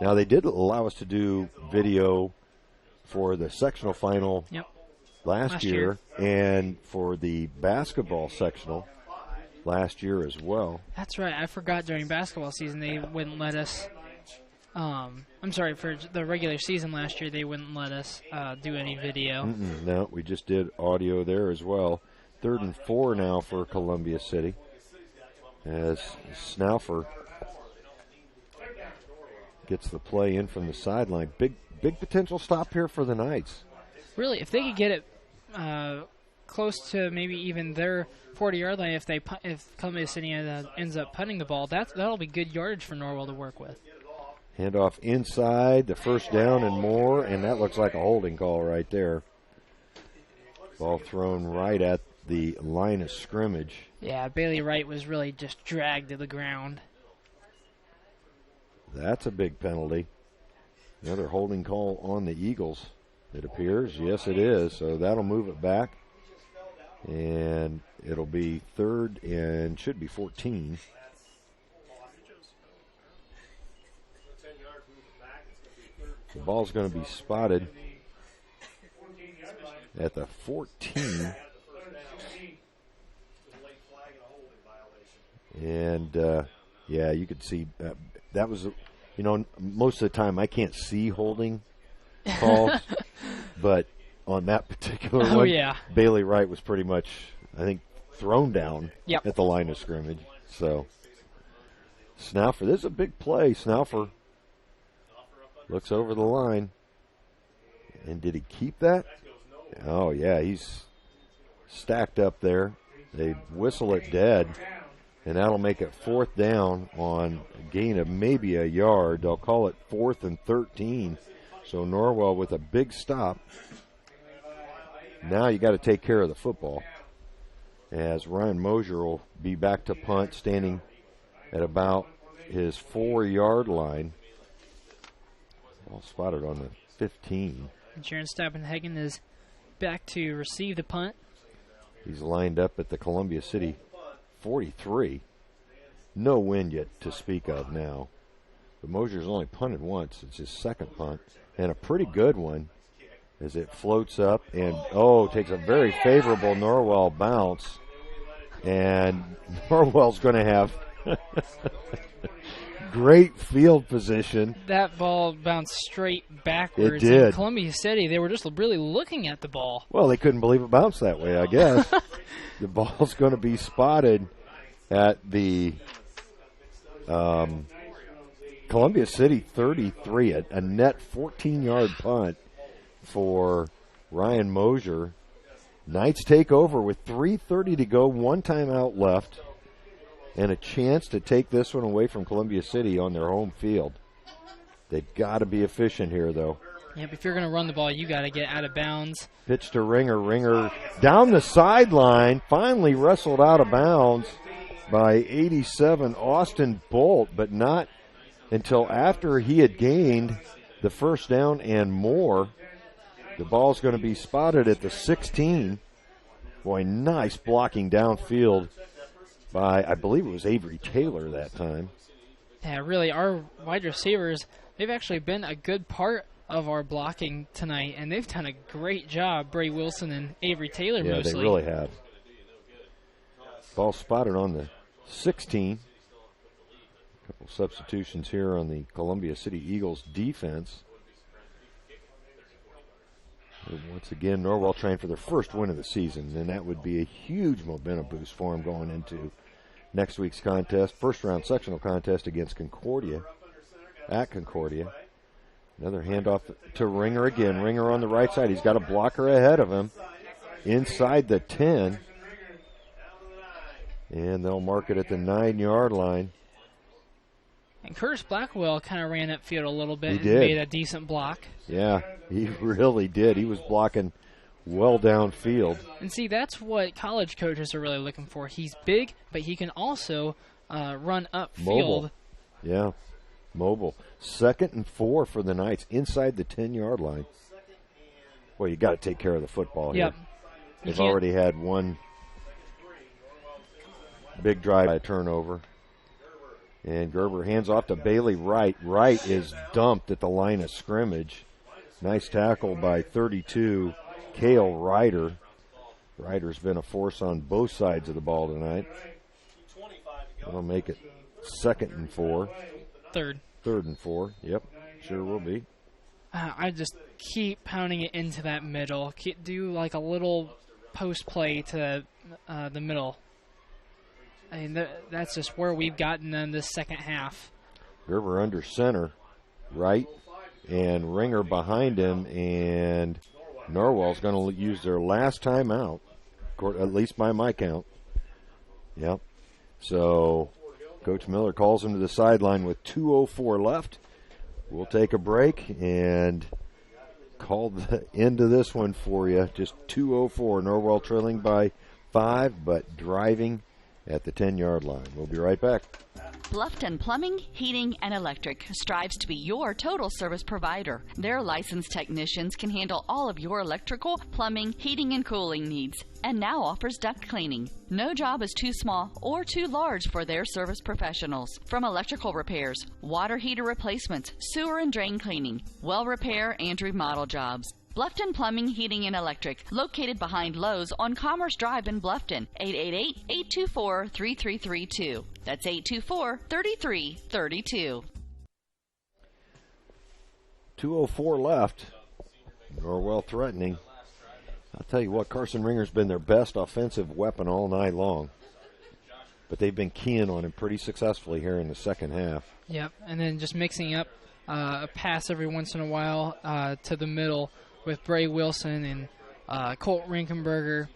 Now, they did allow us to do video for the sectional final last year and for the basketball sectional last year as well. That's right. I forgot during basketball season they wouldn't let us. I'm sorry, for the regular season last year they wouldn't let us do any video. No, we just did audio there as well. 3rd and 4 now for Columbia City, as Snaufer gets the play in from the sideline. Big potential stop here for the Knights. Really, if they could get it close to maybe even their 40-yard line, if Columbia City ends up punting the ball, that'll be good yardage for Norwell to work with. Handoff inside, the first down and more, and that looks like a holding call right there. Ball thrown right at the line of scrimmage. Yeah, Bailey Wright was really just dragged to the ground. That's a big penalty. Another holding call on the Eagles, it appears. Yes, it is. So that'll move it back. And it'll be 3rd and should be 14. The ball's going to be spotted at the 14. And, yeah, you could see that was, most of the time I can't see holding calls. But on that particular one, Bailey Wright was pretty much, I think, thrown down at the line of scrimmage. So, Snaufer, this is a big play. Snaufer looks over the line. And did he keep that? Oh, yeah, he's stacked up there. They whistle it dead, and that'll make it 4th down on a gain of maybe a yard. They'll call it 4th and 13. So Norwell with a big stop. Now you got to take care of the football, as Ryan Mosier will be back to punt, standing at about his 4-yard line. Ball spotted on the 15. And Sharon Stappenhagen is back to receive the punt. He's lined up at the Columbia City 43. No wind yet to speak of now. But Mosier's only punted once. It's his 2nd punt, and a pretty good one as it floats up and, takes a very favorable Norwell bounce. And Norwell's going to have great field position. That ball bounced straight backwards. It did. In Columbia City, they were just really looking at the ball. Well, they couldn't believe it bounced that way, I guess. The ball's going to be spotted at the Columbia City 33, a net 14-yard punt for Ryan Mosier. Knights take over with 3:30 to go, 1 timeout left, and a chance to take this one away from Columbia City on their home field. They've got to be efficient here, though. Yep, if you're going to run the ball, you got to get out of bounds. Pitch to Ringer. Ringer down the sideline, finally wrestled out of bounds by 87 Austin Bolt, but not until after he had gained the first down and more. The ball's going to be spotted at the 16. Boy, nice blocking downfield by, I believe it was Avery Taylor that time. Yeah, really, our wide receivers, they've actually been a good part of our blocking tonight, and they've done a great job, Bray Wilson and Avery Taylor mostly. Yeah, they really have. Ball spotted on the 16. A couple substitutions here on the Columbia City Eagles defense. And once again, Norwell trying for their first win of the season, and that would be a huge momentum boost for them going into next week's contest, first-round sectional contest against Concordia, at Concordia. Another handoff to Ringer again. Ringer on the right side. He's got a blocker ahead of him inside the 10. And they'll mark it at the 9-yard line. And Curtis Blackwell kind of ran upfield a little bit He and did. made a decent block. Yeah, he really did. He was blocking well downfield. And see, that's what college coaches are really looking for. He's big, but he can also run upfield. Mobile. Yeah, mobile. 2nd and 4 for the Knights inside the 10-yard line. Well, you got to take care of the football here. Yep. They've already had one big drive turnover. And Gerber hands off to Bailey Wright. Wright is dumped at the line of scrimmage. Nice tackle by 32, Cale Ryder. Ryder's been a force on both sides of the ball tonight. That'll make it 2nd and 4. 3rd. 3rd and 4. Yep, sure will be. I just keep pounding it into that middle. Do like a little post play to the middle. I mean, that's just where we've gotten in this second half. Gerber under center, right, and Ringer behind him, and Norwell's going to use their last timeout, at least by my count. Yep. So Coach Miller calls him to the sideline with 2:04 left. We'll take a break and call the end of this one for you. Just 2:04. Norwell trailing by 5, but driving at the 10-yard line. We'll be right back. Bluffton Plumbing, Heating, and Electric strives to be your total service provider. Their licensed technicians can handle all of your electrical, plumbing, heating, and cooling needs, and now offers duct cleaning. No job is too small or too large for their service professionals. From electrical repairs, water heater replacements, sewer and drain cleaning, well repair, and remodel jobs. Bluffton Plumbing, Heating, and Electric, located behind Lowe's on Commerce Drive in Bluffton, 888-824-3332. That's 824-3332. 2:04 left. Norwell threatening. I'll tell you what, Carson Ringer's been their best offensive weapon all night long. But they've been keying on him pretty successfully here in the second half. Yep, and then just mixing up a pass every once in a while to the middle with Bray Wilson and Colt Rinkenberger.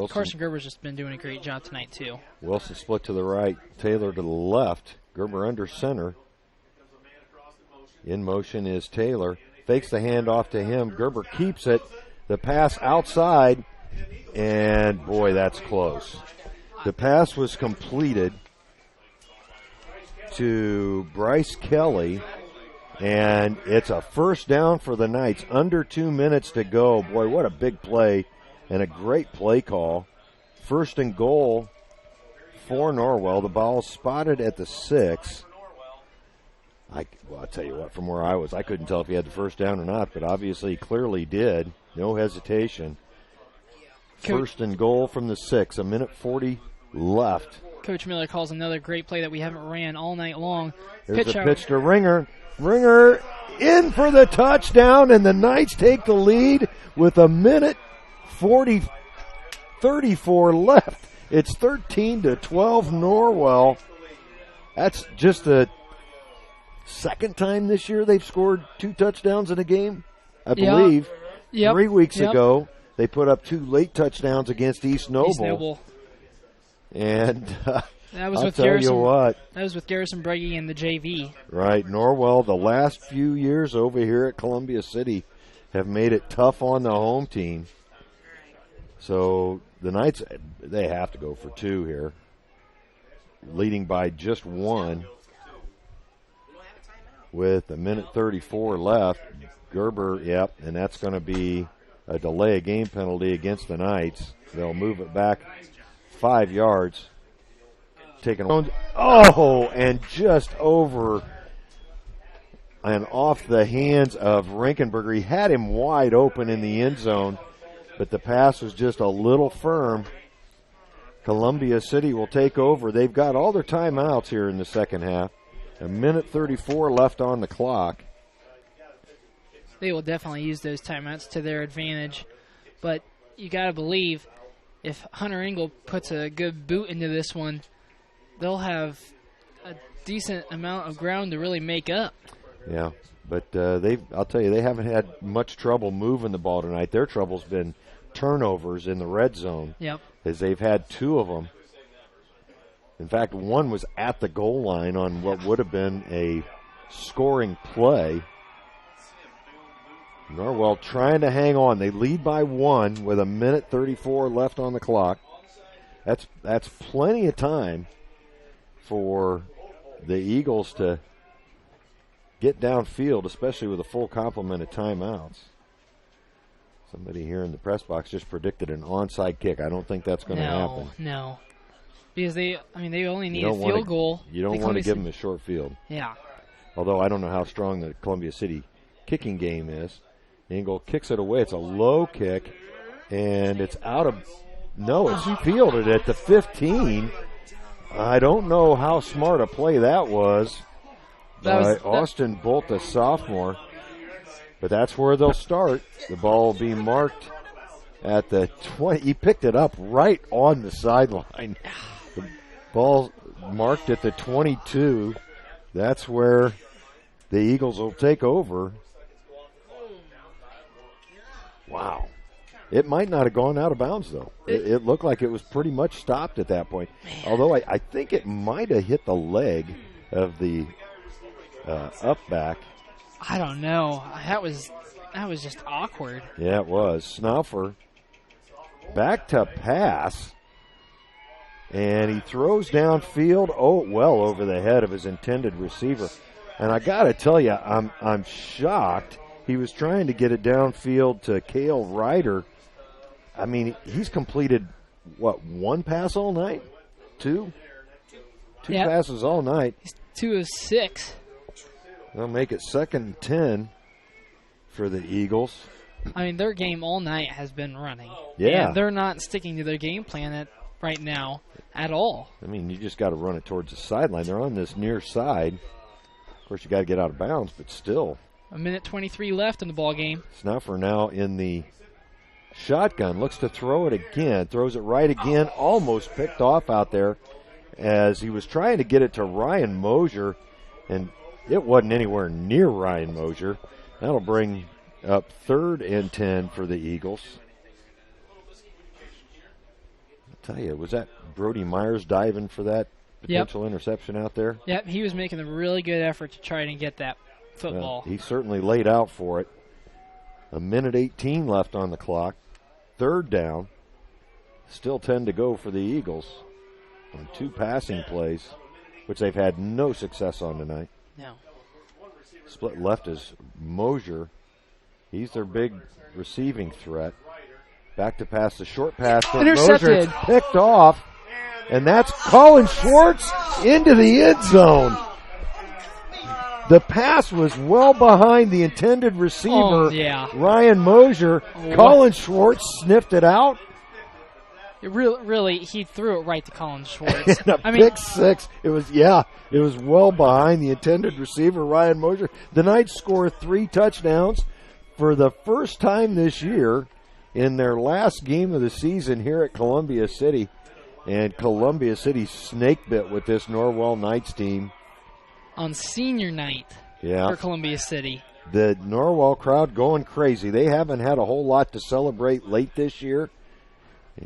Carson Gerber's just been doing a great job tonight, too. Wilson split to the right, Taylor to the left. Gerber under center. In motion is Taylor. Fakes the handoff to him. Gerber keeps it. The pass outside, and boy, that's close. The pass was completed to Bryce Kelly, and it's a first down for the Knights. Under 2 minutes to go. Boy, what a big play and a great play call. 1st and goal for Norwell. The ball spotted at the 6. I'll tell you what, from where I was, I couldn't tell if he had the first down or not, but obviously he clearly did. No hesitation. 1st and goal from the 6. 1:40 left. Coach Miller calls another great play that we haven't ran all night long. There's a pitch to Ringer. Ringer in for the touchdown, and the Knights take the lead with 1:34 left. It's 13-12 Norwell. That's just the second time this year they've scored 2 touchdowns in a game, I believe. Yep. 3 weeks ago, they put up 2 late touchdowns against East Noble. And that was I'll with tell Garrison, you what. That was with Garrison Breggy and the JV. Right. Norwell, the last few years over here at Columbia City, have made it tough on the home team. So the Knights, they have to go for 2 here, leading by just 1 with 1:34 left. Gerber, and that's going to be a delay of game penalty against the Knights. They'll move it back 5 yards. And just over and off the hands of Rinkenberger. He had him wide open in the end zone, but the pass was just a little firm. Columbia City will take over. They've got all their timeouts here in the second half. 1:34 left on the clock. They will definitely use those timeouts to their advantage, but you got to believe if Hunter Engel puts a good boot into this one, they'll have a decent amount of ground to really make up. Yeah, but I'll tell you, they haven't had much trouble moving the ball tonight. Their trouble's been turnovers in the red zone. Yep. as they've had 2 of them. In fact, one was at the goal line on what would have been a scoring play. Norwell trying to hang on. They lead by 1 with 1:34 left on the clock. That's plenty of time for the Eagles to get downfield, especially with a full complement of timeouts. Somebody here in the press box just predicted an onside kick. I don't think that's going to happen. No. Because they only need a field goal. You don't want to give them a short field. Yeah. Although I don't know how strong the Columbia City kicking game is. Engel kicks it away. It's a low kick, and it's out of – no, it's fielded at the 15. I don't know how smart a play that was by Austin Bolt, the sophomore. But that's where they'll start. The ball will be marked at the 20. He picked it up right on the sideline. The ball marked at the 22. That's where the Eagles will take over. Wow. It might not have gone out of bounds, though. It looked like it was pretty much stopped at that point. Although I think it might have hit the leg of the up back. I don't know. That was just awkward. Yeah, it was. Snaufer back to pass, and he throws downfield. Oh, well over the head of his intended receiver. And I got to tell you, I'm shocked. He was trying to get it downfield to Cale Ryder. I mean, he's completed, what, 1 pass all night? 2? 2 passes all night. He's 2 of 6. They'll make it 2nd and 10 for the Eagles. I mean, their game all night has been running. Yeah. And they're not sticking to their game plan right now at all. I mean, you just got to run it towards the sideline. They're on this near side. Of course, you got to get out of bounds, but still. 1:23 left in the ball game. Snuffer now in the shotgun. Looks to throw it again. Throws it right again. Almost picked off out there as he was trying to get it to Ryan Mosier, and it wasn't anywhere near Ryan Mosier. That'll bring up 3rd and 10 for the Eagles. I'll tell you, was that Brody Myers diving for that potential interception out there? Yep, he was making a really good effort to try and get that football. Well, he certainly laid out for it. 1:18 left on the clock. 3rd down. Still 10 to go for the Eagles on 2 passing plays, which they've had no success on tonight. No. Split left is Mosier. He's their big receiving threat. Back to pass, the short pass for Mosier. It's picked off, and that's Colin Schwartz into the end zone. The pass was well behind the intended receiver, Ryan Mosier. Colin Schwartz sniffed it out. Really, he threw it right to Colin Schwartz. Pick 6. It was well behind the intended receiver, Ryan Mosier. The Knights score 3 touchdowns for the first time this year in their last game of the season here at Columbia City. And Columbia City snake bit with this Norwell Knights team. On senior night for Columbia City. The Norwell crowd going crazy. They haven't had a whole lot to celebrate late this year.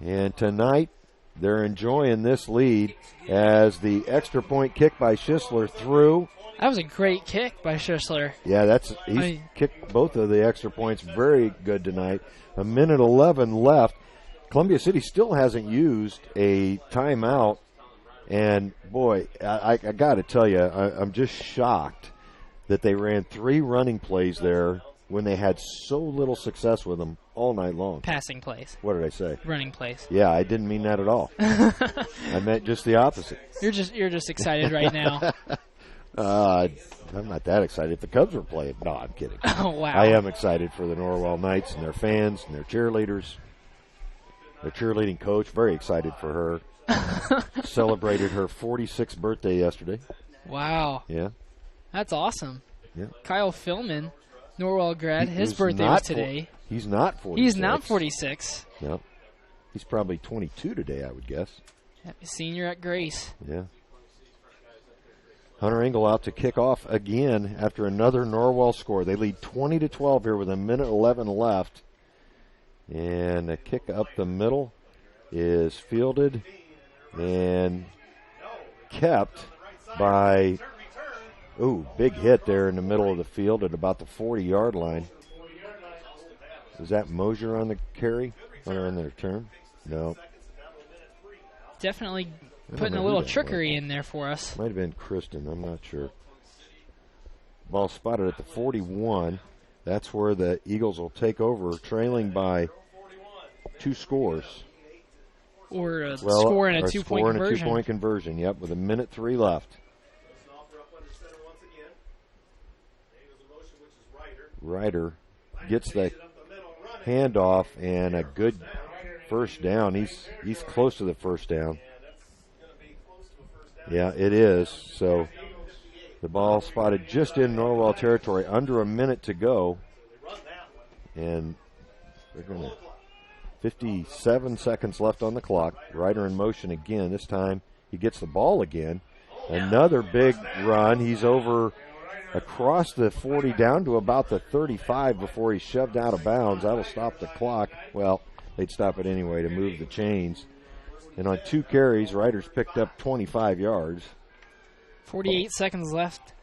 And tonight, they're enjoying this lead as the extra point kick by Schisler through. That was a great kick by Schisler. Yeah, he's kicked both of the extra points very good tonight. 1:11 left. Columbia City still hasn't used a timeout. And, boy, I got to tell you, I'm just shocked that they ran 3 running plays there when they had so little success with them all night long. Passing plays. What did I say? Running plays. Yeah, I didn't mean that at all. I meant just the opposite. You're just excited right now. I'm not that excited. If the Cubs were playing, no, I'm kidding. Oh, wow. I am excited for the Norwell Knights and their fans and their cheerleaders. Their cheerleading coach, very excited for her. Celebrated her 46th birthday yesterday. Wow. Yeah. That's awesome. Yeah. Kyle Philman, Norwell grad, his birthday was today. He's not 46. He's not 46. No. He's probably 22 today, I would guess. Senior at Grace. Yeah. Hunter Engel out to kick off again after another Norwell score. They lead 20-12 here with 1:11 left. And a kick up the middle is fielded and kept by, big hit there in the middle of the field at about the 40-yard line. Is that Mosier on the carry or on the return? No. Definitely putting a little trickery in there for us. Might have been Kristen. I'm not sure. Ball spotted at the 41. That's where the Eagles will take over, trailing by 2 scores. Or a score and a 2-point conversion. Or a 2-point conversion, yep, with 1:03 left. Ryder gets the handoff and a good first down. He's close to the first down. Yeah, it is. So the ball spotted just in Norwell territory, under a minute to go. And they're going to 57 seconds left on the clock. Ryder in motion again. This time he gets the ball again. Another big run. He's over across the 40 down to about the 35 before he's shoved out of bounds. That'll stop the clock. Well, they'd stop it anyway to move the chains. And on 2 carries, Ryder's picked up 25 yards. 48 seconds left.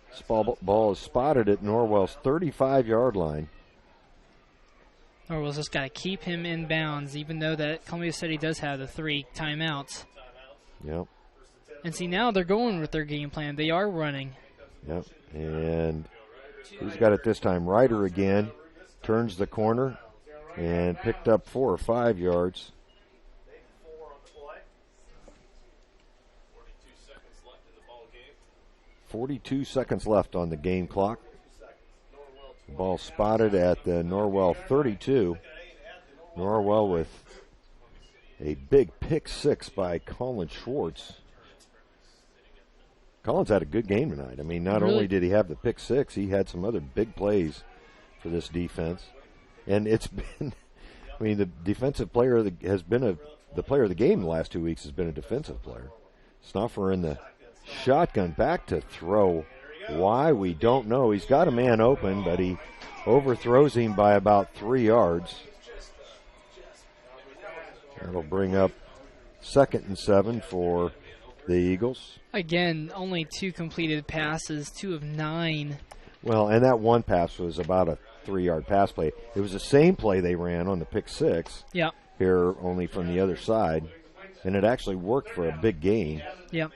This ball is spotted at Norwell's 35-yard line. Norwell's just got to keep him in bounds, even though that Columbia City does have the 3 timeouts. Yep. And see, now they're going with their game plan. They are running. Yep. And who's got it this time? Ryder again. Turns the corner and picked up 4 or 5 yards. 42 seconds left on the game clock. Ball spotted at the Norwell 32. Norwell with a big pick 6 by Colin Schwartz. Colin's had a good game tonight. I mean, not only did he have the pick 6, he had some other big plays for this defense. And it's been, I mean, the defensive player has been the player of the game the last 2 weeks has been a defensive player. Snuffer in the shotgun, back to throw. Why, we don't know. He's got a man open, but he overthrows him by about 3 yards. That'll bring up 2nd and 7 for the Eagles. Again, only 2 completed passes, 2 of 9. Well, and that one pass was about a 3-yard pass play. It was the same play they ran on the pick 6. Yep. Here, only from the other side. And it actually worked for a big gain. Yep.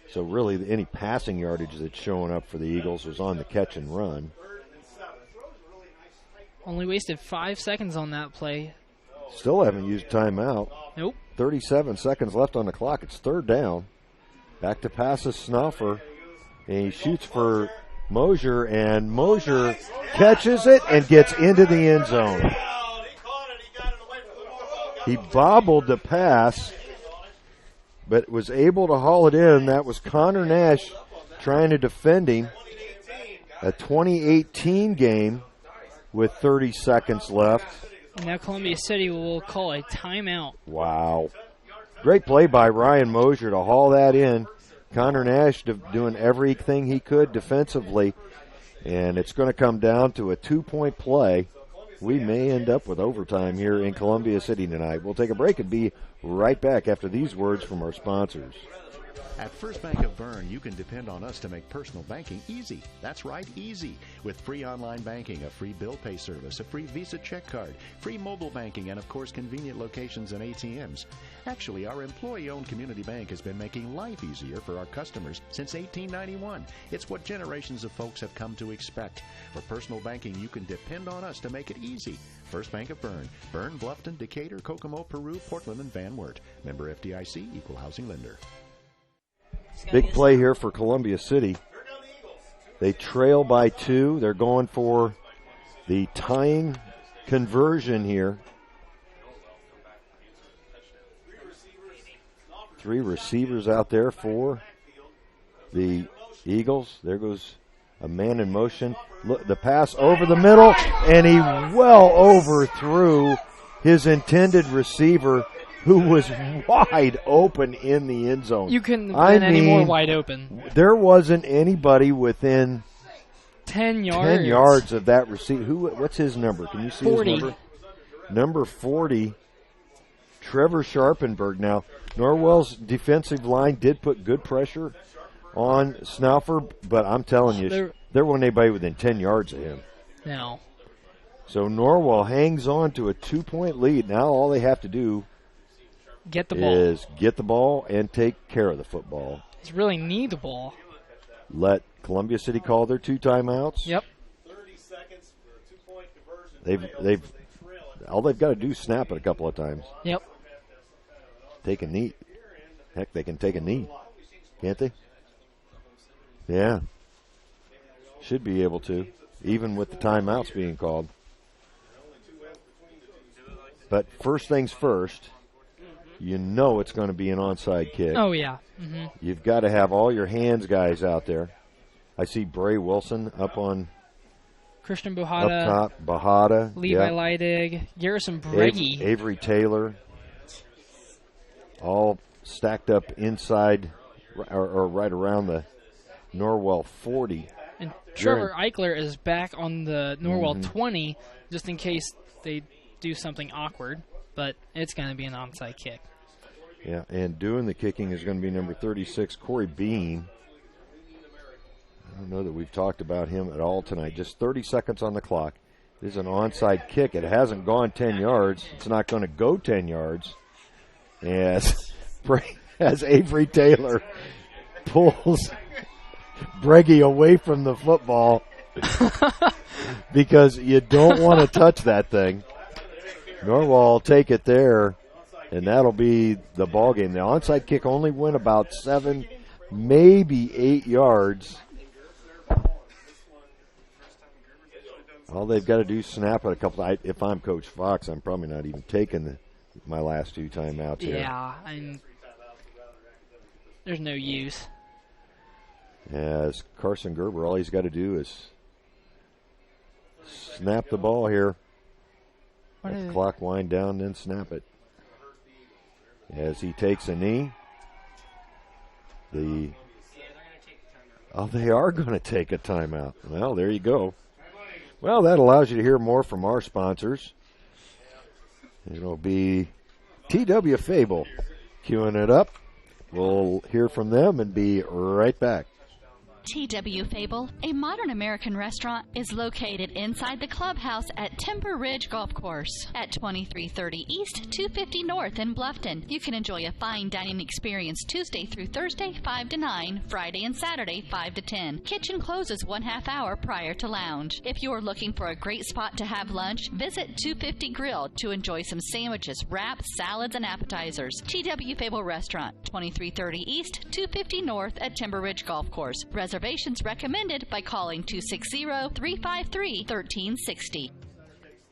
So really, any passing yardage that's showing up for the Eagles was on the catch and run. Only wasted 5 seconds on that play. Still haven't used timeout. Nope. 37 seconds left on the clock. It's 3rd down. Back to pass is Snuffer. And he shoots for Mosier, and Mosier catches it and gets into the end zone. He bobbled the pass, but was able to haul it in. That was Connor Nash trying to defend him. A 2018 game with 30 seconds left. And now Columbia City will call a timeout. Wow. Great play by Ryan Mosier to haul that in. Connor Nash doing everything he could defensively. And it's going to come down to a 2-point play. We may end up with overtime here in Columbia City tonight. We'll take a break and be right back after these words from our sponsors. At First Bank of Bern, you can depend on us to make personal banking easy. That's right, easy. With free online banking, a free bill pay service, a free Visa check card, free mobile banking, and, of course, convenient locations and ATMs. Actually, our employee-owned community bank has been making life easier for our customers since 1891. It's what generations of folks have come to expect. For personal banking, you can depend on us to make it easy. First Bank of Bern. Bern, Bluffton, Decatur, Kokomo, Peru, Portland, and Van Wert. Member FDIC, Equal Housing Lender. Big play here for Columbia City. They trail by 2. They're going for the tying conversion here. 3 receivers out there for the Eagles. There goes a man in motion. Look, the pass over the middle, and he well overthrew his intended receiver, who was wide open in the end zone. You couldn't have been any more wide open. There wasn't anybody within 10 yards. 10 yards of that receiver. What's his number? Can you see 40. his number? Number 40 Trevor Sharpenberg. Now, Norwell's defensive line did put good pressure on Snaufer, but I'm telling you, there wasn't anybody within 10 yards of him. No. So Norwell hangs on to a 2-point lead. Now all they have to do is get the ball and take care of the football. It's really need the ball. Let Columbia City call their 2 timeouts. Yep. 30 seconds for a 2-point conversion. They've all they've got to do is snap it a couple of times. Yep. Take a knee. Heck, they can take a knee, can't they? Yeah. Should be able to, even with the timeouts being called. But first things first, you know it's going to be an onside kick. Oh, yeah. Mm-hmm. You've got to have all your hands guys out there. I see Bray Wilson up on Christian Bujada. Up top, Bujada. Levi Leidig. Garrison Breggy. Avery Taylor. All stacked up inside or right around the Norwell 40. And Trevor Eichler is back on the Norwell 20 just in case they do something awkward. But it's going to be an onside kick. Yeah, and doing the kicking is going to be number 36, Corey Bean. I don't know that we've talked about him at all tonight. Just 30 seconds on the clock. It is an onside kick. It hasn't gone 10 yards. It's not going to go 10 yards. As Avery Taylor pulls Breggy away from the football because you don't want to touch that thing. Norwell will take it there, and that'll be the ball game. The onside kick only went about 7, maybe 8 yards. All they've got to do is snap it a couple. If I'm Coach Fox, I'm probably not even taking my last 2 timeouts here. Yeah, there's no use. As Carson Gerber, all he's got to do is snap the ball here. Let the clock wind down, then snap it. As he takes a knee, they are going to take a timeout. Well, there you go. Well, that allows you to hear more from our sponsors. It'll be TW Fable queuing it up. We'll hear from them and be right back. TW Fable, a modern American restaurant, is located inside the clubhouse at Timber Ridge Golf Course at 2330 East, 250 North in Bluffton. You can enjoy a fine dining experience Tuesday through Thursday, 5 to 9, Friday and Saturday, 5 to 10. Kitchen closes 1/2 hour prior to lounge. If you are looking for a great spot to have lunch, visit 250 Grill to enjoy some sandwiches, wraps, salads, and appetizers. TW Fable Restaurant, 2330 East, 250 North at Timber Ridge Golf Course. Reservations recommended by calling 260-353-1360.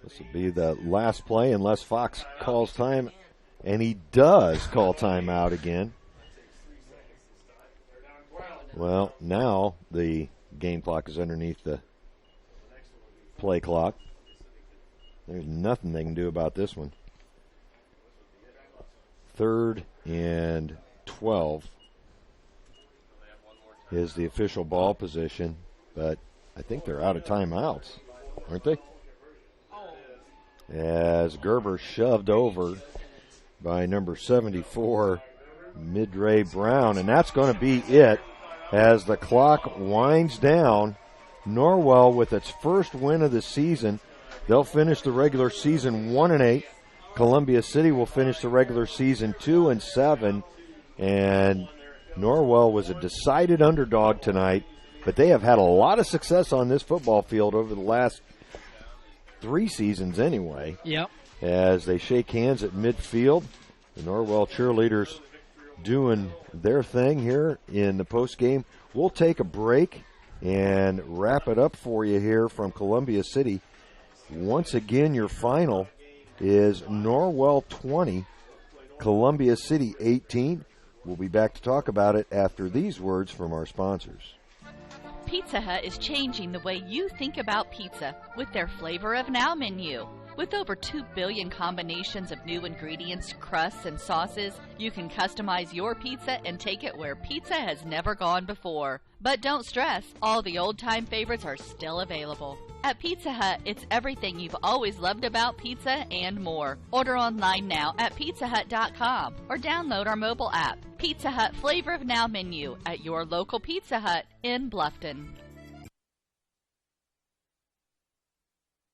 This will be the last play unless Fox calls time, and he does call timeout again. Well, now the game clock is underneath the play clock. There's nothing they can do about this one. 3rd and 12. Is the official ball position, but I think they're out of timeouts, aren't they? As Gerber shoved over by number 74, Midray Brown, and that's going to be it as the clock winds down. Norwell with its first win of the season. They'll finish the regular season 1-8. Columbia City will finish the regular season 2-7, and Norwell was a decided underdog tonight, but they have had a lot of success on this football field over the last 3 seasons anyway. Yep. As they shake hands at midfield, the Norwell cheerleaders doing their thing here in the postgame. We'll take a break and wrap it up for you here from Columbia City. Once again, your final is Norwell 20, Columbia City 18. We'll be back to talk about it after these words from our sponsors. Pizza Hut is changing the way you think about pizza with their Flavor of Now menu. With over 2 billion combinations of new ingredients, crusts, and sauces, you can customize your pizza and take it where pizza has never gone before. But don't stress, all the old-time favorites are still available. At Pizza Hut, it's everything you've always loved about pizza and more. Order online now at pizzahut.com or download our mobile app. Pizza Hut Flavor of Now menu at your local Pizza Hut in Bluffton.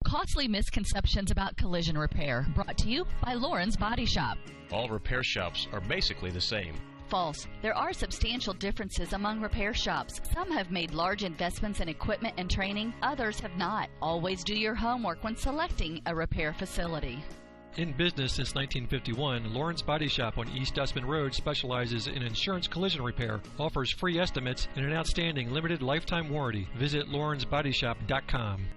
Costly misconceptions about collision repair, brought to you by Lauren's Body Shop. All repair shops are basically the same. False. There are substantial differences among repair shops. Some have made large investments in equipment and training, others have not. Always do your homework when selecting a repair facility. In business since 1951, Lauren's Body Shop on East Dustman Road specializes in insurance collision repair, offers free estimates, and an outstanding limited lifetime warranty. Visit lawrensbodyshop.com.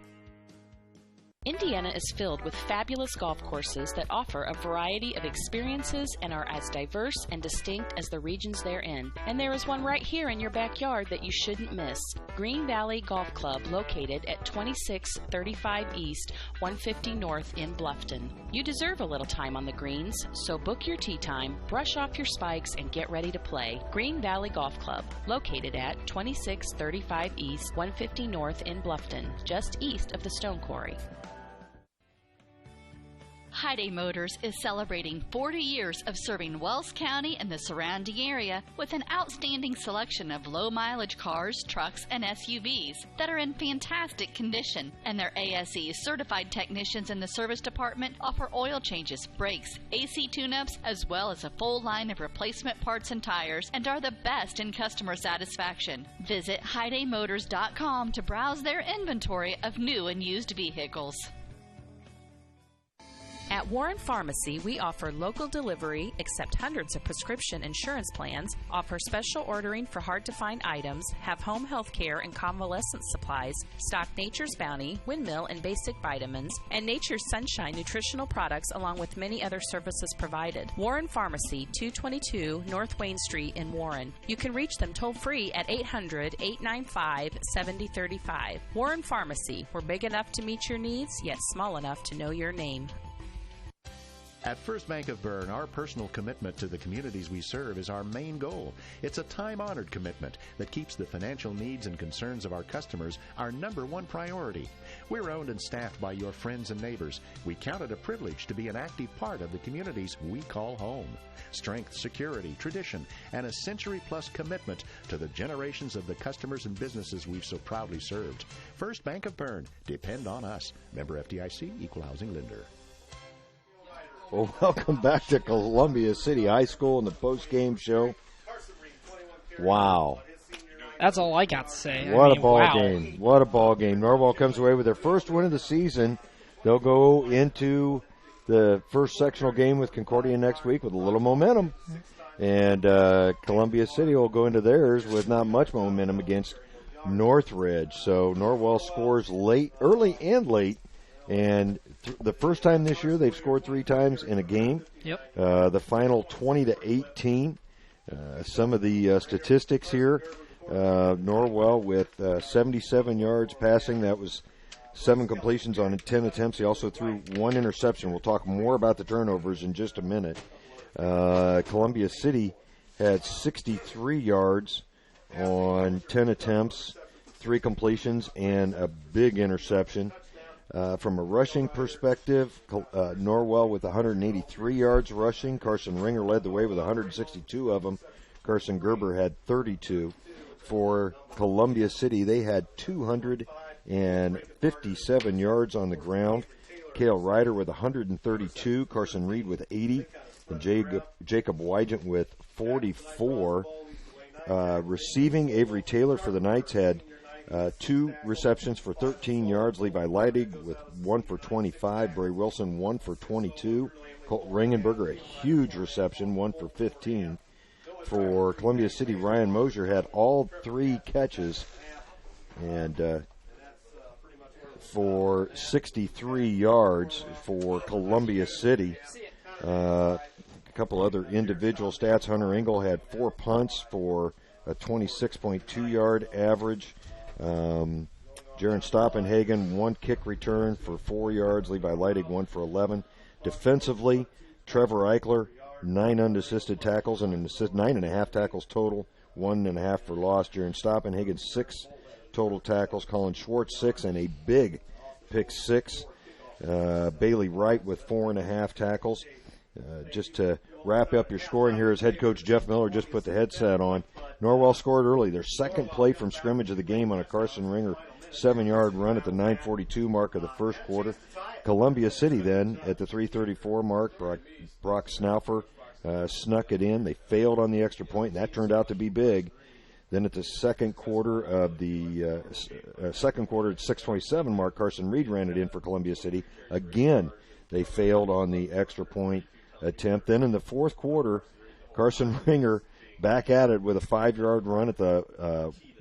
Indiana is filled with fabulous golf courses that offer a variety of experiences and are as diverse and distinct as the regions they're in. And there is one right here in your backyard that you shouldn't miss. Green Valley Golf Club, located at 2635 East, 150 North in Bluffton. You deserve a little time on the greens, so book your tee time, brush off your spikes, and get ready to play. Green Valley Golf Club, located at 2635 East, 150 North in Bluffton, just east of the Stone Quarry. Hyundai Motors is celebrating 40 years of serving Wells County and the surrounding area with an outstanding selection of low-mileage cars, trucks, and SUVs that are in fantastic condition. And their ASE certified technicians in the service department offer oil changes, brakes, AC tune-ups, as well as a full line of replacement parts and tires, and are the best in customer satisfaction. Visit HyundaiMotors.com to browse their inventory of new and used vehicles. At Warren Pharmacy, we offer local delivery, accept hundreds of prescription insurance plans, offer special ordering for hard-to-find items, have home health care and convalescent supplies, stock Nature's Bounty, Windmill, and basic vitamins, and Nature's Sunshine nutritional products, along with many other services provided. Warren Pharmacy, 222 North Wayne Street in Warren. You can reach them toll-free at 800-895-7035. Warren Pharmacy, we're big enough to meet your needs, yet small enough to know your name. At First Bank of Bern, our personal commitment to the communities we serve is our main goal. It's a time-honored commitment that keeps the financial needs and concerns of our customers our number one priority. We're owned and staffed by your friends and neighbors. We count it a privilege to be an active part of the communities we call home. Strength, security, tradition, and a century-plus commitment to the generations of the customers and businesses we've so proudly served. First Bank of Bern. Depend on us. Member FDIC, Equal Housing Lender. Well, welcome back to Columbia City High School and the post-game show. Wow. That's all I got to say. What a ball game. What a ball game. Norwell comes away with their first win of the season. They'll go into the first sectional game with Concordia next week with a little momentum. And Columbia City will go into theirs with not much momentum against Northridge. So Norwell scores early and late. And the first time this year, they've scored 3 times in a game. Yep. The final 20-18. Some of the statistics here. Norwell with 77 yards passing. That was 7 completions on 10 attempts. He also threw 1 interception. We'll talk more about the turnovers in just a minute. Columbia City had 63 yards on 10 attempts, 3 completions, and a big interception. From a rushing perspective, Norwell with 183 yards rushing. Carson Ringer led the way with 162 of them. Carson Gerber had 32. For Columbia City, they had 257 yards on the ground. Cale Ryder with 132. Carson Reed with 80. And Jacob Wygant with 44. Receiving, Avery Taylor for the Knights had 2 receptions for 13 yards. Levi Leidig with 1 for 25. Bray Wilson 1 for 22. Colt Rangenberger, a huge reception, 1 for 15. For Columbia City, Ryan Mosier had all 3 catches and for 63 yards for Columbia City. A couple other individual stats. Hunter Engel had 4 punts for a 26.2 yard average. Jaron Stoppenhagen, 1 kick return for 4 yards. Levi Leidig, 1 for 11. Defensively, Trevor Eichler, 9 unassisted tackles and 9.5 tackles total, 1.5 for loss. Jaron Stoppenhagen, 6 total tackles. Colin Schwartz, 6, and a big pick 6. Bailey Wright with 4.5 tackles. Just to wrap up your scoring here, as head coach Jeff Miller just put the headset on. Norwell scored early. Their second play from scrimmage of the game on a Carson Ringer 7-yard run at the 9:42 mark of the first quarter. Columbia City then at the 3:34 mark. Brock Snaufer snuck it in. They failed on the extra point, and that turned out to be big. Then at the second quarter at 6:27 mark, Carson Reed ran it in for Columbia City. Again, they failed on the extra point attempt. Then in the fourth quarter, Carson Ringer back at it with a 5-yard run at the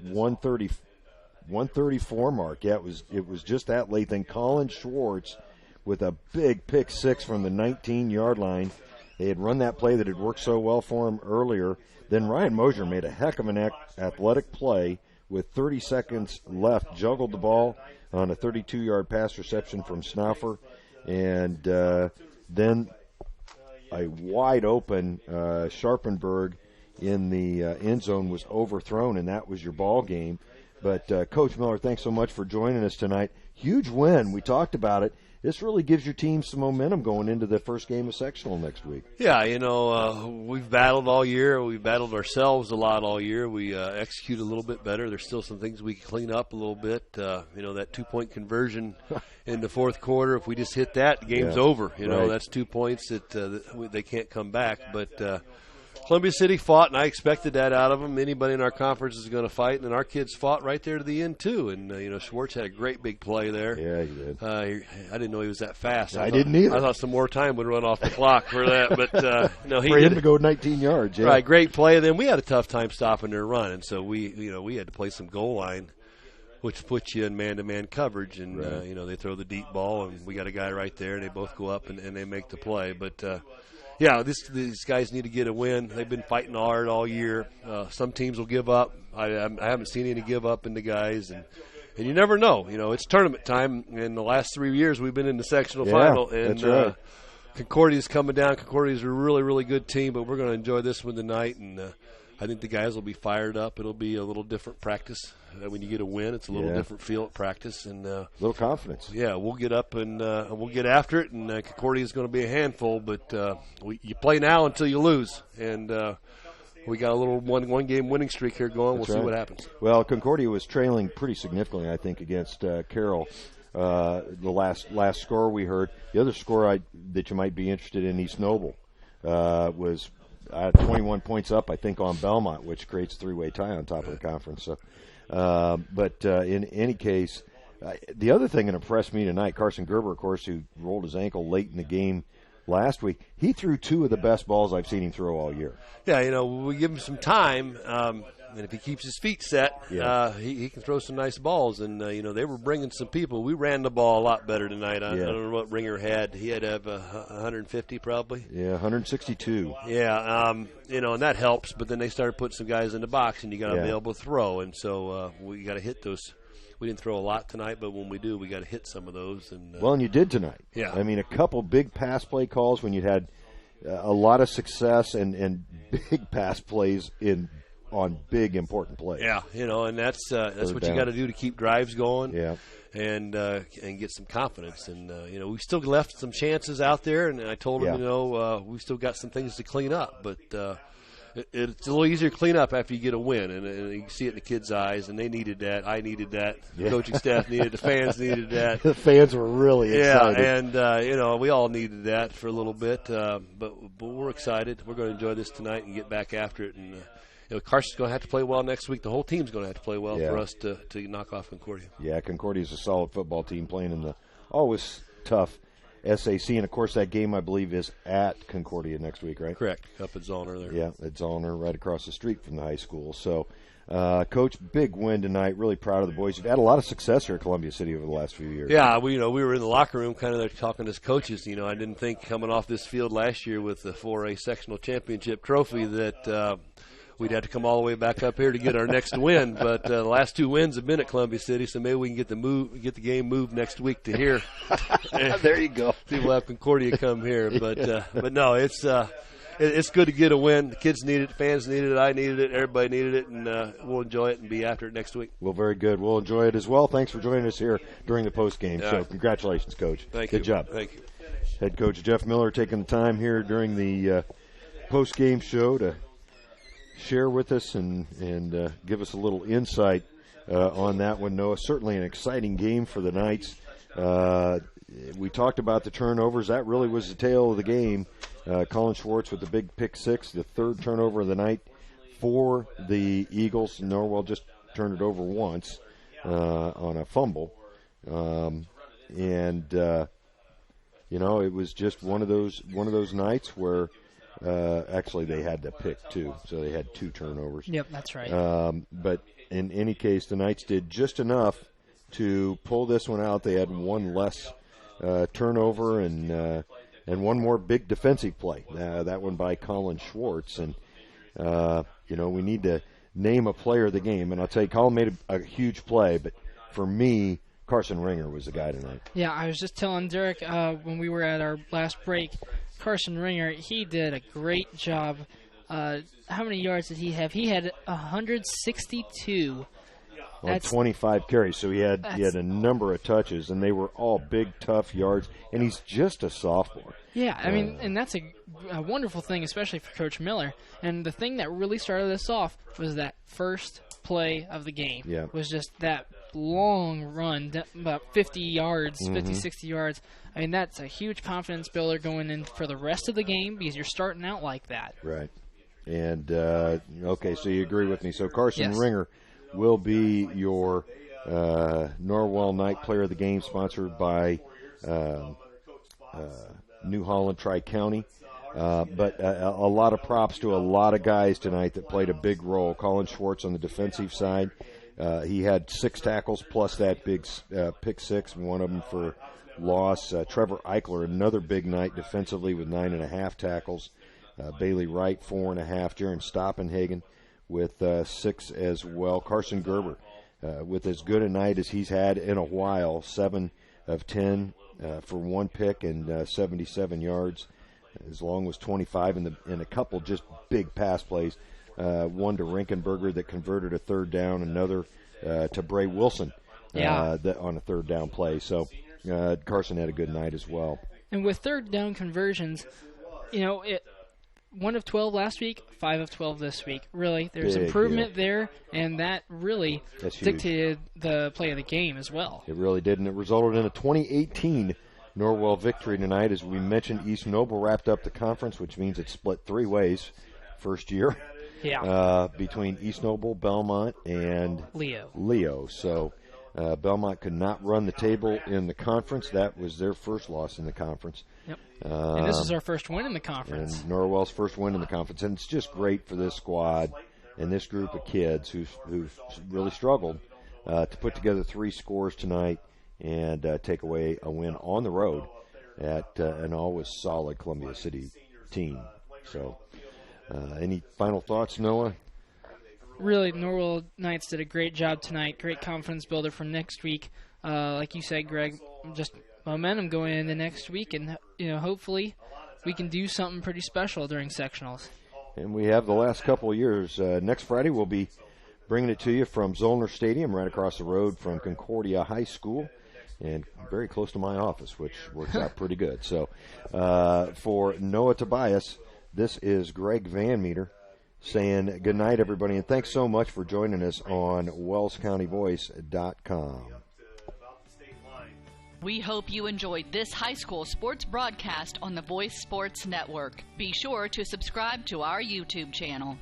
134 mark. Yeah, it was just that late. Then Colin Schwartz with a big pick 6 from the 19-yard line. They had run that play that had worked so well for him earlier. Then Ryan Mosier made a heck of an athletic play with 30 seconds left, juggled the ball on a 32-yard pass reception from Snaufer, and then a wide-open Sharpenberg in the end zone was overthrown, and that was your ball game. But, Coach Miller, thanks so much for joining us tonight. Huge win. We talked about it. This really gives your team some momentum going into the first game of sectional next week. Yeah, we've battled all year. We've battled ourselves a lot all year. We execute a little bit better. There's still some things we can clean up a little bit. That 2-point conversion in the fourth quarter, if we just hit that, the game's over. Right. That's 2 points that they can't come back. But Columbia City fought, and I expected that out of them. Anybody in our conference is going to fight, and our kids fought right there to the end, too. And, Schwartz had a great big play there. Yeah, he did. I didn't know he was that fast. I didn't either. I thought some more time would run off the clock for that. But, he for him to go 19 yards, yeah. Right, great play. And then we had a tough time stopping their run, and so we had to play some goal line, which puts you in man-to-man coverage. And, right. They throw the deep ball, and we got a guy right there, and they both go up, and they make the play. But, yeah, these guys need to get a win. They've been fighting hard all year. Some teams will give up. I haven't seen any give up in the guys, and you never know. It's tournament time. In the last 3 years, we've been in the sectional final, and that's right. Concordia's coming down. Concordia's a really, really good team, but we're going to enjoy this one tonight, and I think the guys will be fired up. It'll be a little different practice. When you get a win, it's a little different feel at practice. And a little confidence. Yeah, we'll get up and we'll get after it, and Concordia is going to be a handful, but you play now until you lose. And we got a little one-game winning streak here going. That's we'll right. see what happens. Well, Concordia was trailing pretty significantly, I think, against Carroll. The last score we heard. The other score that you might be interested in, East Noble, was 21 points up, I think, on Belmont, which creates a 3-way tie on top of the conference. So, but in any case, the other thing that impressed me tonight, Carson Gerber, of course, who rolled his ankle late in the game last week, he threw 2 of the best balls I've seen him throw all year. Yeah, we give him some time, and if he keeps his feet set, he can throw some nice balls. And, they were bringing some people. We ran the ball a lot better tonight. I don't know what Ringer had. He had to have 150 probably. Yeah, 162. Yeah, and that helps. But then they started putting some guys in the box, and you got to be able to throw. And so we got to hit those. We didn't throw a lot tonight, but when we do, we got to hit some of those. And and you did tonight. Yeah. I mean, a couple big pass play calls when you had a lot of success and big pass plays on big important plays. Yeah, and that's what you got to do to keep drives going. Yeah. And get some confidence. And we still left some chances out there, and I told him, we still got some things to clean up, but it's a little easier to clean up after you get a win, and you can see it in the kids' eyes, and they needed that. I needed that. The coaching staff needed it. The fans needed that. The fans were really excited. Yeah, and we all needed that for a little bit, but we're excited. We're going to enjoy this tonight and get back after it. And Carson's going to have to play well next week. The whole team's going to have to play well for us to knock off Concordia. Yeah, Concordia's a solid football team playing in the always tough SAC. And, of course, that game, I believe, is at Concordia next week, right? Correct. Up at Zollner there. Yeah, at Zollner, right across the street from the high school. So, Coach, big win tonight. Really proud of the boys. You've had a lot of success here at Columbia City over the last few years. Yeah, we were in the locker room kind of talking as coaches. I didn't think coming off this field last year with the 4A sectional championship trophy that we'd have to come all the way back up here to get our next win. But the last 2 wins have been at Columbia City, so maybe we can get the game moved next week to here. There you go. See, we'll have Concordia come here. But no, it's good to get a win. The kids needed it, fans needed it, I needed it, everybody needed it, and we'll enjoy it and be after it next week. Well, very good. We'll enjoy it as well. Thanks for joining us here during the post-game show. Congratulations, Coach. Thank you. Good job. Thank you. Head Coach Jeff Miller taking the time here during the post-game show to share with us and give us a little insight on that one, Noah. Certainly an exciting game for the Knights. We talked about the turnovers. That really was the tale of the game. Colin Schwartz with the big pick six, the third turnover of the night for the Eagles. Norwell just turned it over once on a fumble. It was just one of those nights where actually they had to pick two, so they had 2 turnovers. Yep, that's right. But in any case, the Knights did just enough to pull this one out. They had one less turnover and one more big defensive play. That one by Colin Schwartz. And, we need to name a player of the game. And I'll tell you, Colin made a huge play, but for me, Carson Ringer was the guy tonight. Yeah, I was just telling Derek when we were at our last break, Carson Ringer, he did a great job. How many yards did he have? He had 162. On 25 carries, so he had a number of touches, and they were all big, tough yards, and he's just a sophomore. Yeah, I mean, and that's a wonderful thing, especially for Coach Miller. And the thing that really started this off was that first play of the game. Yeah. Was just that long run, about 50 yards, 50, 60 yards. I mean, that's a huge confidence builder going in for the rest of the game because you're starting out like that. Right. And, okay, so you agree with me. So Carson Yes. Ringer will be your Norwell Night Player of the Game, sponsored by New Holland Tri-County. But a lot of props to a lot of guys tonight that played a big role. Colin Schwartz on the defensive side. He had 6 tackles plus that big pick six, one of them for loss. Trevor Eichler, another big night defensively with 9.5 tackles. Bailey Wright, 4.5. Jaron Stoppenhagen with 6 as well. Carson Gerber with as good a night as he's had in a while, 7 of 10 for 1 pick and 77 yards. As long as 25 in a couple just big pass plays. One to Rinkenberger that converted a third down, another to Bray Wilson on a third down play. So Carson had a good night as well. And with third down conversions, 1 of 12 last week, 5 of 12 this week. Really, there's Big improvement there, and that really dictated the play of the game as well. It really did, and it resulted in a 2018 Norwell victory tonight. As we mentioned, East Noble wrapped up the conference, which means it's split 3 ways first year. Yeah. Between East Noble, Belmont, and Leo. So Belmont could not run the table in the conference. That was their first loss in the conference. Yep. And this is our first win in the conference. And Norwell's first win in the conference. And it's just great for this squad and this group of kids who've really struggled to put together 3 scores tonight and take away a win on the road at an always solid Columbia City team. So any final thoughts, Noah? Really, Norwell Knights did a great job tonight. Great confidence builder for next week. Like you said, Greg, just momentum going into next week, and hopefully we can do something pretty special during sectionals. And we have the last couple of years. Next Friday we'll be bringing it to you from Zollner Stadium, right across the road from Concordia High School, and very close to my office, which works out pretty good. So for Noah Tobias, this is Greg Van Meter saying good night, everybody, and thanks so much for joining us on WellsCountyVoice.com. We hope you enjoyed this high school sports broadcast on the Voice Sports Network. Be sure to subscribe to our YouTube channel.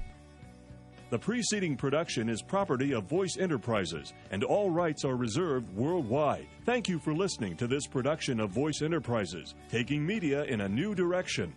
The preceding production is property of Voice Enterprises, and all rights are reserved worldwide. Thank you for listening to this production of Voice Enterprises, taking media in a new direction.